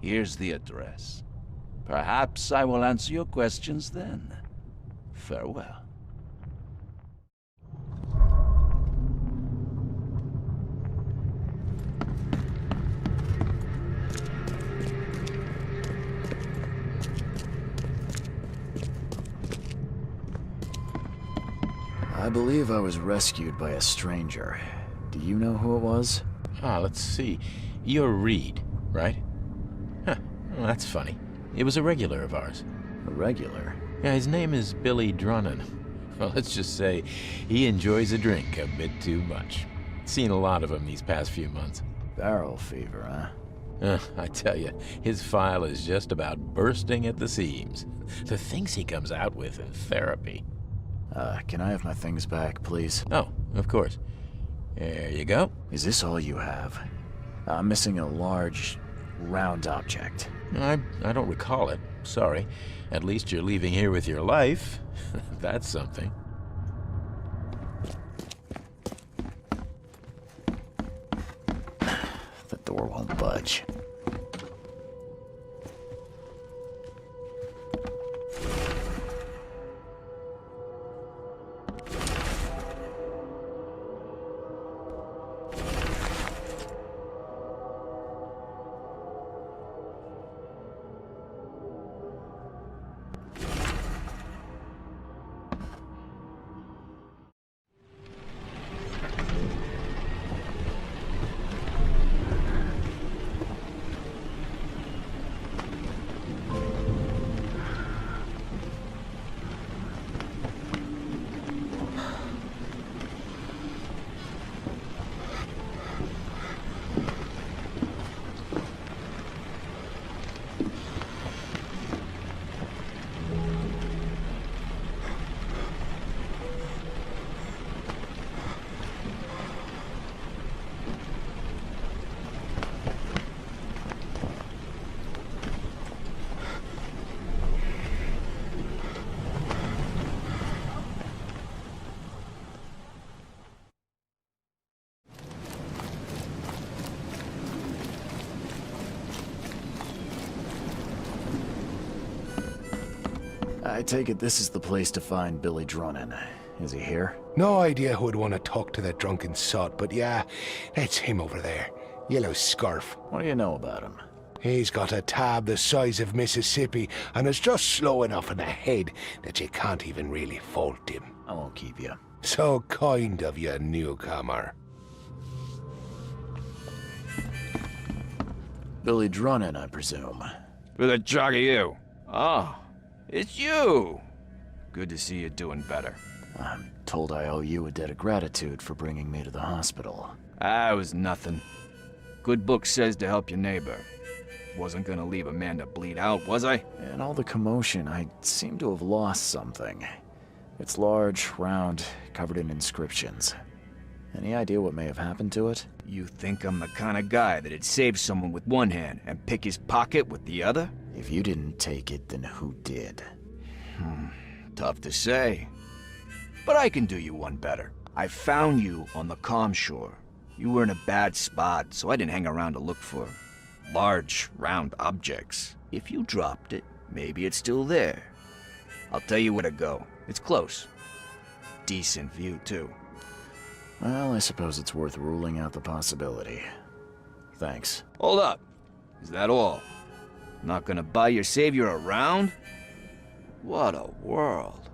Here's the address. Perhaps I will answer your questions then. Farewell. I believe I was rescued by a stranger. Do you know who it was? Let's see. You're Reed, right? Huh, well, that's funny. It was a regular of ours. A regular? Yeah, his name is Billy Drunnen. Well, let's just say he enjoys a drink a bit too much. Seen a lot of him these past few months. Barrel fever, huh? I tell you, his file is just about bursting at the seams. The things he comes out with in therapy. Can I have my things back, please? Oh, of course. There you go. Is this all you have? I'm missing a large, round object. I don't recall it. Sorry. At least you're leaving here with your life. That's something. The door won't budge. I take it this is the place to find Billy Drunnen. Is he here? No idea who'd want to talk to that drunken sot, but yeah, that's him over there. Yellow scarf. What do you know about him? He's got a tab the size of Mississippi, and is just slow enough in the head that you can't even really fault him. I won't keep you. So kind of you, newcomer. Billy Drunnen, I presume. Who the jog are you? Oh, it's you! Good to see you doing better. I'm told I owe you a debt of gratitude for bringing me to the hospital. It was nothing. Good book says to help your neighbor. Wasn't gonna leave a man to bleed out, was I? In all the commotion, I seem to have lost something. It's large, round, covered in inscriptions. Any idea what may have happened to it? You think I'm the kind of guy that'd save someone with one hand and pick his pocket with the other? If you didn't take it, then who did? Tough to say. But I can do you one better. I found you on the calm shore. You were in a bad spot, so I didn't hang around to look for large, round objects. If you dropped it, maybe it's still there. I'll tell you where to go. It's close. Decent view, too. Well, I suppose it's worth ruling out the possibility. Thanks. Hold up. Is that all? Not gonna buy your savior around? What a world.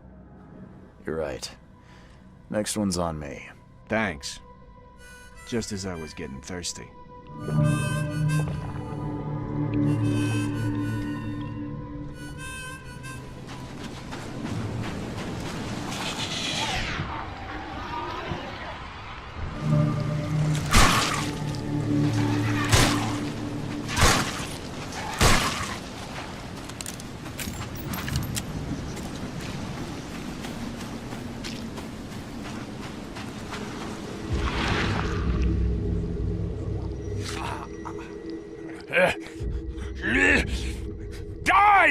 You're right. Next one's on me. Thanks. Just as I was getting thirsty.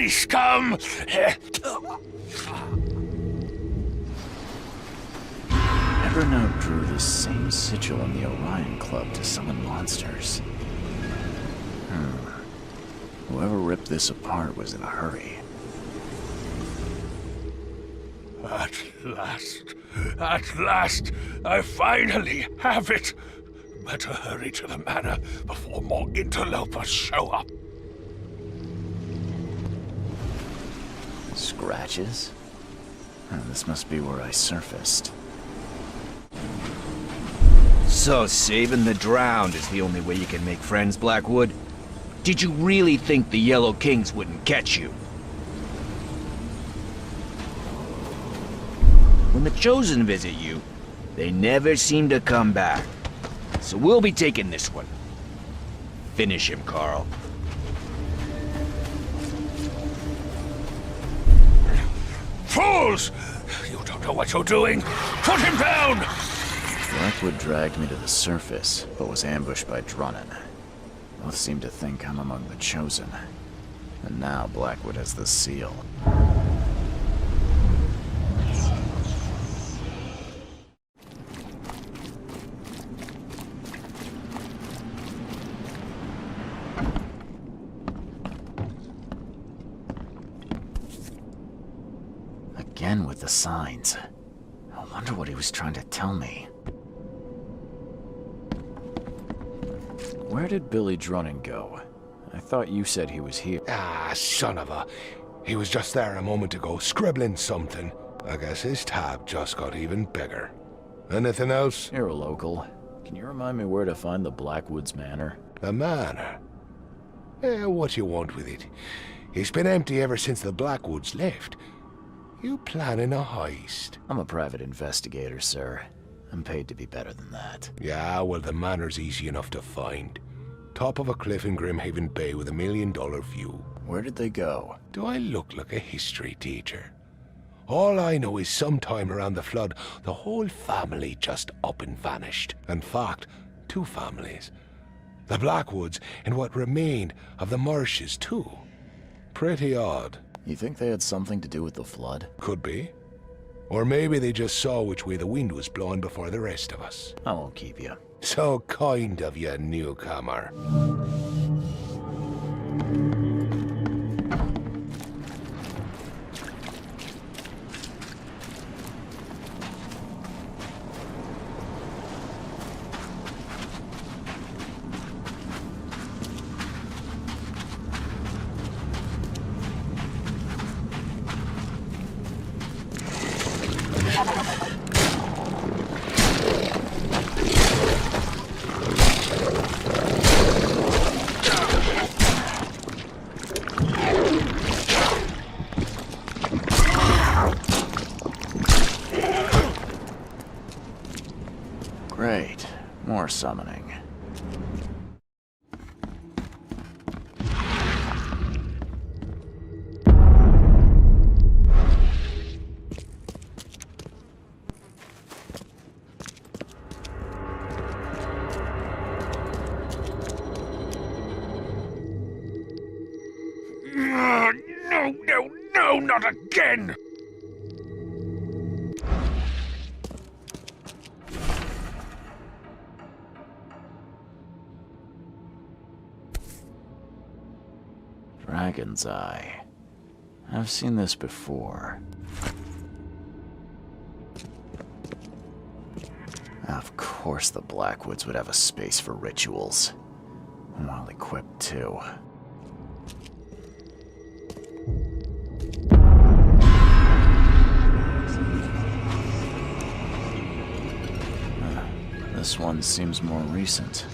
dirty scum! Evernote drew this same sigil in the Orion Club to summon monsters. Whoever ripped this apart was in a hurry. At last, I finally have it! Better hurry to the manor before more interlopers show up. Scratches? This must be where I surfaced. So saving the drowned is the only way you can make friends, Blackwood? Did you really think the Yellow Kings wouldn't catch you? When the Chosen visit you, they never seem to come back. So we'll be taking this one. Finish him, Carl. Fools! You don't know what you're doing! Put him down! Blackwood dragged me to the surface, but was ambushed by Drunnan. Both seem to think I'm among the Chosen. And now Blackwood has the seal. Again with the signs. I wonder what he was trying to tell me. Where did Billy Drunnan go? I thought you said he was here. Ah, son of a... He was just there a moment ago, scribbling something. I guess his tab just got even bigger. Anything else? You're a local. Can you remind me where to find the Blackwoods Manor? The manor? What you want with it? It's been empty ever since the Blackwoods left. You planning a heist? I'm a private investigator, sir. I'm paid to be better than that. Yeah, well, the manor's easy enough to find. Top of a cliff in Grimhaven Bay with $1 million view. Where did they go? Do I look like a history teacher? All I know is sometime around the flood, the whole family just up and vanished. In fact, 2 families. The Blackwoods and what remained of the Marshes, too. Pretty odd. You think they had something to do with the flood? Could be. Or maybe they just saw which way the wind was blowing before the rest of us. I won't keep you. So kind of you, newcomer. Great. More summoning. No, not again! Dragon's Eye. I've seen this before. Of course the Blackwoods would have a space for rituals. Well equipped, too. This one seems more recent.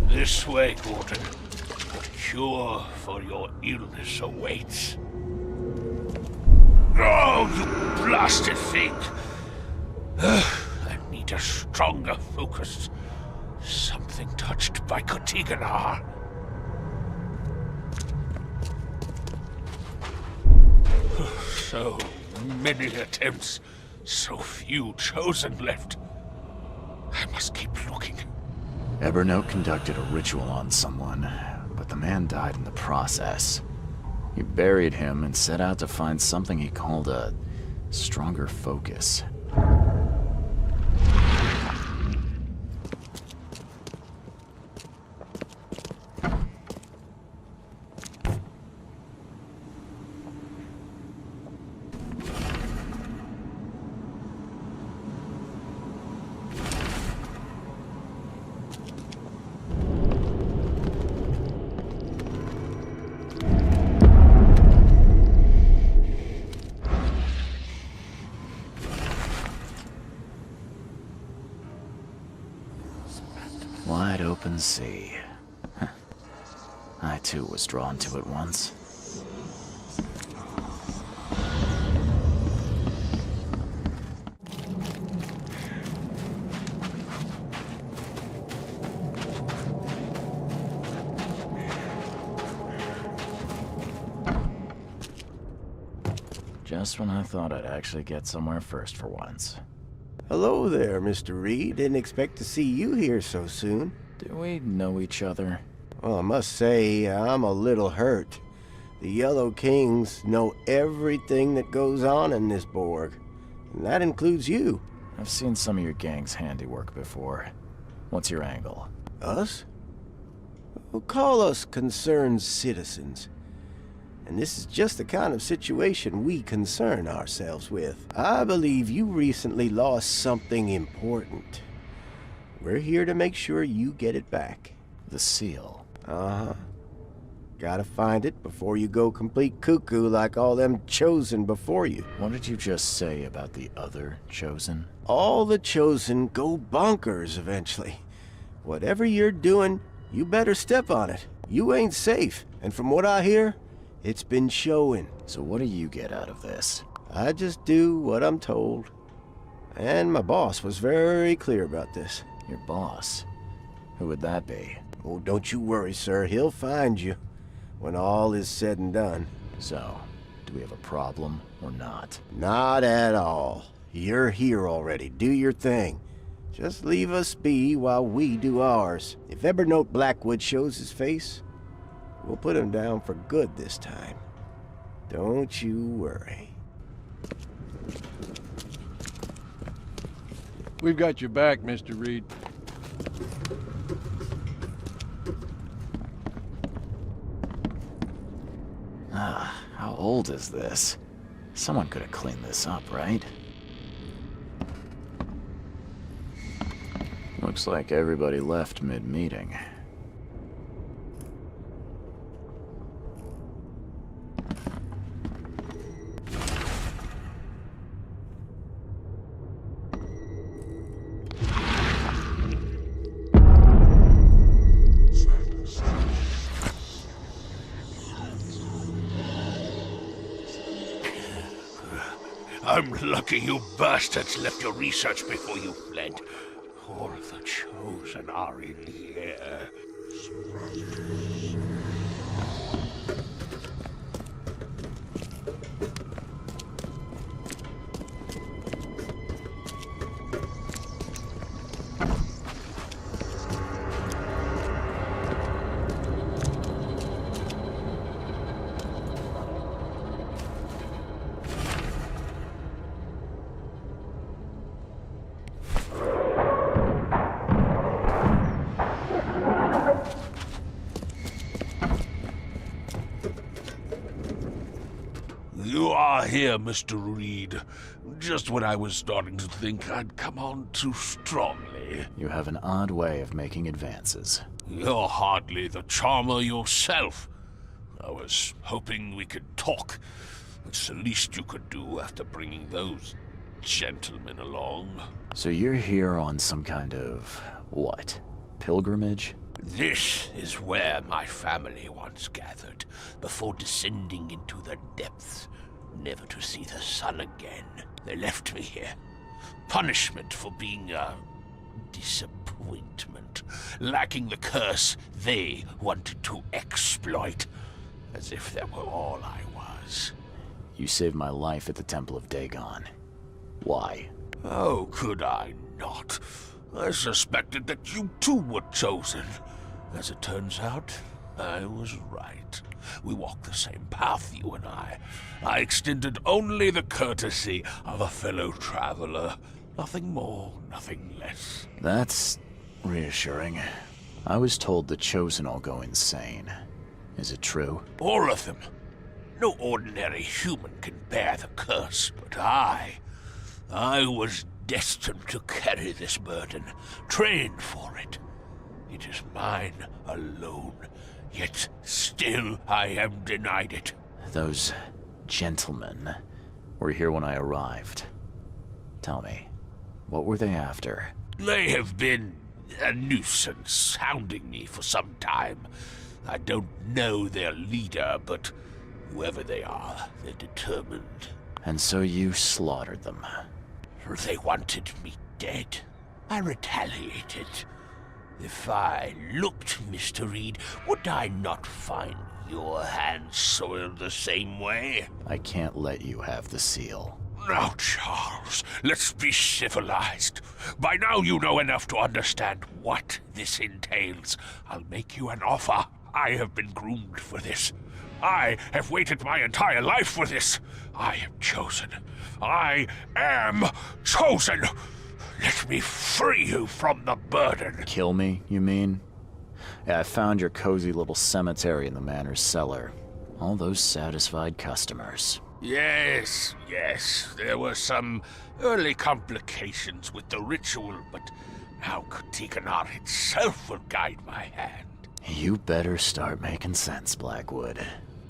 This way, Gordon. The cure for your illness awaits. Oh, you blasted thing! I need a stronger focus. Something touched by Kotiganar. So many attempts, so few chosen left. I must keep looking. Evernote conducted a ritual on someone, but the man died in the process. He buried him and set out to find something he called a stronger focus. Wide open sea. Huh. I too was drawn to it once. Just when I thought I'd actually get somewhere first for once. Hello there, Mr. Reed. Didn't expect to see you here so soon. Do we know each other? Well, I must say, I'm a little hurt. The Yellow Kings know everything that goes on in this Borg. And that includes you. I've seen some of your gang's handiwork before. What's your angle? Us? Well, call us concerned citizens. And this is just the kind of situation we concern ourselves with. I believe you recently lost something important. We're here to make sure you get it back. The seal. Uh-huh. Gotta find it before you go complete cuckoo like all them Chosen before you. What did you just say about the other Chosen? All the Chosen go bonkers eventually. Whatever you're doing, you better step on it. You ain't safe, and from what I hear, it's been showing. So what do you get out of this? I just do what I'm told. And my boss was very clear about this. Your boss? Who would that be? Oh, don't you worry, sir. He'll find you when all is said and done. So, do we have a problem or not? Not at all. You're here already. Do your thing. Just leave us be while we do ours. If Evernote Blackwood shows his face, we'll put him down for good this time. Don't you worry. We've got your back, Mr. Reed. How old is this? Someone could have cleaned this up, right? Looks like everybody left mid-meeting. I'm lucky you bastards left your research before you fled. All the Chosen are in here. You are here, Mr. Reed. Just when I was starting to think I'd come on too strongly. You have an odd way of making advances. You're hardly the charmer yourself. I was hoping we could talk. It's the least you could do after bringing those gentlemen along. So you're here on some kind of, what, pilgrimage? This is where my family once gathered, before descending into the depths, never to see the sun again. They left me here. Punishment for being a disappointment, lacking the curse they wanted to exploit, as if that were all I was. You saved my life at the Temple of Dagon. Why? Oh, could I not? I suspected that you too were chosen. As it turns out, I was right. We walk the same path, you and I. I extended only the courtesy of a fellow traveler. Nothing more, nothing less. That's reassuring. I was told the Chosen all go insane. Is it true? All of them. No ordinary human can bear the curse, but I was destined to carry this burden, trained for it. It is mine alone, yet still I am denied it. Those gentlemen were here when I arrived. Tell me, what were they after? They have been a nuisance, hounding me for some time. I don't know their leader, but whoever they are, they're determined. And so you slaughtered them. They wanted me dead. I retaliated. If I looked, Mr. Reed, would I not find your hands soiled the same way? I can't let you have the seal. Now, Charles, let's be civilized. By now you know enough to understand what this entails. I'll make you an offer. I have been groomed for this. I have waited my entire life for this. I am chosen. I am chosen. Let me free you from the burden. Kill me, you mean? Yeah, I found your cozy little cemetery in the manor's cellar. All those satisfied customers. Yes, there were some early complications with the ritual, but now Detonado itself will guide my hand. You better start making sense, Blackwood.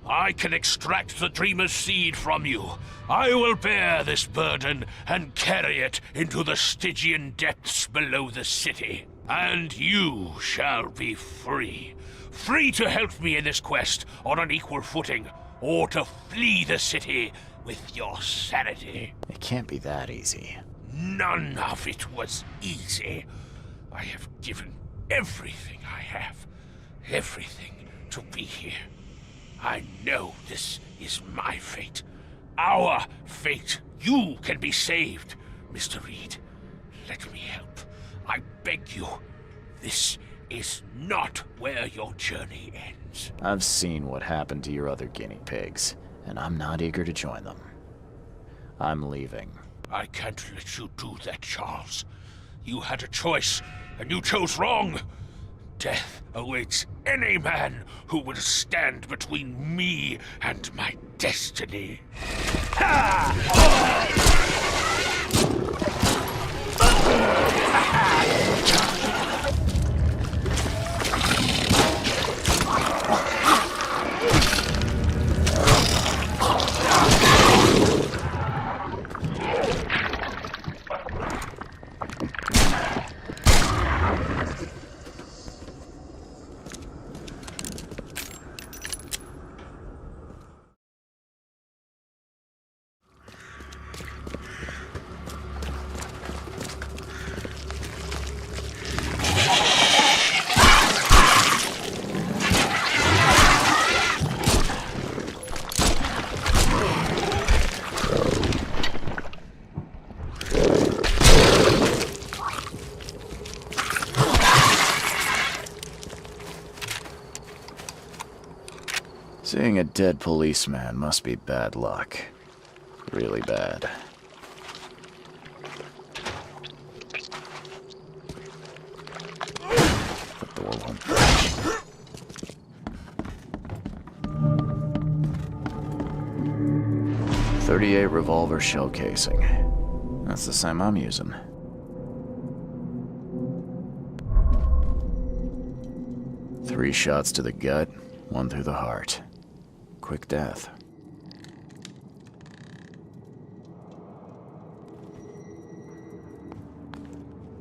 I can extract the dreamer's seed from you. I will bear this burden and carry it into the Stygian depths below the city. And you shall be free. Free to help me in this quest on an equal footing, or to flee the city with your sanity. It can't be that easy. None of it was easy. I have given everything I have, everything to be here. I know this is my fate. Our fate. You can be saved, Mr. Reed. Let me help. I beg you. This is not where your journey ends. I've seen what happened to your other guinea pigs, and I'm not eager to join them. I'm leaving. I can't let you do that, Charles. You had a choice, and you chose wrong. Death awaits any man who will stand between me and my destiny. Seeing a dead policeman must be bad luck. Really bad. The door won't budge. .38 revolver shell casing. That's the same I'm using. Three shots to the gut, one through the heart. Quick death.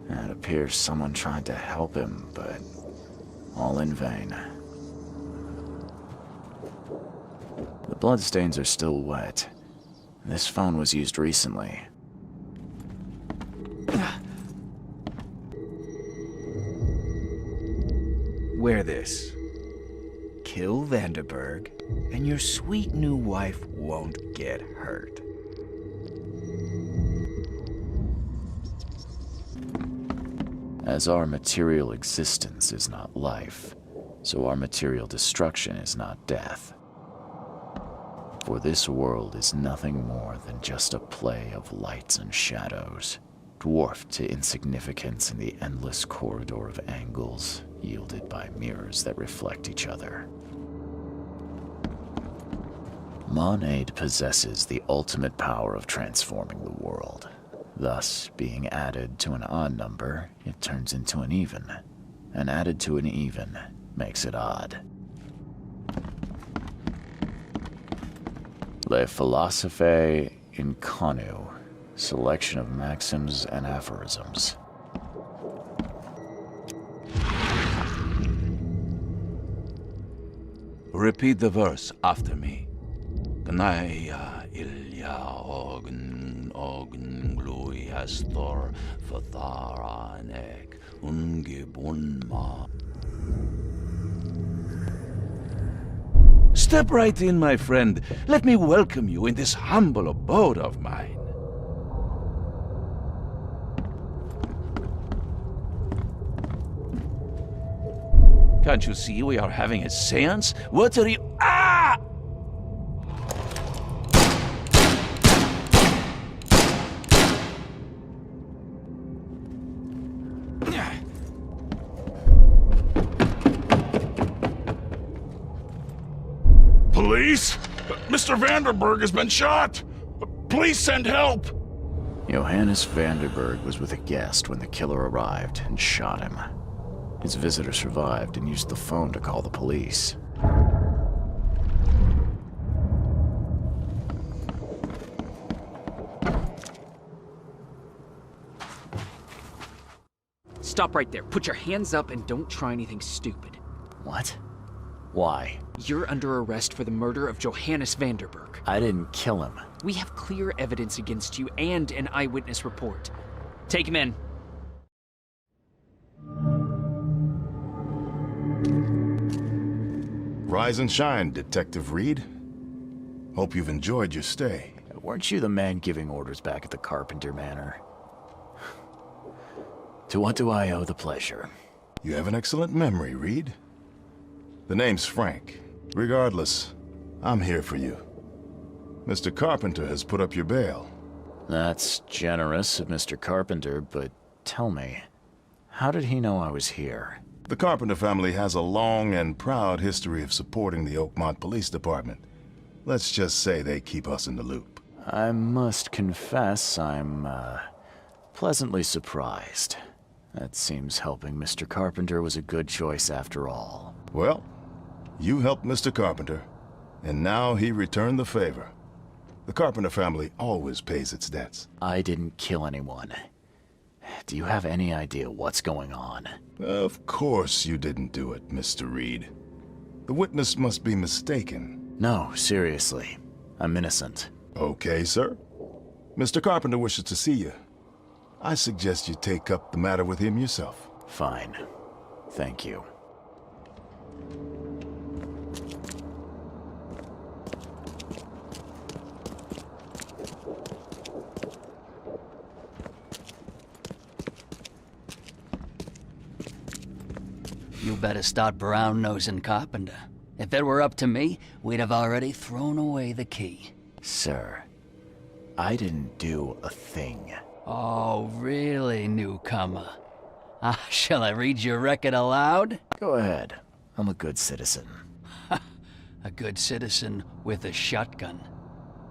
It appears someone tried to help him, but all in vain. The bloodstains are still wet. This phone was used recently. Wear this. Kill Vanderberg, and your sweet new wife won't get hurt. As our material existence is not life, so our material destruction is not death. For this world is nothing more than just a play of lights and shadows, dwarfed to insignificance in the endless corridor of angles yielded by mirrors that reflect each other. Monade possesses the ultimate power of transforming the world. Thus, being added to an odd number, it turns into an even, and added to an even makes it odd. Le philosophe inconnu, selection of maxims and aphorisms. Repeat the verse after me. Gnaya ilya ogn glui astor fatharanek ungebunma. Step right in, my friend. Let me welcome you in this humble abode of mine. Can't you see we are having a seance? What are you— Ah! Police? Mr. Vanderberg has been shot! Please send help! Johannes Vanderberg was with a guest when the killer arrived and shot him. His visitor survived and used the phone to call the police. Stop right there. Put your hands up and don't try anything stupid. What? Why? You're under arrest for the murder of Johannes Vanderberg. I didn't kill him. We have clear evidence against you and an eyewitness report. Take him in. Rise and shine, Detective Reed. Hope you've enjoyed your stay. Weren't you the man giving orders back at the Carpenter Manor? To what do I owe the pleasure? You have an excellent memory, Reed. The name's Frank. Regardless, I'm here for you. Mr. Carpenter has put up your bail. That's generous of Mr. Carpenter, but tell me, how did he know I was here? The Carpenter family has a long and proud history of supporting the Oakmont Police Department. Let's just say they keep us in the loop. I must confess I'm, pleasantly surprised. That seems helping Mr. Carpenter was a good choice after all. Well, you helped Mr. Carpenter, and now he returned the favor. The Carpenter family always pays its debts. I didn't kill anyone. Do you have any idea what's going on? Of course you didn't do it, Mr. Reed. The witness must be mistaken. No, seriously. I'm innocent. Okay, sir. Mr. Carpenter wishes to see you. I suggest you take up the matter with him yourself. Fine. Thank you. You better start brown-nosing Carpenter. If it were up to me, we'd have already thrown away the key. Sir, I didn't do a thing. Oh, really, newcomer? Shall I read your record aloud? Go ahead. I'm a good citizen. A good citizen with a shotgun.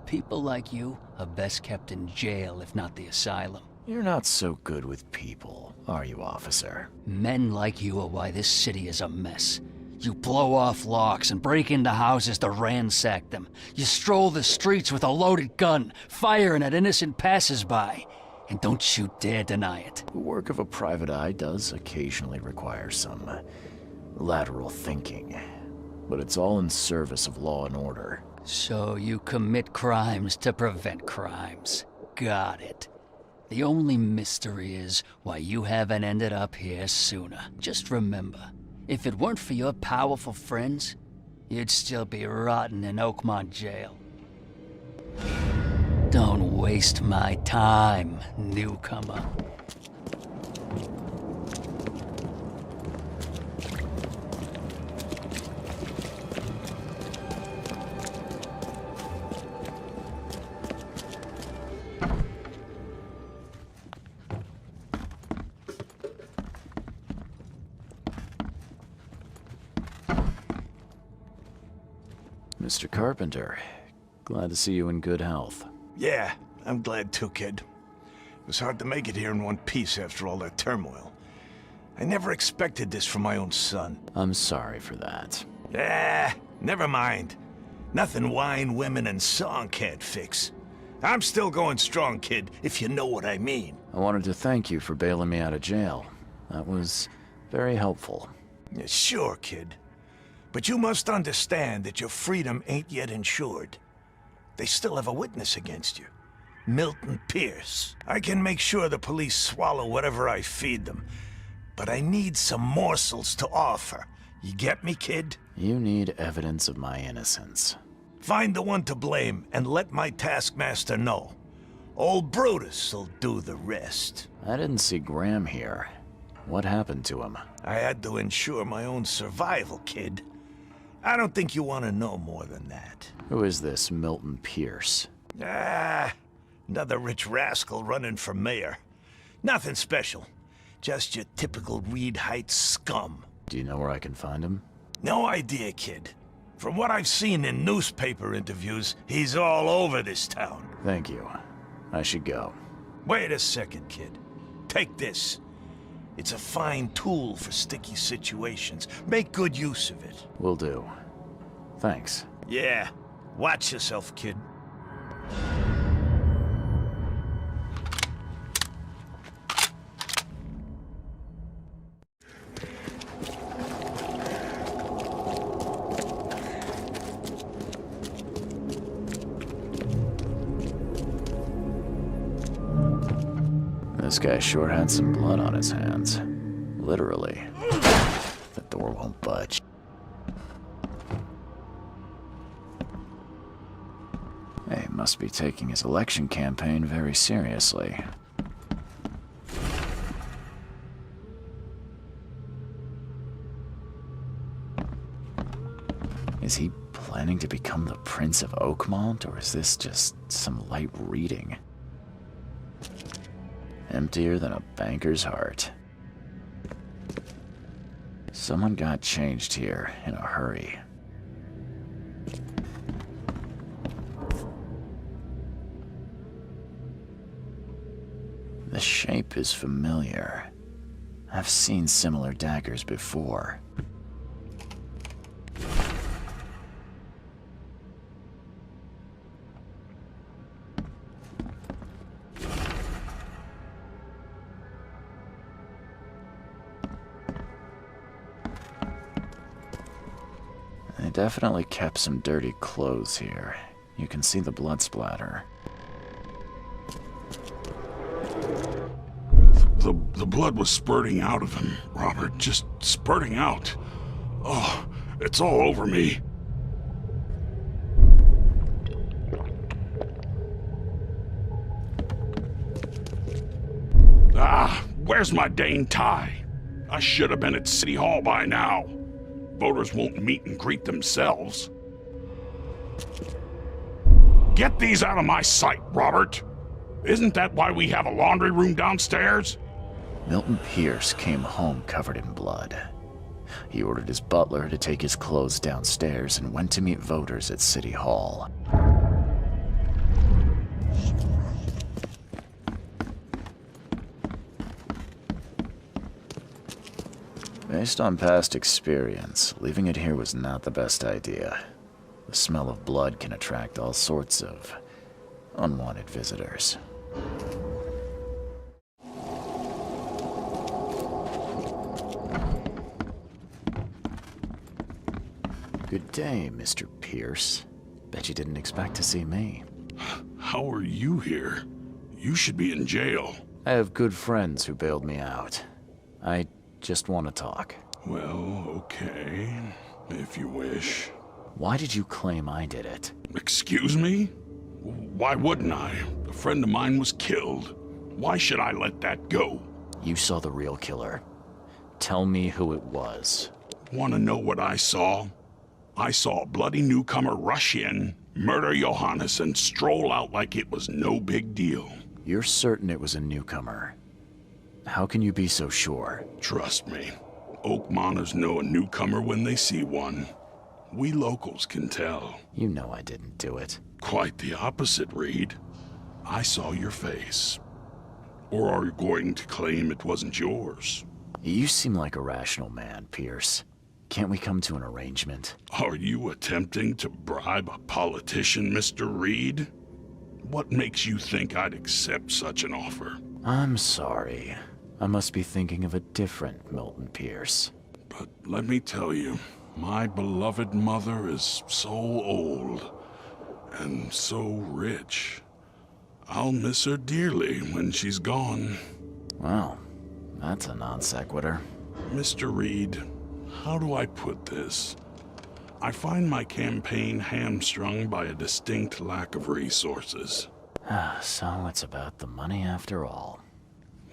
People like you are best kept in jail, if not the asylum. You're not so good with people, are you, officer? Men like you are why this city is a mess. You blow off locks and break into houses to ransack them. You stroll the streets with a loaded gun, firing at innocent passers-by. And don't you dare deny it. The work of a private eye does occasionally require some lateral thinking. But it's all in service of law and order. So you commit crimes to prevent crimes. Got it. The only mystery is why you haven't ended up here sooner. Just remember, if it weren't for your powerful friends, you'd still be rotting in Oakmont jail. Don't waste my time, newcomer. Mr. Carpenter, glad to see you in good health. Yeah, I'm glad too, kid. It was hard to make it here in one piece after all that turmoil. I never expected this from my own son. I'm sorry for that. Never mind. Nothing wine, women, and song can't fix. I'm still going strong, kid, if you know what I mean. I wanted to thank you for bailing me out of jail. That was very helpful. Yeah, sure, kid. But you must understand that your freedom ain't yet insured. They still have a witness against you. Milton Pierce. I can make sure the police swallow whatever I feed them. But I need some morsels to offer. You get me, kid? You need evidence of my innocence. Find the one to blame and let my taskmaster know. Old Brutus'll do the rest. I didn't see Graham here. What happened to him? I had to ensure my own survival, kid. I don't think you want to know more than that. Who is this Milton Pierce? Another rich rascal running for mayor. Nothing special. Just your typical Reed Heights scum. Do you know where I can find him? No idea, kid. From what I've seen in newspaper interviews, he's all over this town. Thank you. I should go. Wait a second, kid. Take this. It's a fine tool for sticky situations. Make good use of it. Will do. Thanks. Yeah. Watch yourself, kid. This guy sure had some blood on his hands. Literally. The door won't budge. He must be taking his election campaign very seriously. Is he planning to become the Prince of Oakmont, or is this just some light reading? Emptier than a banker's heart. Someone got changed here in a hurry. The shape is familiar. I've seen similar daggers before. They definitely kept some dirty clothes here. You can see the blood splatter. The blood was spurting out of him, Robert. Just spurting out. Oh, it's all over me. Where's my dang tie? I should have been at City Hall by now. Voters won't meet and greet themselves. Get these out of my sight, Robert. Isn't that why we have a laundry room downstairs? Milton Pierce came home covered in blood. He ordered his butler to take his clothes downstairs and went to meet voters at City Hall. Based on past experience, leaving it here was not the best idea. The smell of blood can attract all sorts of unwanted visitors. Good day, Mr. Pierce. Bet you didn't expect to see me. How are you here? You should be in jail. I have good friends who bailed me out. I just want to talk. Well, okay, if you wish. Why did you claim I did it? Excuse me? Why wouldn't I? A friend of mine was killed. Why should I let that go? You saw the real killer. Tell me who it was. Want to know what I saw? I saw a bloody newcomer rush in, murder Johannes, and stroll out like it was no big deal. You're certain it was a newcomer? How can you be so sure? Trust me. Oakmonters know a newcomer when they see one. We locals can tell. You know I didn't do it. Quite the opposite, Reed. I saw your face. Or are you going to claim it wasn't yours? You seem like a rational man, Pierce. Can't we come to an arrangement? Are you attempting to bribe a politician, Mr. Reed? What makes you think I'd accept such an offer? I'm sorry. I must be thinking of a different Milton Pierce. But let me tell you, my beloved mother is so old and so rich. I'll miss her dearly when she's gone. Well, that's a non sequitur. Mr. Reed, how do I put this? I find my campaign hamstrung by a distinct lack of resources. So it's about the money after all.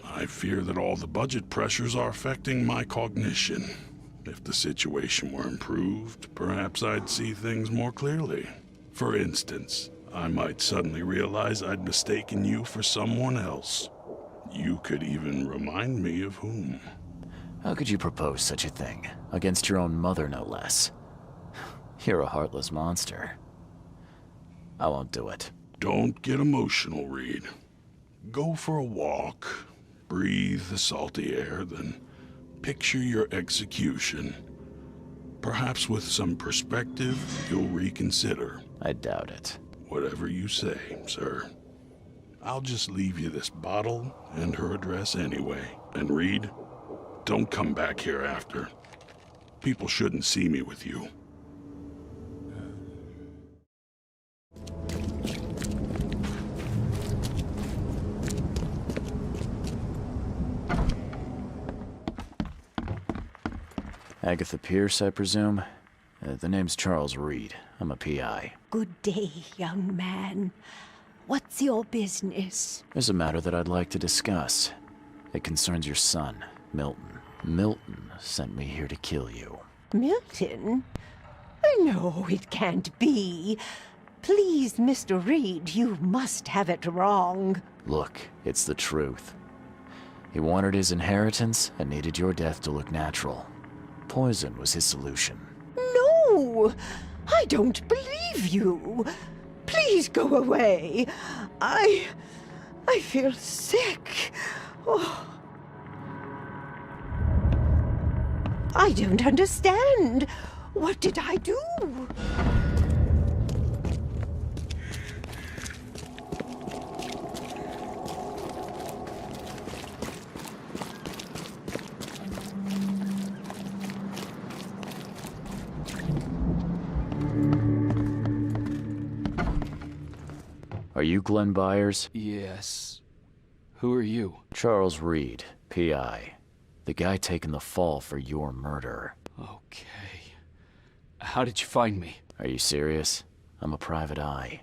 I fear that all the budget pressures are affecting my cognition. If the situation were improved, perhaps I'd see things more clearly. For instance, I might suddenly realize I'd mistaken you for someone else. You could even remind me of whom. How could you propose such a thing? Against your own mother, no less. You're a heartless monster. I won't do it. Don't get emotional, Reed. Go for a walk, breathe the salty air, then picture your execution. Perhaps with some perspective, you'll reconsider. I doubt it. Whatever you say, sir. I'll just leave you this bottle and her address anyway. And Reed, don't come back here after. People shouldn't see me with you. Agatha Pierce, I presume? The name's Charles Reed. I'm a PI. Good day, young man. What's your business? There's a matter that I'd like to discuss. It concerns your son, Milton. Milton sent me here to kill you. Milton? No, it can't be. Please, Mr. Reed, you must have it wrong. Look, it's the truth. He wanted his inheritance and needed your death to look natural. Poison was his solution. No! I don't believe you. Please go away. I feel sick. Oh. I don't understand. What did I do? Are you Glenn Byers? Yes. Who are you? Charles Reed, PI. The guy taking the fall for your murder. Okay. How did you find me? Are you serious? I'm a private eye.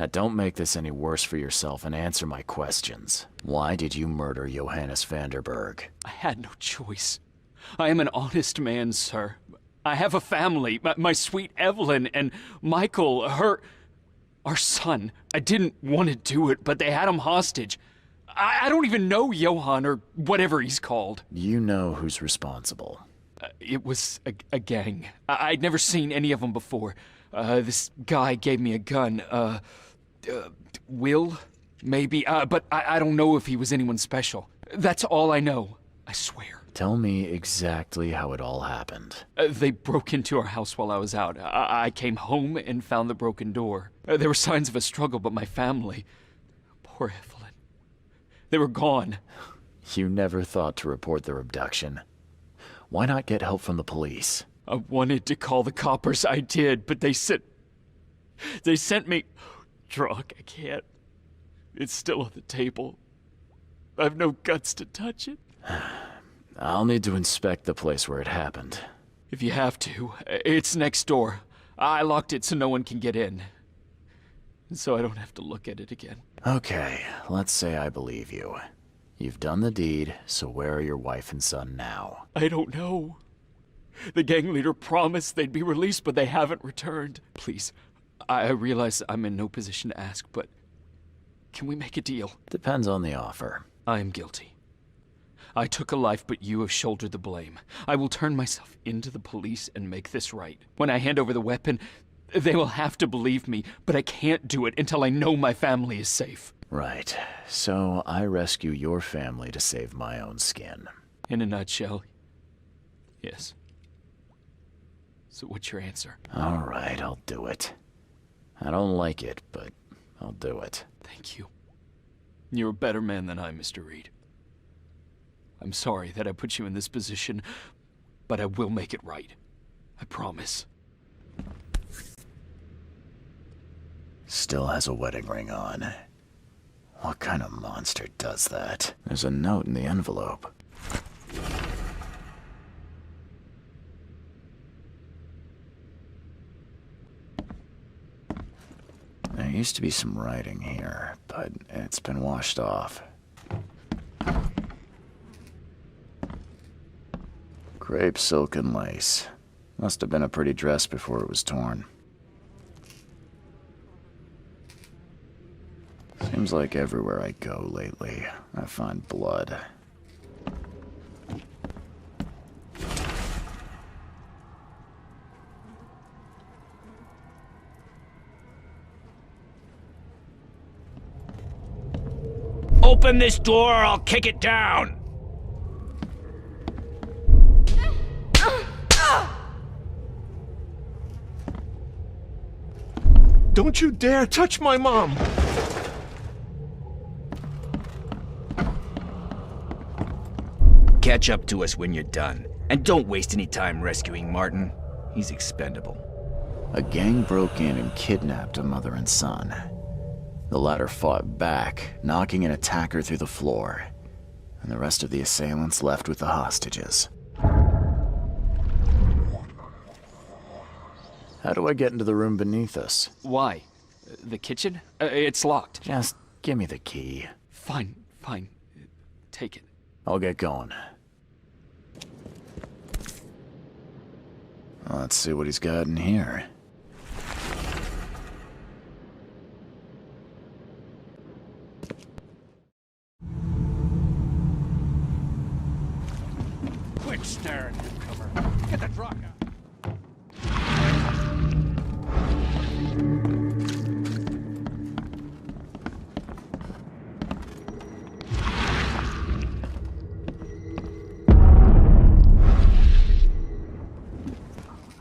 Now don't make this any worse for yourself and answer my questions. Why did you murder Johannes Vanderberg? I had no choice. I am an honest man, sir. I have a family. My sweet Evelyn and Michael, our son. I didn't want to do it, but they had him hostage. I don't even know Johann, or whatever he's called. You know who's responsible. It was a gang. I'd never seen any of them before. This guy gave me a gun. Will? Maybe. But I don't know if he was anyone special. That's all I know. I swear. Tell me exactly how it all happened. They broke into our house while I was out. I came home and found the broken door. There were signs of a struggle, but my family... Poor Evelyn. They were gone. You never thought to report their abduction. Why not get help from the police? I wanted to call the coppers, I did, but they sent me... Drunk, I can't. It's still on the table. I have no guts to touch it. I'll need to inspect the place where it happened. If you have to. It's next door. I locked it so no one can get in. So I don't have to look at it again. Okay, let's say I believe you. You've done the deed, so where are your wife and son now? I don't know. The gang leader promised they'd be released, but they haven't returned. Please, I realize I'm in no position to ask, but can we make a deal? Depends on the offer. I am guilty. I took a life, but you have shouldered the blame. I will turn myself into the police and make this right. When I hand over the weapon, they will have to believe me, but I can't do it until I know my family is safe. Right. So I rescue your family to save my own skin. In a nutshell, yes. So what's your answer? All right, I'll do it. I don't like it, but I'll do it. Thank you. You're a better man than I, Mr. Reed. I'm sorry that I put you in this position, but I will make it right. I promise. Still has a wedding ring on. What kind of monster does that? There's a note in the envelope. There used to be some writing here, but it's been washed off. Crepe, silk, and lace. Must have been a pretty dress before it was torn. Seems like everywhere I go lately, I find blood. Open this door or I'll kick it down! Don't you dare touch my mom! Catch up to us when you're done. And don't waste any time rescuing Martin. He's expendable. A gang broke in and kidnapped a mother and son. The latter fought back, knocking an attacker through the floor, and the rest of the assailants left with the hostages. How do I get into the room beneath us? Why? The kitchen? It's locked. Just give me the key. Fine. Take it. I'll get going. Let's see what he's got in here. Quit staring, newcomer. Get the truck out.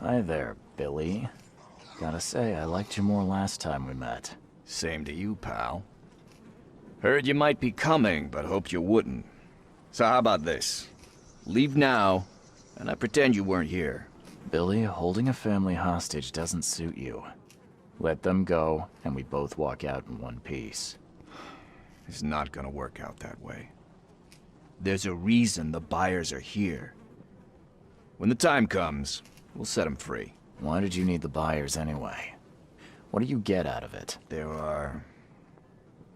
Hi there, Billy. Gotta say, I liked you more last time we met. Same to you, pal. Heard you might be coming, but hoped you wouldn't. So how about this? Leave now, and I pretend you weren't here. Billy, holding a family hostage doesn't suit you. Let them go, and we both walk out in one piece. It's not gonna work out that way. There's a reason the buyers are here. When the time comes, we'll set them free. Why did you need the buyers anyway? What do you get out of it? There are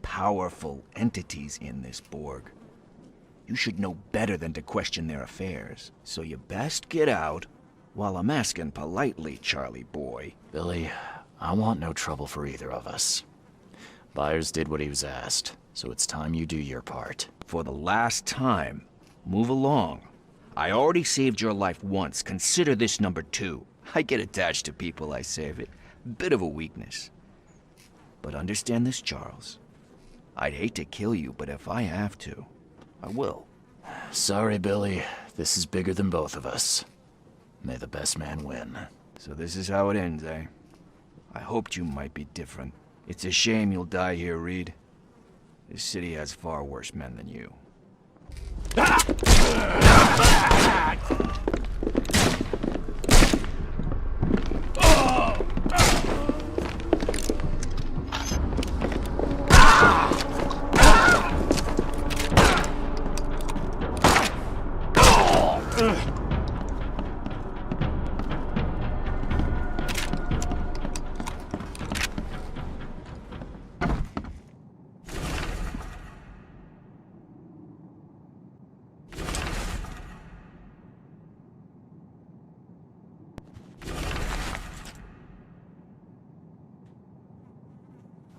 powerful entities in this Borg. You should know better than to question their affairs. So you best get out while I'm asking politely, Charlie boy. Billy, I want no trouble for either of us. Byers did what he was asked, so it's time you do your part. For the last time, move along. I already saved your life once. Consider this number 2. I get attached to people I save. It bit of a weakness. But understand this, Charles. I'd hate to kill you, but if I have to, I will. Sorry, Billy. This is bigger than both of us. May the best man win. So this is how it ends, eh? I hoped you might be different. It's a shame you'll die here, Reed. This city has far worse men than you.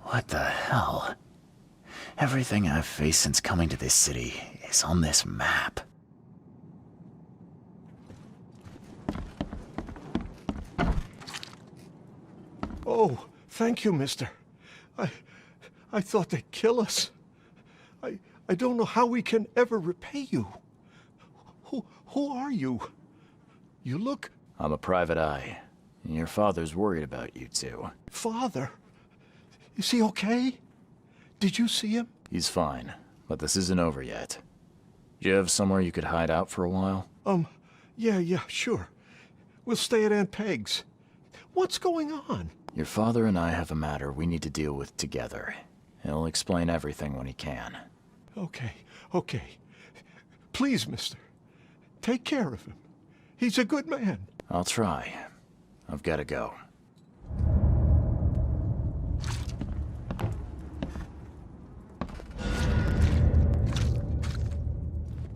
What the hell? Everything I've faced since coming to this city is on this map. Oh, thank you, mister. I thought they'd kill us. I don't know how we can ever repay you. Who are you? You look... I'm a private eye. Your father's worried about you two. Father? Is he okay? Did you see him? He's fine, but this isn't over yet. Do you have somewhere you could hide out for a while? Yeah, sure. We'll stay at Aunt Peg's. What's going on? Your father and I have a matter we need to deal with together. He'll explain everything when he can. Okay. Please, mister. Take care of him. He's a good man. I'll try. I've got to go.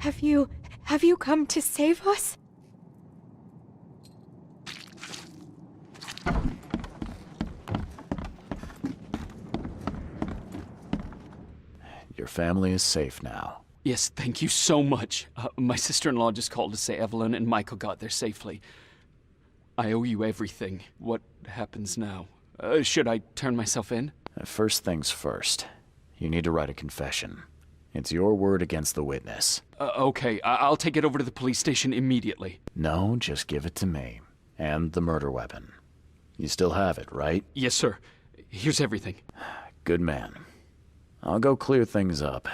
Have you come to save us? Your family is safe now. Yes, thank you so much. My sister-in-law just called to say Evelyn and Michael got there safely. I owe you everything. What happens now? Should I turn myself in? First things first. You need to write a confession. It's your word against the witness. Okay, I'll take it over to the police station immediately. No, just give it to me. And the murder weapon. You still have it, right? Yes, sir. Here's everything. Good man. I'll go clear things up.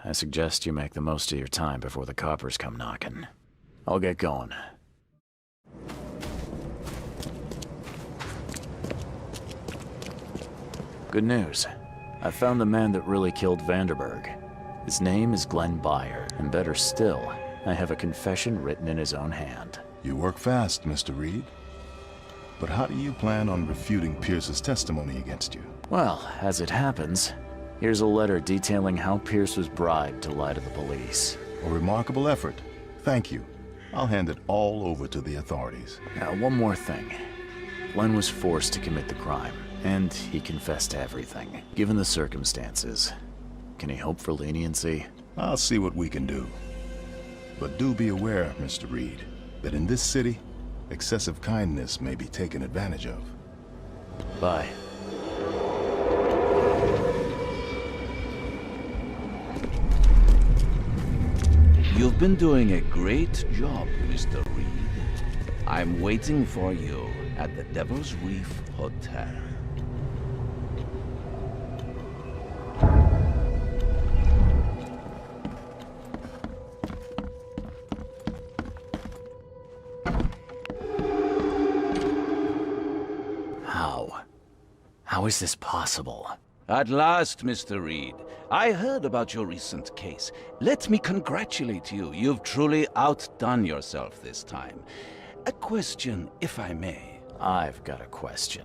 I suggest you make the most of your time before the coppers come knocking. I'll get going. Good news. I found the man that really killed Vanderberg. His name is Glenn Byer, and better still, I have a confession written in his own hand. You work fast, Mr. Reed. But how do you plan on refuting Pierce's testimony against you? Well, as it happens, here's a letter detailing how Pierce was bribed to lie to the police. A remarkable effort. Thank you. I'll hand it all over to the authorities. Now, one more thing. Glenn was forced to commit the crime, and he confessed to everything. Given the circumstances, can he hope for leniency? I'll see what we can do. But do be aware, Mr. Reed, that in this city, excessive kindness may be taken advantage of. Bye. You've been doing a great job, Mr. Reed. I'm waiting for you at the Devil's Reef Hotel. How is this possible? At last, Mr. Reed. I heard about your recent case. Let me congratulate you. You've truly outdone yourself this time. A question, if I may. I've got a question.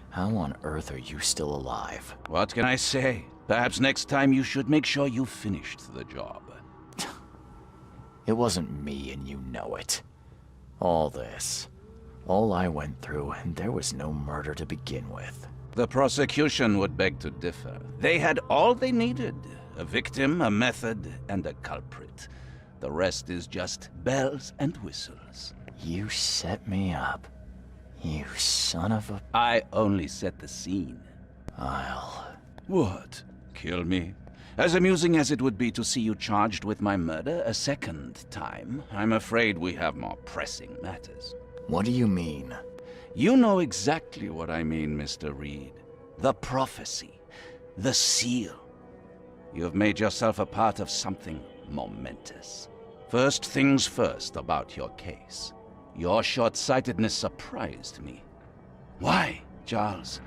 How on earth are you still alive? What can I say? Perhaps next time you should make sure you finished the job. It wasn't me, and you know it. All this. All I went through, and there was no murder to begin with. The prosecution would beg to differ. They had all they needed. A victim, a method, and a culprit. The rest is just bells and whistles. You set me up. You son of a... I only set the scene. I'll... What? Kill me? As amusing as it would be to see you charged with my murder a second time, I'm afraid we have more pressing matters. What do you mean? You know exactly what I mean, Mr. Reed. The prophecy. The seal. You've made yourself a part of something momentous. First things first about your case. Your short-sightedness surprised me. Why, Charles?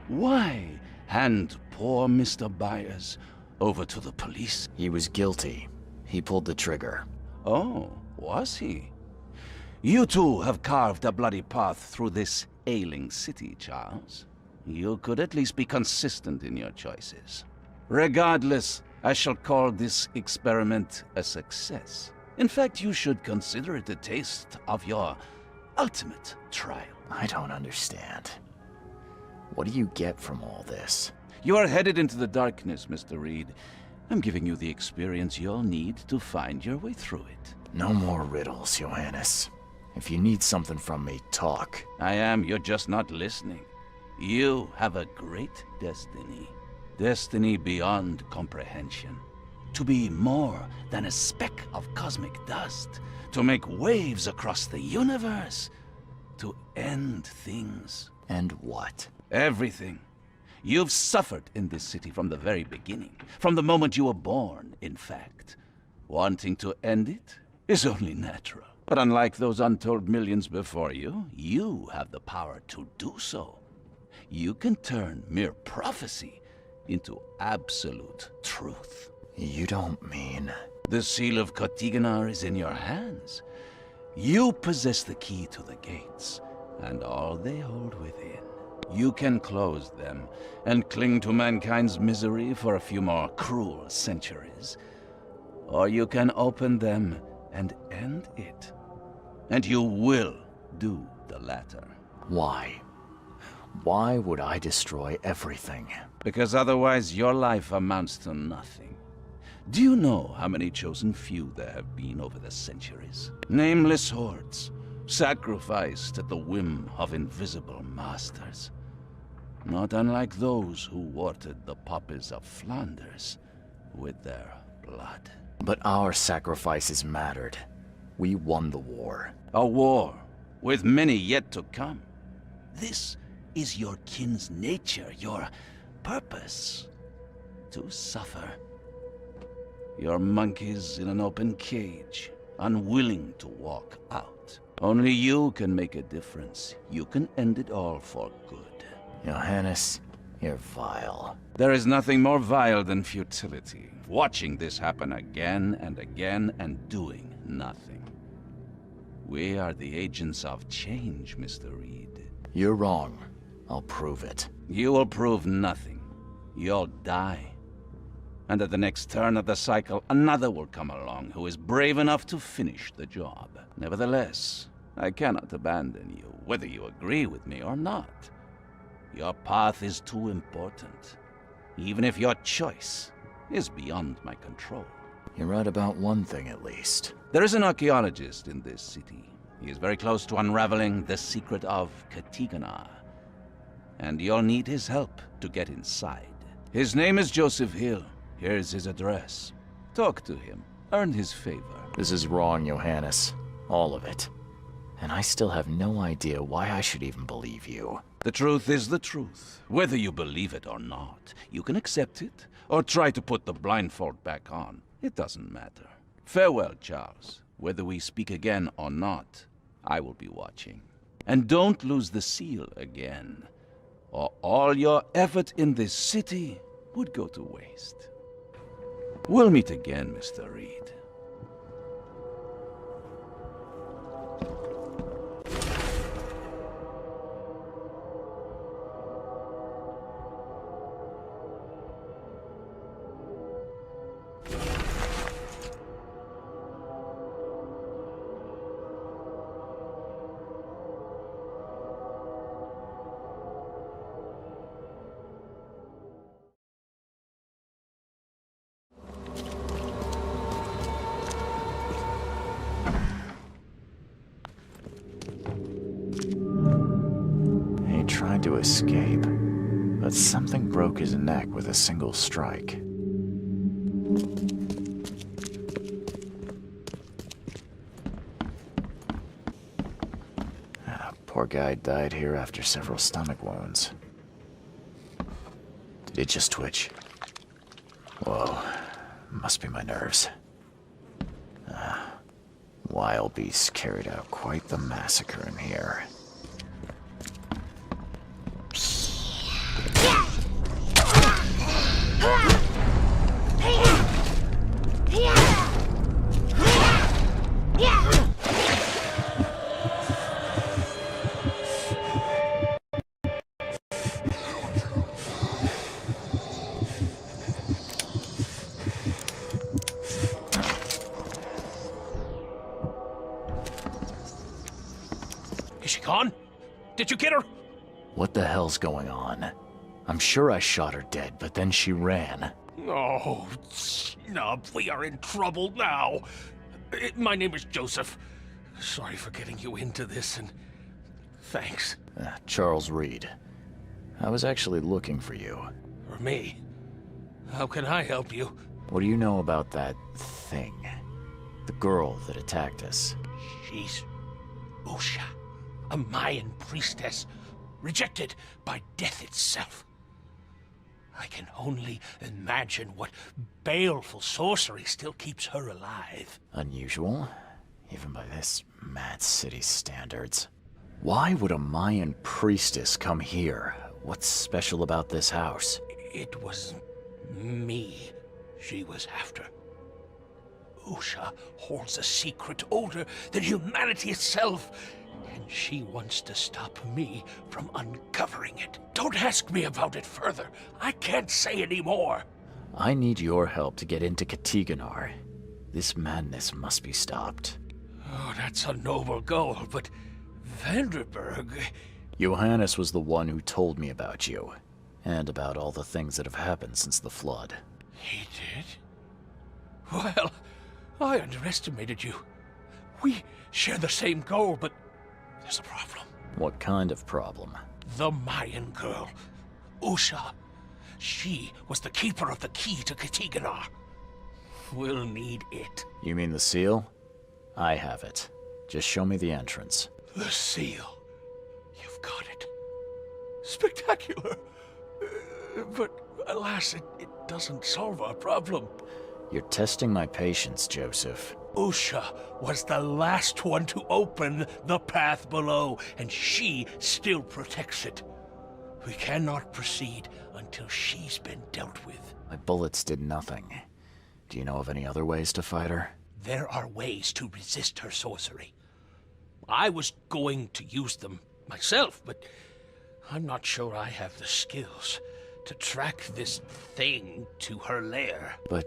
Why hand poor Mr. Byers over to the police? He was guilty. He pulled the trigger. Oh, was he? You too have carved a bloody path through this ailing city, Charles. You could at least be consistent in your choices. Regardless, I shall call this experiment a success. In fact, you should consider it a taste of your ultimate trial. I don't understand. What do you get from all this? You are headed into the darkness, Mr. Reed. I'm giving you the experience you'll need to find your way through it. No more riddles, Johannes. If you need something from me, talk. I am. You're just not listening. You have a great destiny. Destiny beyond comprehension. To be more than a speck of cosmic dust. To make waves across the universe. To end things. And what? Everything. You've suffered in this city from the very beginning. From the moment you were born, in fact. Wanting to end it is only natural. But unlike those untold millions before you, you have the power to do so. You can turn mere prophecy into absolute truth. You don't mean... The seal of Kotiganar is in your hands. You possess the key to the gates, and all they hold within. You can close them, and cling to mankind's misery for a few more cruel centuries. Or you can open them and end it. And you will do the latter. Why? Why would I destroy everything? Because otherwise your life amounts to nothing. Do you know how many chosen few there have been over the centuries? Nameless hordes, sacrificed at the whim of invisible masters. Not unlike those who watered the poppies of Flanders with their blood. But our sacrifices mattered. We won the war. A war, with many yet to come. This is your kin's nature, your purpose. To suffer. You're monkeys in an open cage, unwilling to walk out. Only you can make a difference. You can end it all for good. Johannes, you're vile. There is nothing more vile than futility. Watching this happen again and again and doing nothing. We are the agents of change, Mr. Reed. You're wrong. I'll prove it. You will prove nothing. You'll die. And at the next turn of the cycle, another will come along who is brave enough to finish the job. Nevertheless, I cannot abandon you, whether you agree with me or not. Your path is too important, even if your choice is beyond my control. You're right about one thing, at least. There is an archaeologist in this city. He is very close to unraveling the secret of Kotiganar. And you'll need his help to get inside. His name is Joseph Hill. Here's his address. Talk to him. Earn his favor. This is wrong, Johannes. All of it. And I still have no idea why I should even believe you. The truth is the truth. Whether you believe it or not, you can accept it, or try to put the blindfold back on. It doesn't matter. Farewell, Charles. Whether we speak again or not, I will be watching. And don't lose the seal again, or all your effort in this city would go to waste. We'll meet again, Mr. Reed. Tried to escape, but something broke his neck with a single strike. Poor guy died here after several stomach wounds. Did it just twitch? Whoa, must be my nerves. Wild beasts carried out quite the massacre in here. Is she gone? Did you get her? What the hell's going on? I'm sure I shot her dead, but then she ran. Oh, snub, we are in trouble now. My name is Joseph. Sorry for getting you into this, and thanks. Charles Reed. I was actually looking for you. For me? How can I help you? What do you know about that thing? The girl that attacked us? She's Usha, a Mayan priestess, rejected by death itself. I can only imagine what baleful sorcery still keeps her alive. Unusual, even by this mad city standards. Why would a Mayan priestess come here? What's special about this house? It was me she was after. Usha holds a secret older than humanity itself, and she wants to stop me from uncovering it. Don't ask me about it further. I can't say any more. I need your help to get into Katiganar. This madness must be stopped. Oh, that's a noble goal, but Vanderberg... Johannes was the one who told me about you, and about all the things that have happened since the flood. He did? Well, I underestimated you. We share the same goal, but there's a problem. What kind of problem? The Mayan girl, Usha. She was the keeper of the key to Katiganar. We'll need it. You mean the seal? I have it. Just show me the entrance. The seal. You've got it. Spectacular. But alas, it doesn't solve our problem. You're testing my patience, Joseph. Usha was the last one to open the path below, and she still protects it. We cannot proceed until she's been dealt with. My bullets did nothing. Do you know of any other ways to fight her? There are ways to resist her sorcery. I was going to use them myself, but I'm not sure I have the skills to track this thing to her lair. But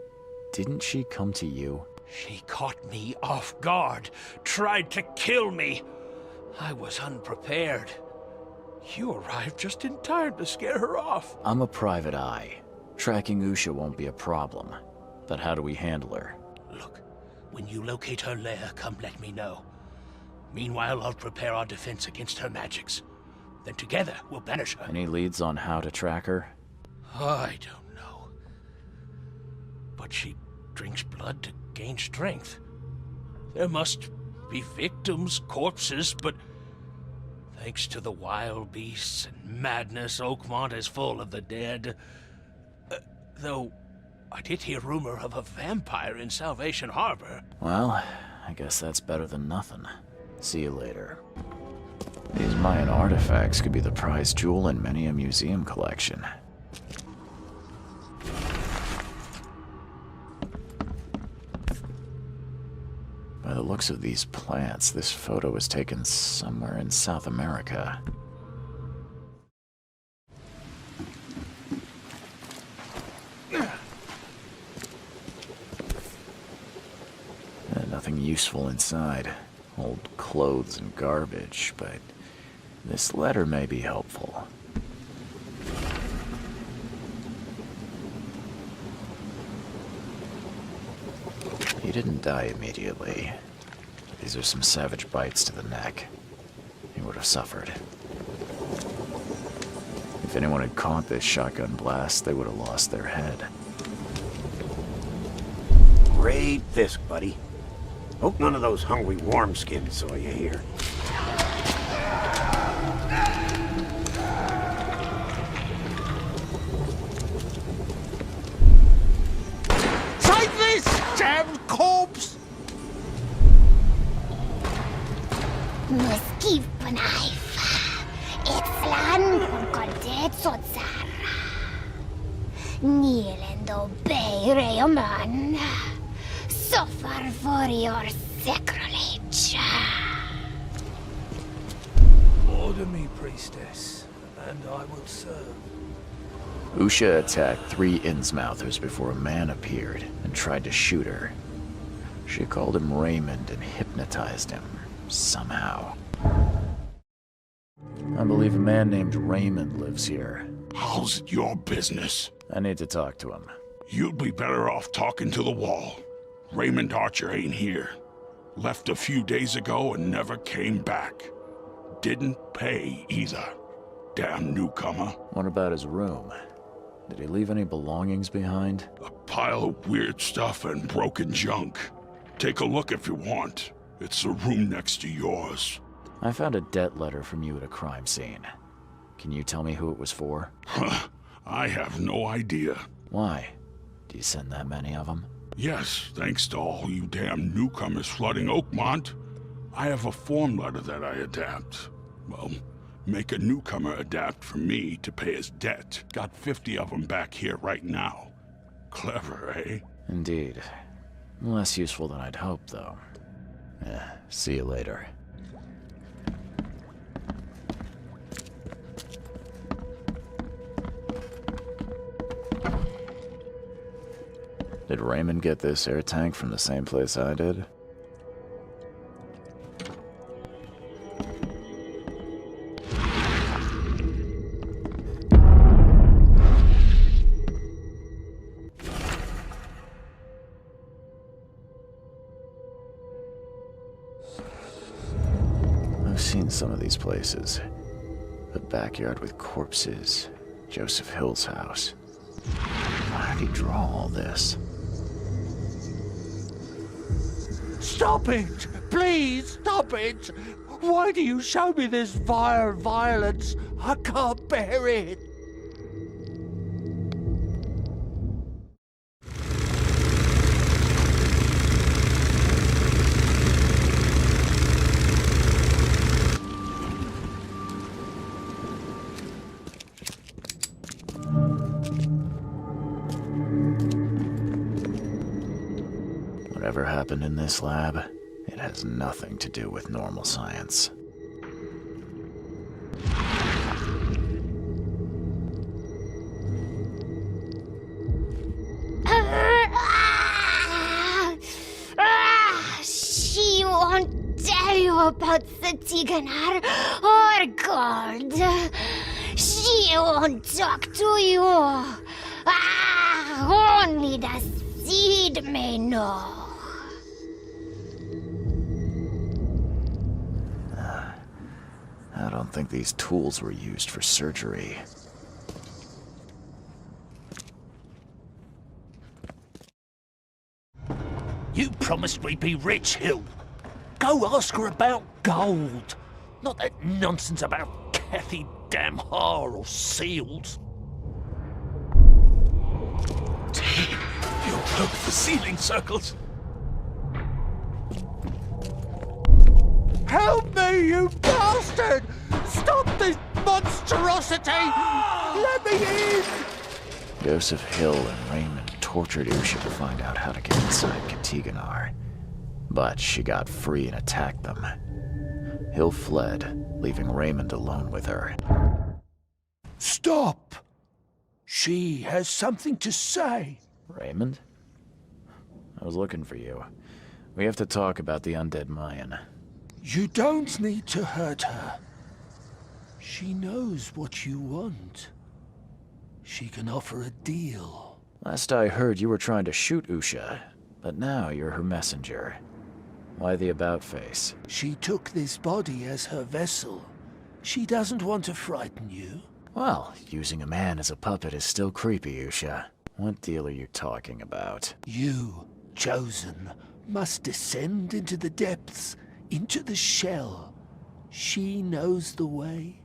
didn't she come to you? She caught me off guard, tried to kill me. I was unprepared. You arrived just in time to scare her off. I'm a private eye. Tracking Usha won't be a problem. But how do we handle her? Look, when you locate her lair, come let me know. Meanwhile, I'll prepare our defense against her magics. Then together, we'll banish her. Any leads on how to track her? I don't know. But she drinks blood to gain strength. There must be victims, corpses, but thanks to the wild beasts and madness, Oakmont is full of the dead. Though, I did hear rumor of a vampire in Salvation Harbor. Well, I guess that's better than nothing. See you later. These Mayan artifacts could be the prize jewel in many a museum collection. By the looks of these plants, this photo was taken somewhere in South America. Nothing useful inside. Old clothes and garbage, but this letter may be helpful. He didn't die immediately. These are some savage bites to the neck. He would have suffered. If anyone had caught this shotgun blast, they would have lost their head. Great fisk, buddy. Hope none of those hungry warmskins saw you here. Take this, damn corpse! Muskif Panaifa. Itslan Kondet Sotsara. Nilendo Bay Rayaman. Suffer for your sacrilege. Order me, priestess, and I will serve. Usha attacked 3 Innsmouthers before a man appeared and tried to shoot her. She called him Raymond and hypnotized him, somehow. I believe a man named Raymond lives here. How's it your business? I need to talk to him. You'd be better off talking to the wall. Raymond Archer ain't here. Left a few days ago and never came back. Didn't pay either. damn newcomer. What about his room? Did he leave any belongings behind? A pile of weird stuff and broken junk. Take a look if you want. It's the room next to yours. I found a debt letter from you at a crime scene. Can you tell me who it was for? I have no idea. Why? Do you send that many of them? Yes, thanks to all you damn newcomers flooding Oakmont. I have a form letter that I adapt. Well, make a newcomer adapt for me to pay his debt. Got 50 of them back here right now. Clever, eh? Indeed. Less useful than I'd hoped, though. See you later. Did Raymond get this air tank from the same place I did? I've seen some of these places. A backyard with corpses. Joseph Hill's house. How did he draw all this? Stop it! Please, stop it! Why do you show me this vile violence? I can't bear it! Whatever happened in this lab, it has nothing to do with normal science. She won't tell you about the Tiganar or gold. She won't talk to you. Only the seed may know. I don't think these tools were used for surgery. You promised we'd be rich, Hill. Go ask her about gold. Not that nonsense about Kathy Damhar or seals. You broke the ceiling circles. Help me, you bastard! Stop this monstrosity! Let me in! Joseph Hill and Raymond tortured Usha to find out how to get inside Katiganar. But she got free and attacked them. Hill fled, leaving Raymond alone with her. Stop! She has something to say. Raymond? I was looking for you. We have to talk about the undead Mayan. You don't need to hurt her. She knows what you want. She can offer a deal. Last I heard, you were trying to shoot Usha, but now you're her messenger. Why the about-face? She took this body as her vessel. She doesn't want to frighten you. Well, using a man as a puppet is still creepy, Usha. What deal are you talking about? You, chosen, must descend into the depths, into the shell. She knows the way.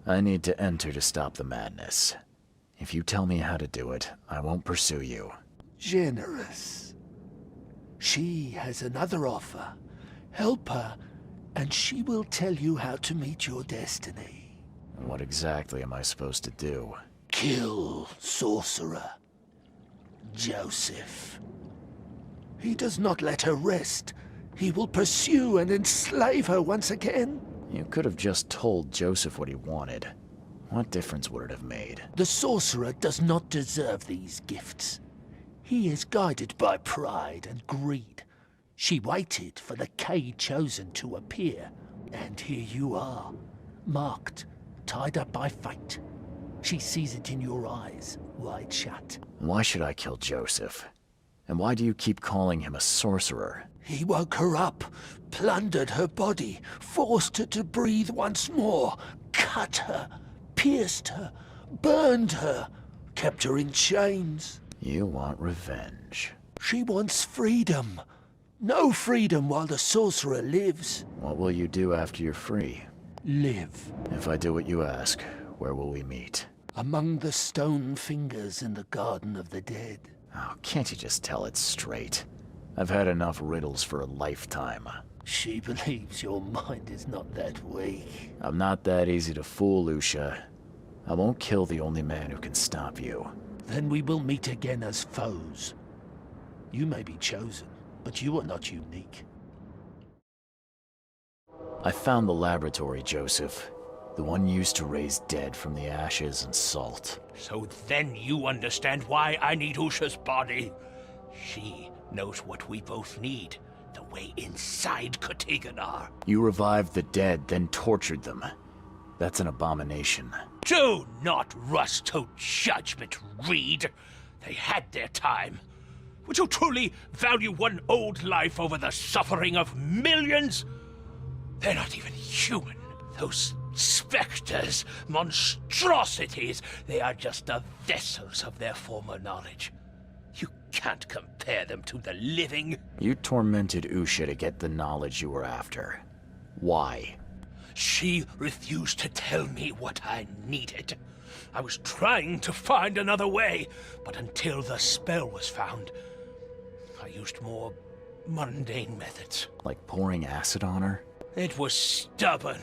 I need to enter to stop the madness. If you tell me how to do it, I won't pursue you. Generous. She has another offer. Help her, and she will tell you how to meet your destiny. What exactly am I supposed to do? Kill sorcerer Joseph. He does not let her rest. He will pursue and enslave her once again. You could have just told Joseph what he wanted. What difference would it have made? The sorcerer does not deserve these gifts. He is guided by pride and greed. She waited for the K-Chosen to appear, and here you are, marked, tied up by fate. She sees it in your eyes, wide shut. Why should I kill Joseph? And why do you keep calling him a sorcerer? He woke her up, plundered her body, forced her to breathe once more, cut cut her, pierced her, burned her, kept her in chains. You want revenge. She wants freedom. No freedom while the sorcerer lives. What will you do after you're free? Live. If I do what you ask, where will we meet? Among the stone fingers in the Garden of the Dead. Oh, can't you just tell it straight? I've had enough riddles for a lifetime. She believes your mind is not that weak. I'm not that easy to fool, Lucia. I won't kill the only man who can stop you. Then we will meet again as foes. You may be chosen, but you are not unique. I found the laboratory, Joseph. The one used to raise dead from the ashes and salt. So then you understand why I need Usha's body. She knows what we both need. The way inside Katiganar. You revived the dead, then tortured them. That's an abomination. Do not rush to judgment, Reed. They had their time. Would you truly value one old life over the suffering of millions? They're not even human. Those specters, monstrosities, they are just the vessels of their former knowledge. You can't compare them to the living. You tormented Usha to get the knowledge you were after. Why? She refused to tell me what I needed. I was trying to find another way, but until the spell was found, I used more mundane methods. Like pouring acid on her? It was stubborn,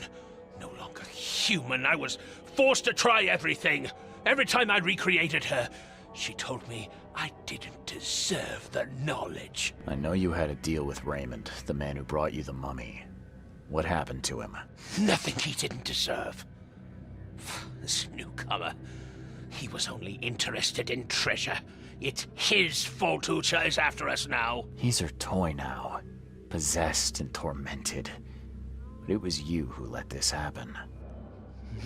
no longer human. I was forced to try everything. Every time I recreated her, she told me I didn't deserve the knowledge. I know you had a deal with Raymond, the man who brought you the mummy. What happened to him? Nothing he didn't deserve. This newcomer, he was only interested in treasure. It's his fault Ucha is after us now. He's her toy now, possessed and tormented. But it was you who let this happen.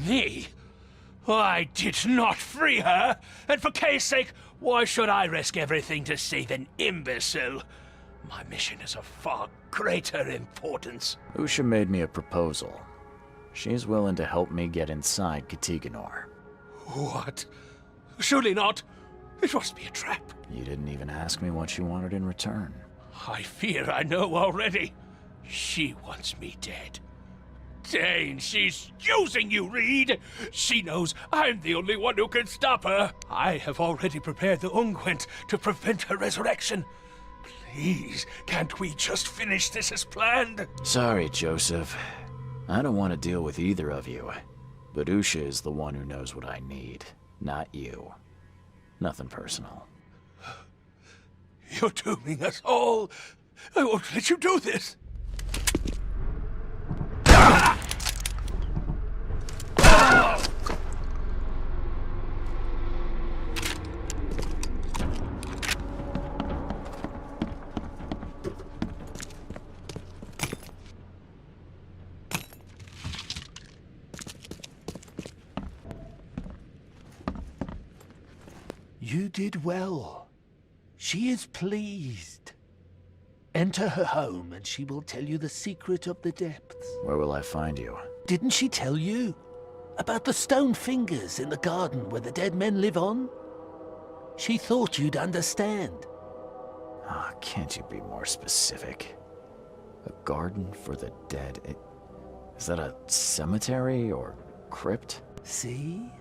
Me? I did not free her, and for Kay's sake, why should I risk everything to save an imbecile? My mission is of far greater importance. Usha made me a proposal. She's willing to help me get inside Katiganar. What? Surely not. It must be a trap. You didn't even ask me what she wanted in return. I fear I know already. She wants me dead. Dane, she's using you, Reed! She knows I'm the only one who can stop her. I have already prepared the unguent to prevent her resurrection. Please, can't we just finish this as planned? Sorry, Joseph. I don't want to deal with either of you. But Usha is the one who knows what I need, not you. Nothing personal. You're dooming us all. I won't let you do this. You did well. She is pleased. Enter her home and she will tell you the secret of the depths. Where will I find you? Didn't she tell you? About the stone fingers in the garden where the dead men live on? She thought you'd understand. Ah, can't you be more specific? A garden for the dead? Is that a cemetery or crypt? See?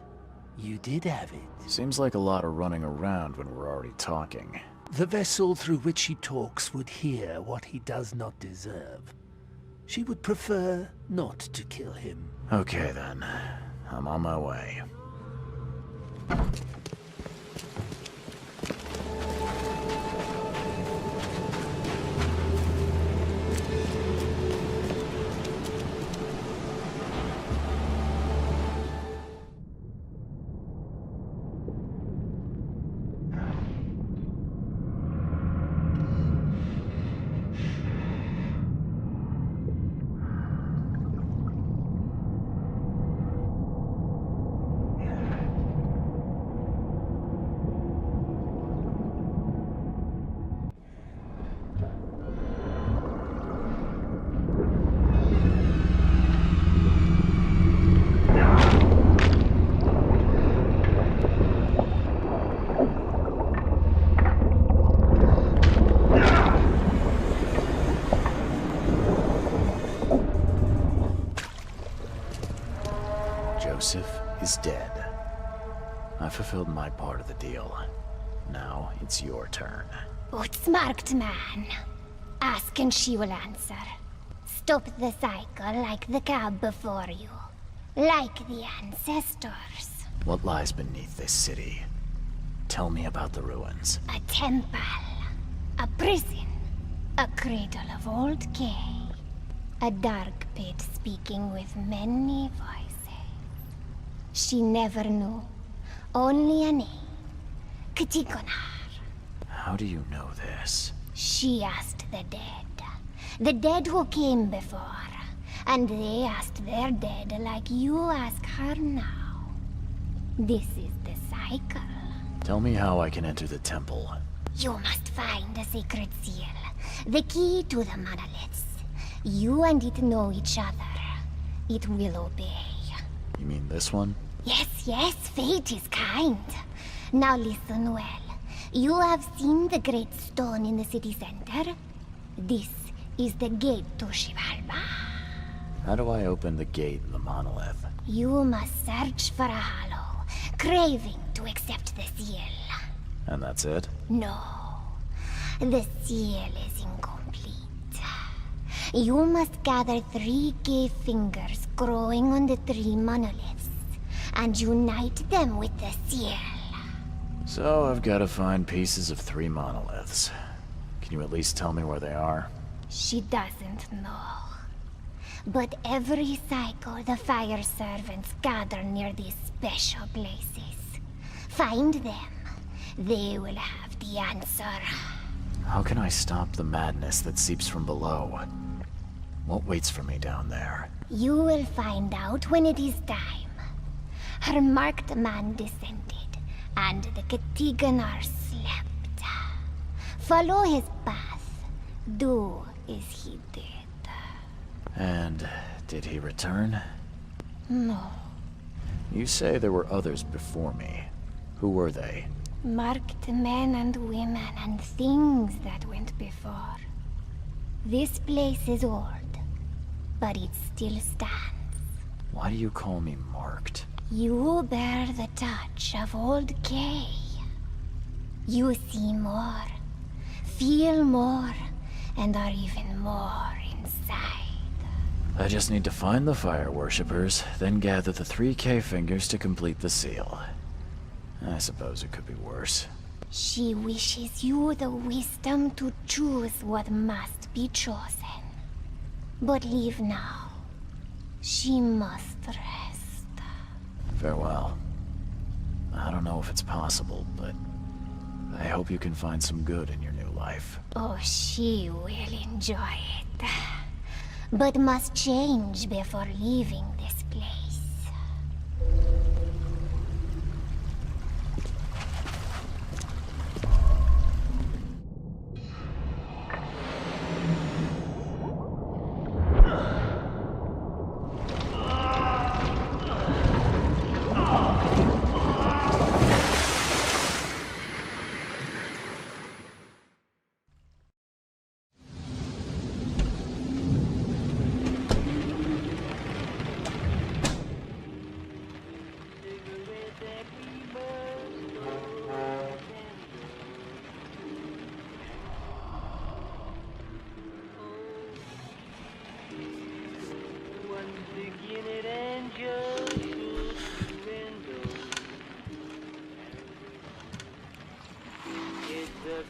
You did have it. Seems like a lot of running around when we're already talking. The vessel through which he talks would hear what he does not deserve. She would prefer not to kill him. Okay then. I'm on my way. Joseph is dead. I fulfilled my part of the deal. Now it's your turn. Outsmarked man. Ask and she will answer. Stop the cycle like the cab before you. Like the ancestors. What lies beneath this city? Tell me about the ruins. A temple. A prison. A cradle of old K. A dark pit speaking with many voices. She never knew. Only a name. Ktigonar. How do you know this? She asked the dead. The dead who came before. And they asked their dead like you ask her now. This is the cycle. Tell me how I can enter the temple. You must find a sacred seal. The key to the monoliths. You and it know each other. It will obey. You mean this one? Yes, fate is kind. Now listen well. You have seen the great stone in the city center? This is the gate to Shivalba. How do I open the gate in the monolith? You must search for a hollow, craving to accept the seal. And that's it? No. The seal is incomplete. You must gather 3 cave fingers growing on the 3 monoliths, and unite them with the seal. So I've got to find pieces of 3 monoliths. Can you at least tell me where they are? She doesn't know. But every cycle the fire servants gather near these special places. Find them. They will have the answer. How can I stop the madness that seeps from below? What waits for me down there? You will find out when it is time. Her marked man descended, and the Ktigonar slept. Follow his path. Do as he did. And did he return? No. You say there were others before me. Who were they? Marked men and women and things that went before. This place is old, but it still stands. Why do you call me marked? You bear the touch of old K. You see more, feel more, and are even more inside. I just need to find the fire worshippers, then gather the 3 K fingers to complete the seal. I suppose it could be worse. She wishes you the wisdom to choose what must be chosen. But leave now. She must rest. Farewell. I don't know if it's possible, but I hope you can find some good in your new life. Oh, she will enjoy it. But must change before leaving this place.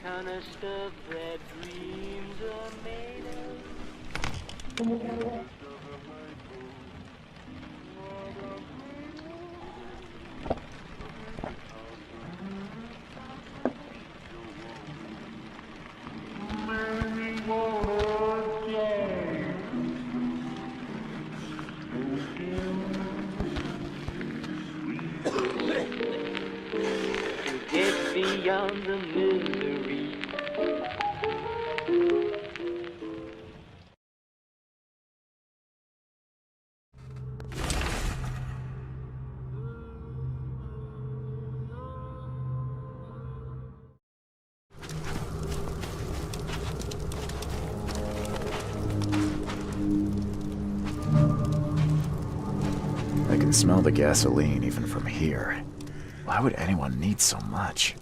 Kind of stuff that dreams are made of. Get beyond the misery. I can smell the gasoline even from here. Why would anyone need so much?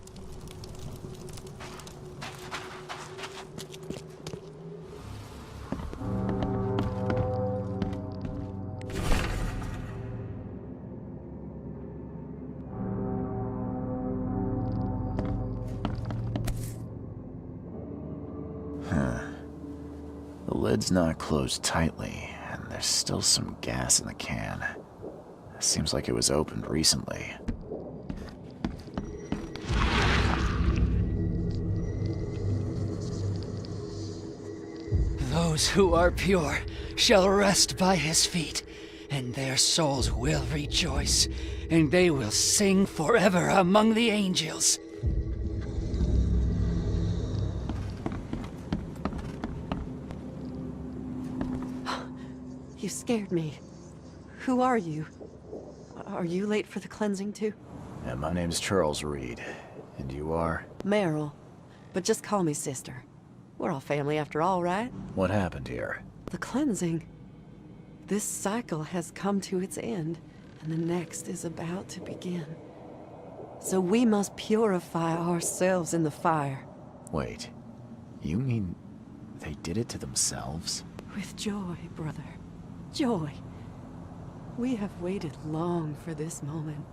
The lid's not closed tightly, and there's still some gas in the can. Seems like it was opened recently. Those who are pure shall rest by his feet, and their souls will rejoice, and they will sing forever among the angels. You scared me. Who are you? Are you late for the cleansing too? And my name's Charles Reed. And you are? Meryl. But just call me sister. We're all family after all, right? What happened here? The cleansing. This cycle has come to its end, and the next is about to begin. So we must purify ourselves in the fire. Wait. You mean they did it to themselves? With joy, brother. Joy. We have waited long for this moment,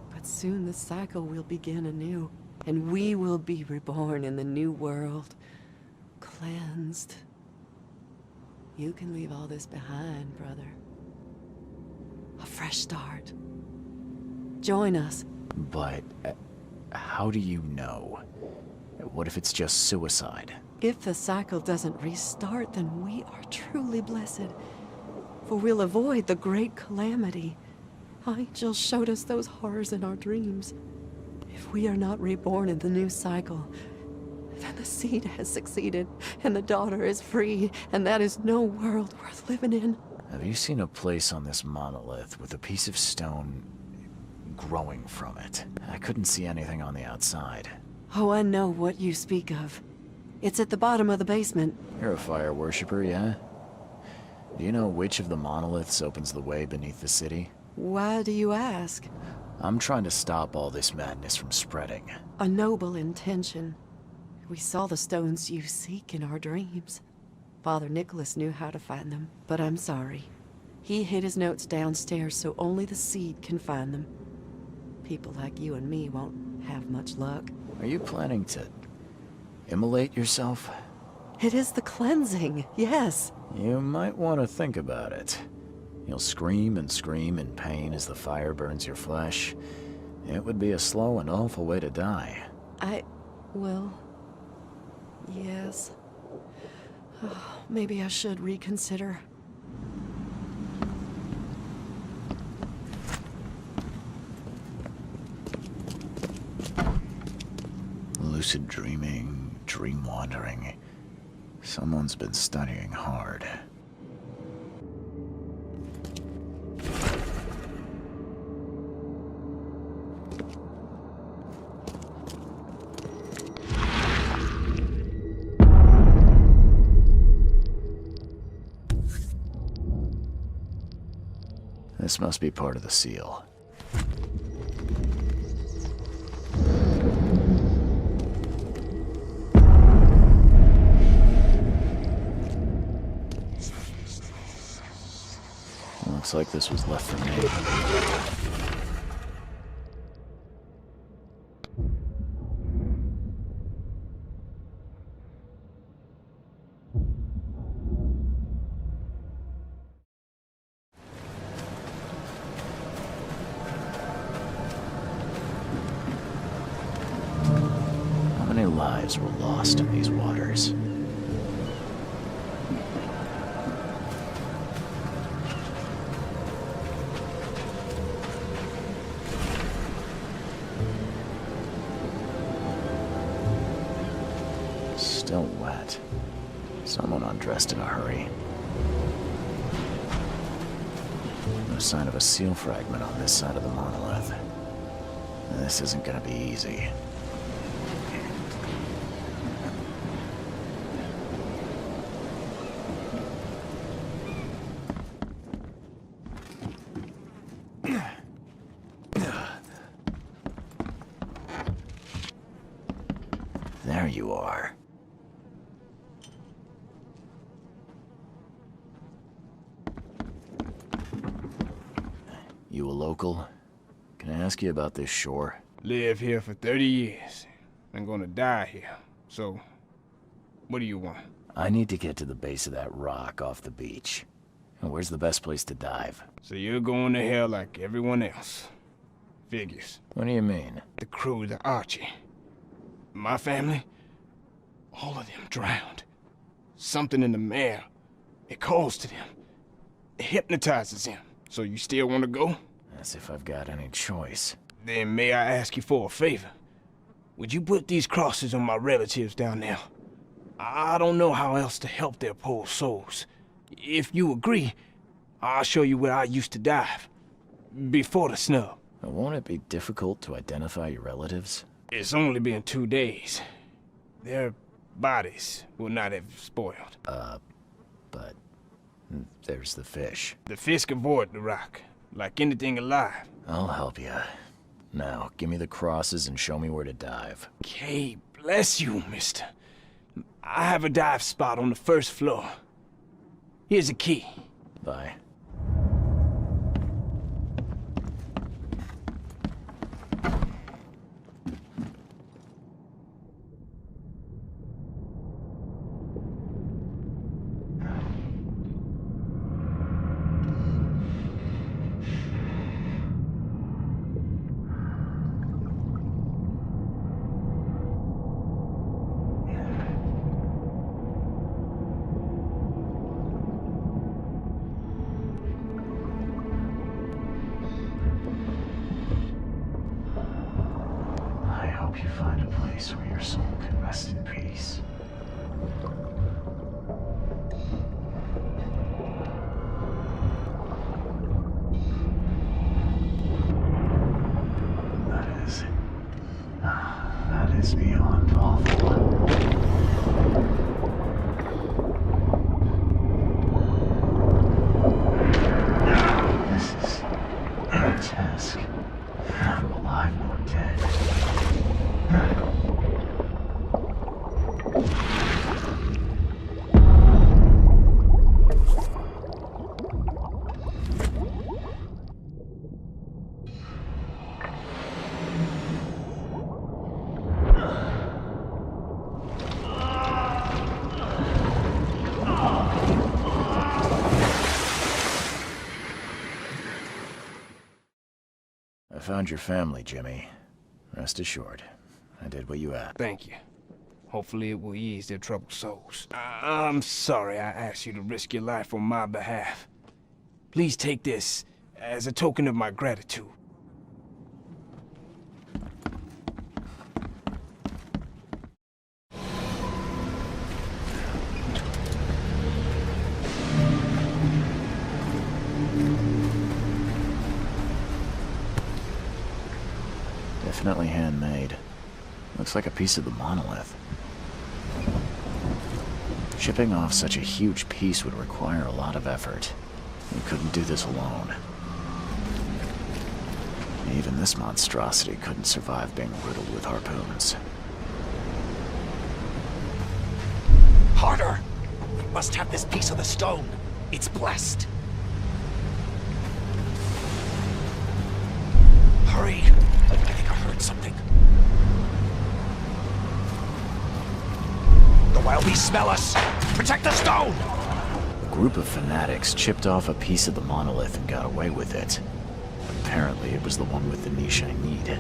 but soon the cycle will begin anew, and we will be reborn in the new world, cleansed. You can leave all this behind, brother. A fresh start. Join us. But how do you know? What if it's just suicide? If the cycle doesn't restart, then we are truly blessed. For we'll avoid the great calamity. Angels showed us those horrors in our dreams. If we are not reborn in the new cycle, then the seed has succeeded, and the daughter is free, and that is no world worth living in. Have you seen a place on this monolith with a piece of stone growing from it? I couldn't see anything on the outside. Oh, I know what you speak of. It's at the bottom of the basement. You're a fire worshiper, yeah? Do you know which of the monoliths opens the way beneath the city? Why do you ask? I'm trying to stop all this madness from spreading. A noble intention. We saw the stones you seek in our dreams. Father Nicholas knew how to find them, but I'm sorry. He hid his notes downstairs so only the seed can find them. People like you and me won't have much luck. Are you planning to immolate yourself? It is the cleansing, yes. You might want to think about it. You'll scream and scream in pain as the fire burns your flesh. It would be a slow and awful way to die. Well, yes. Oh, maybe I should reconsider. Lucid dreaming, dream wandering. Someone's been studying hard. This must be part of the seal. Looks like this was left for me. How many lives were lost in these waters? Still wet. Someone undressed in a hurry. No sign of a seal fragment on this side of the monolith. This isn't gonna be easy. you are. You a local? Can I ask you about this shore? Live here for 30 years. I'm gonna die here. So, what do you want? I need to get to the base of that rock off the beach. And where's the best place to dive? So you're going to hell like everyone else. Figures. What do you mean? The crew, the Archie. My family, all of them drowned. Something in the mail. It calls to them. It hypnotizes them. So you still want to go? As if I've got any choice. Then may I ask you for a favor? Would you put these crosses on my relatives down there? I don't know how else to help their poor souls. If you agree, I'll show you where I used to dive. Before the snub. Won't it be difficult to identify your relatives? It's only been 2 days. Their bodies will not have spoiled. But there's the fish. The fish avoid the rock, like anything alive. I'll help you. Now, give me the crosses and show me where to dive. Okay, bless you, mister. I have a dive spot on the first floor. Here's a key. Bye. You find a place where your soul can rest in peace. That is beyond awful. This is grotesque. Never alive nor dead. I found your family, Jimmy. Rest assured, I did what you asked. Thank you. Hopefully it will ease their troubled souls. I'm sorry I asked you to risk your life on my behalf. Please take this as a token of my gratitude. Definitely handmade. Looks like a piece of the monolith. Shipping off such a huge piece would require a lot of effort. We couldn't do this alone. Even this monstrosity couldn't survive being riddled with harpoons. Harder! We must have this piece of the stone. It's blessed. Hurry! I think I heard something. The wild beasts smell us! Protect the stone! A group of fanatics chipped off a piece of the monolith and got away with it. Apparently it was the one with the niche I need.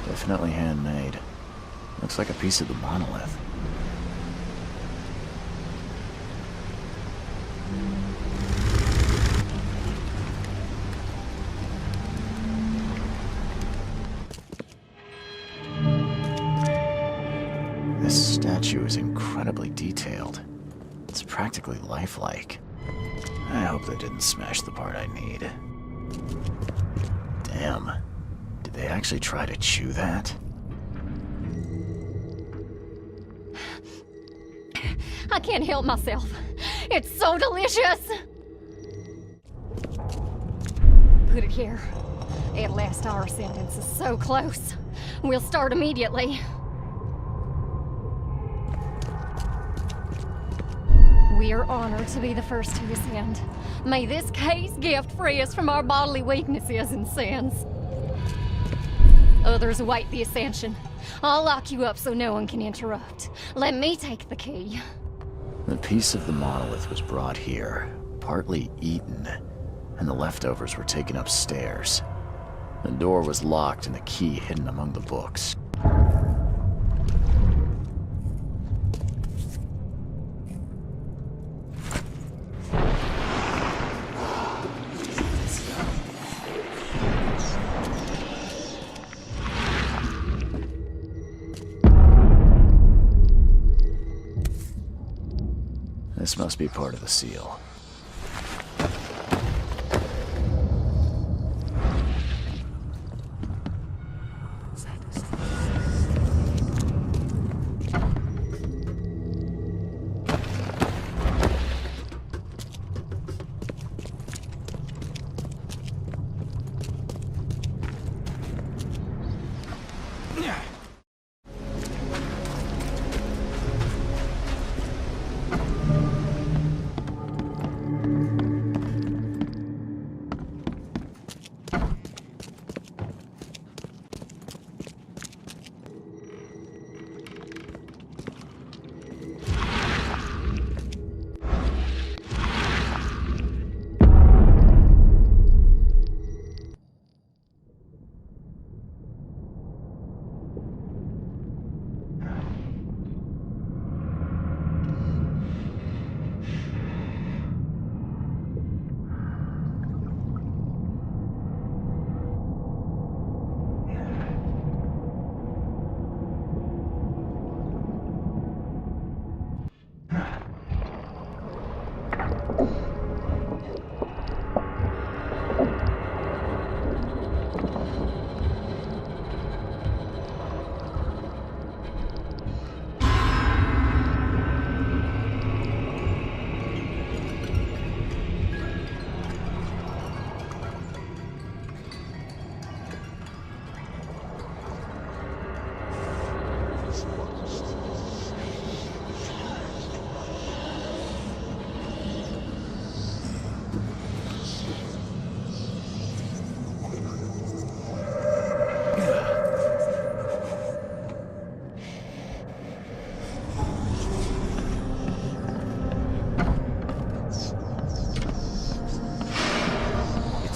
Definitely handmade. Looks like a piece of the monolith. This statue is incredibly detailed. It's practically lifelike. I hope they didn't smash the part I need. Damn. Did they actually try to chew that? I can't help myself. It's so delicious. Put it here. At last, our sentence is so close. We'll start immediately. We are honored to be the first to ascend. May this case gift free us from our bodily weaknesses and sins. Others await the ascension. I'll lock you up so no one can interrupt. Let me take the key. The piece of the monolith was brought here, partly eaten, and the leftovers were taken upstairs. The door was locked and the key hidden among the books. This must be part of the seal.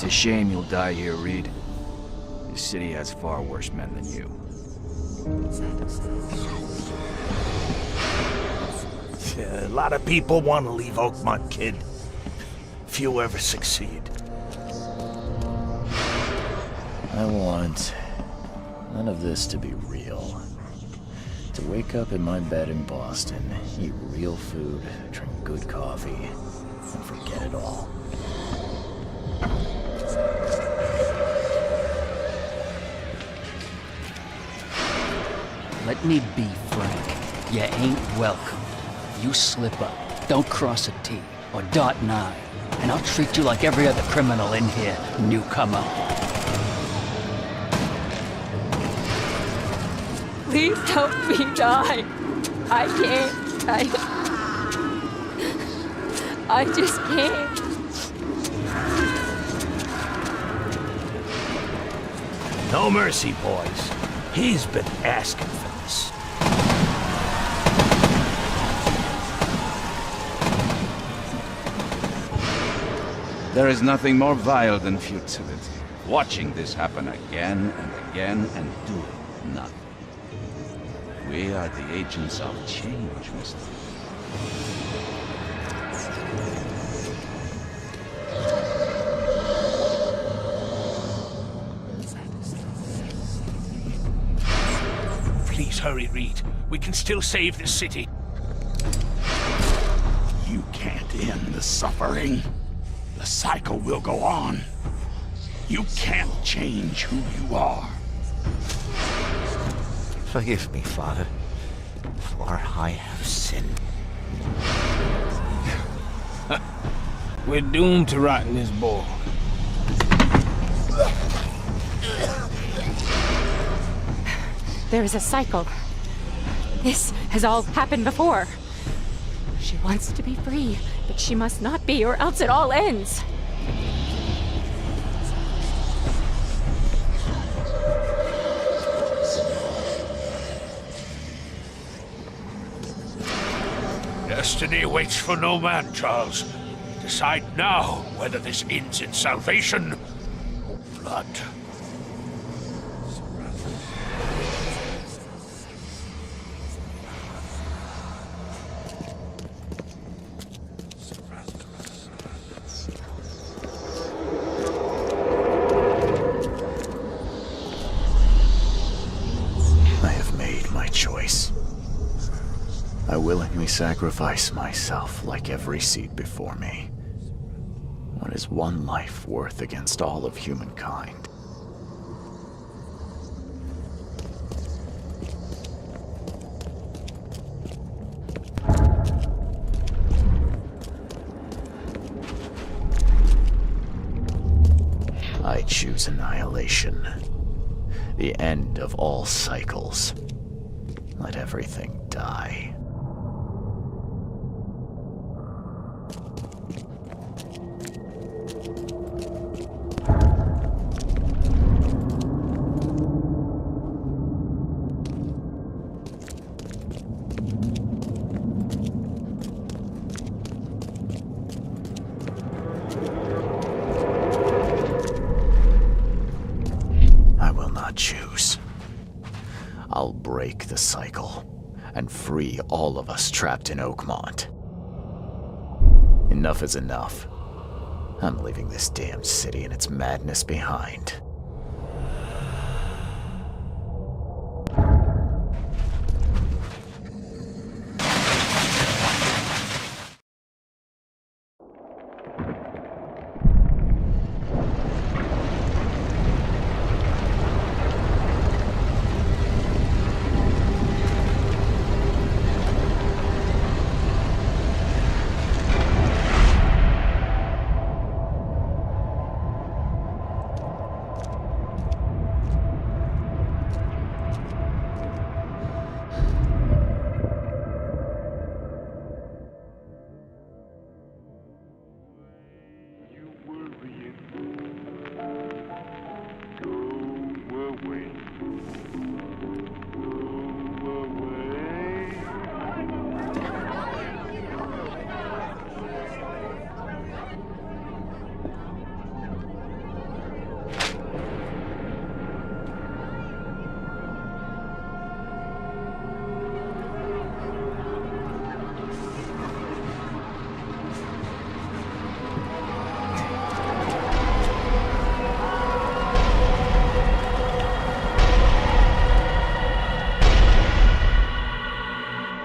It's a shame you'll die here, Reed. This city has far worse men than you. Yeah, a lot of people want to leave Oakmont, kid. Few ever succeed. I want none of this to be real. To wake up in my bed in Boston, eat real food, drink good coffee, and forget it all. Let me be frank. You ain't welcome. You slip up, don't cross a T, or dot an I, and I'll treat you like every other criminal in here, newcomer. Please help me die. I can't. I just can't. No mercy, boys. He's been asking for this. There is nothing more vile than futility. Watching this happen again and again and doing nothing. We are the agents of change, Mr. Please hurry, Reed. We can still save this city. You can't end the suffering. The cycle will go on. You can't change who you are. Forgive me, Father, for I have sinned. We're doomed to rot in this bowl. There is a cycle. This has all happened before. She wants to be free, but she must not be, or else it all ends. Destiny waits for no man, Charles. Decide now whether this ends in salvation or blood. I willingly sacrifice myself like every seed before me. What is one life worth against all of humankind? I choose annihilation. The end of all cycles. Let everything die. Choose. I'll break the cycle and free all of us trapped in Oakmont. Enough is enough. I'm leaving this damned city and its madness behind.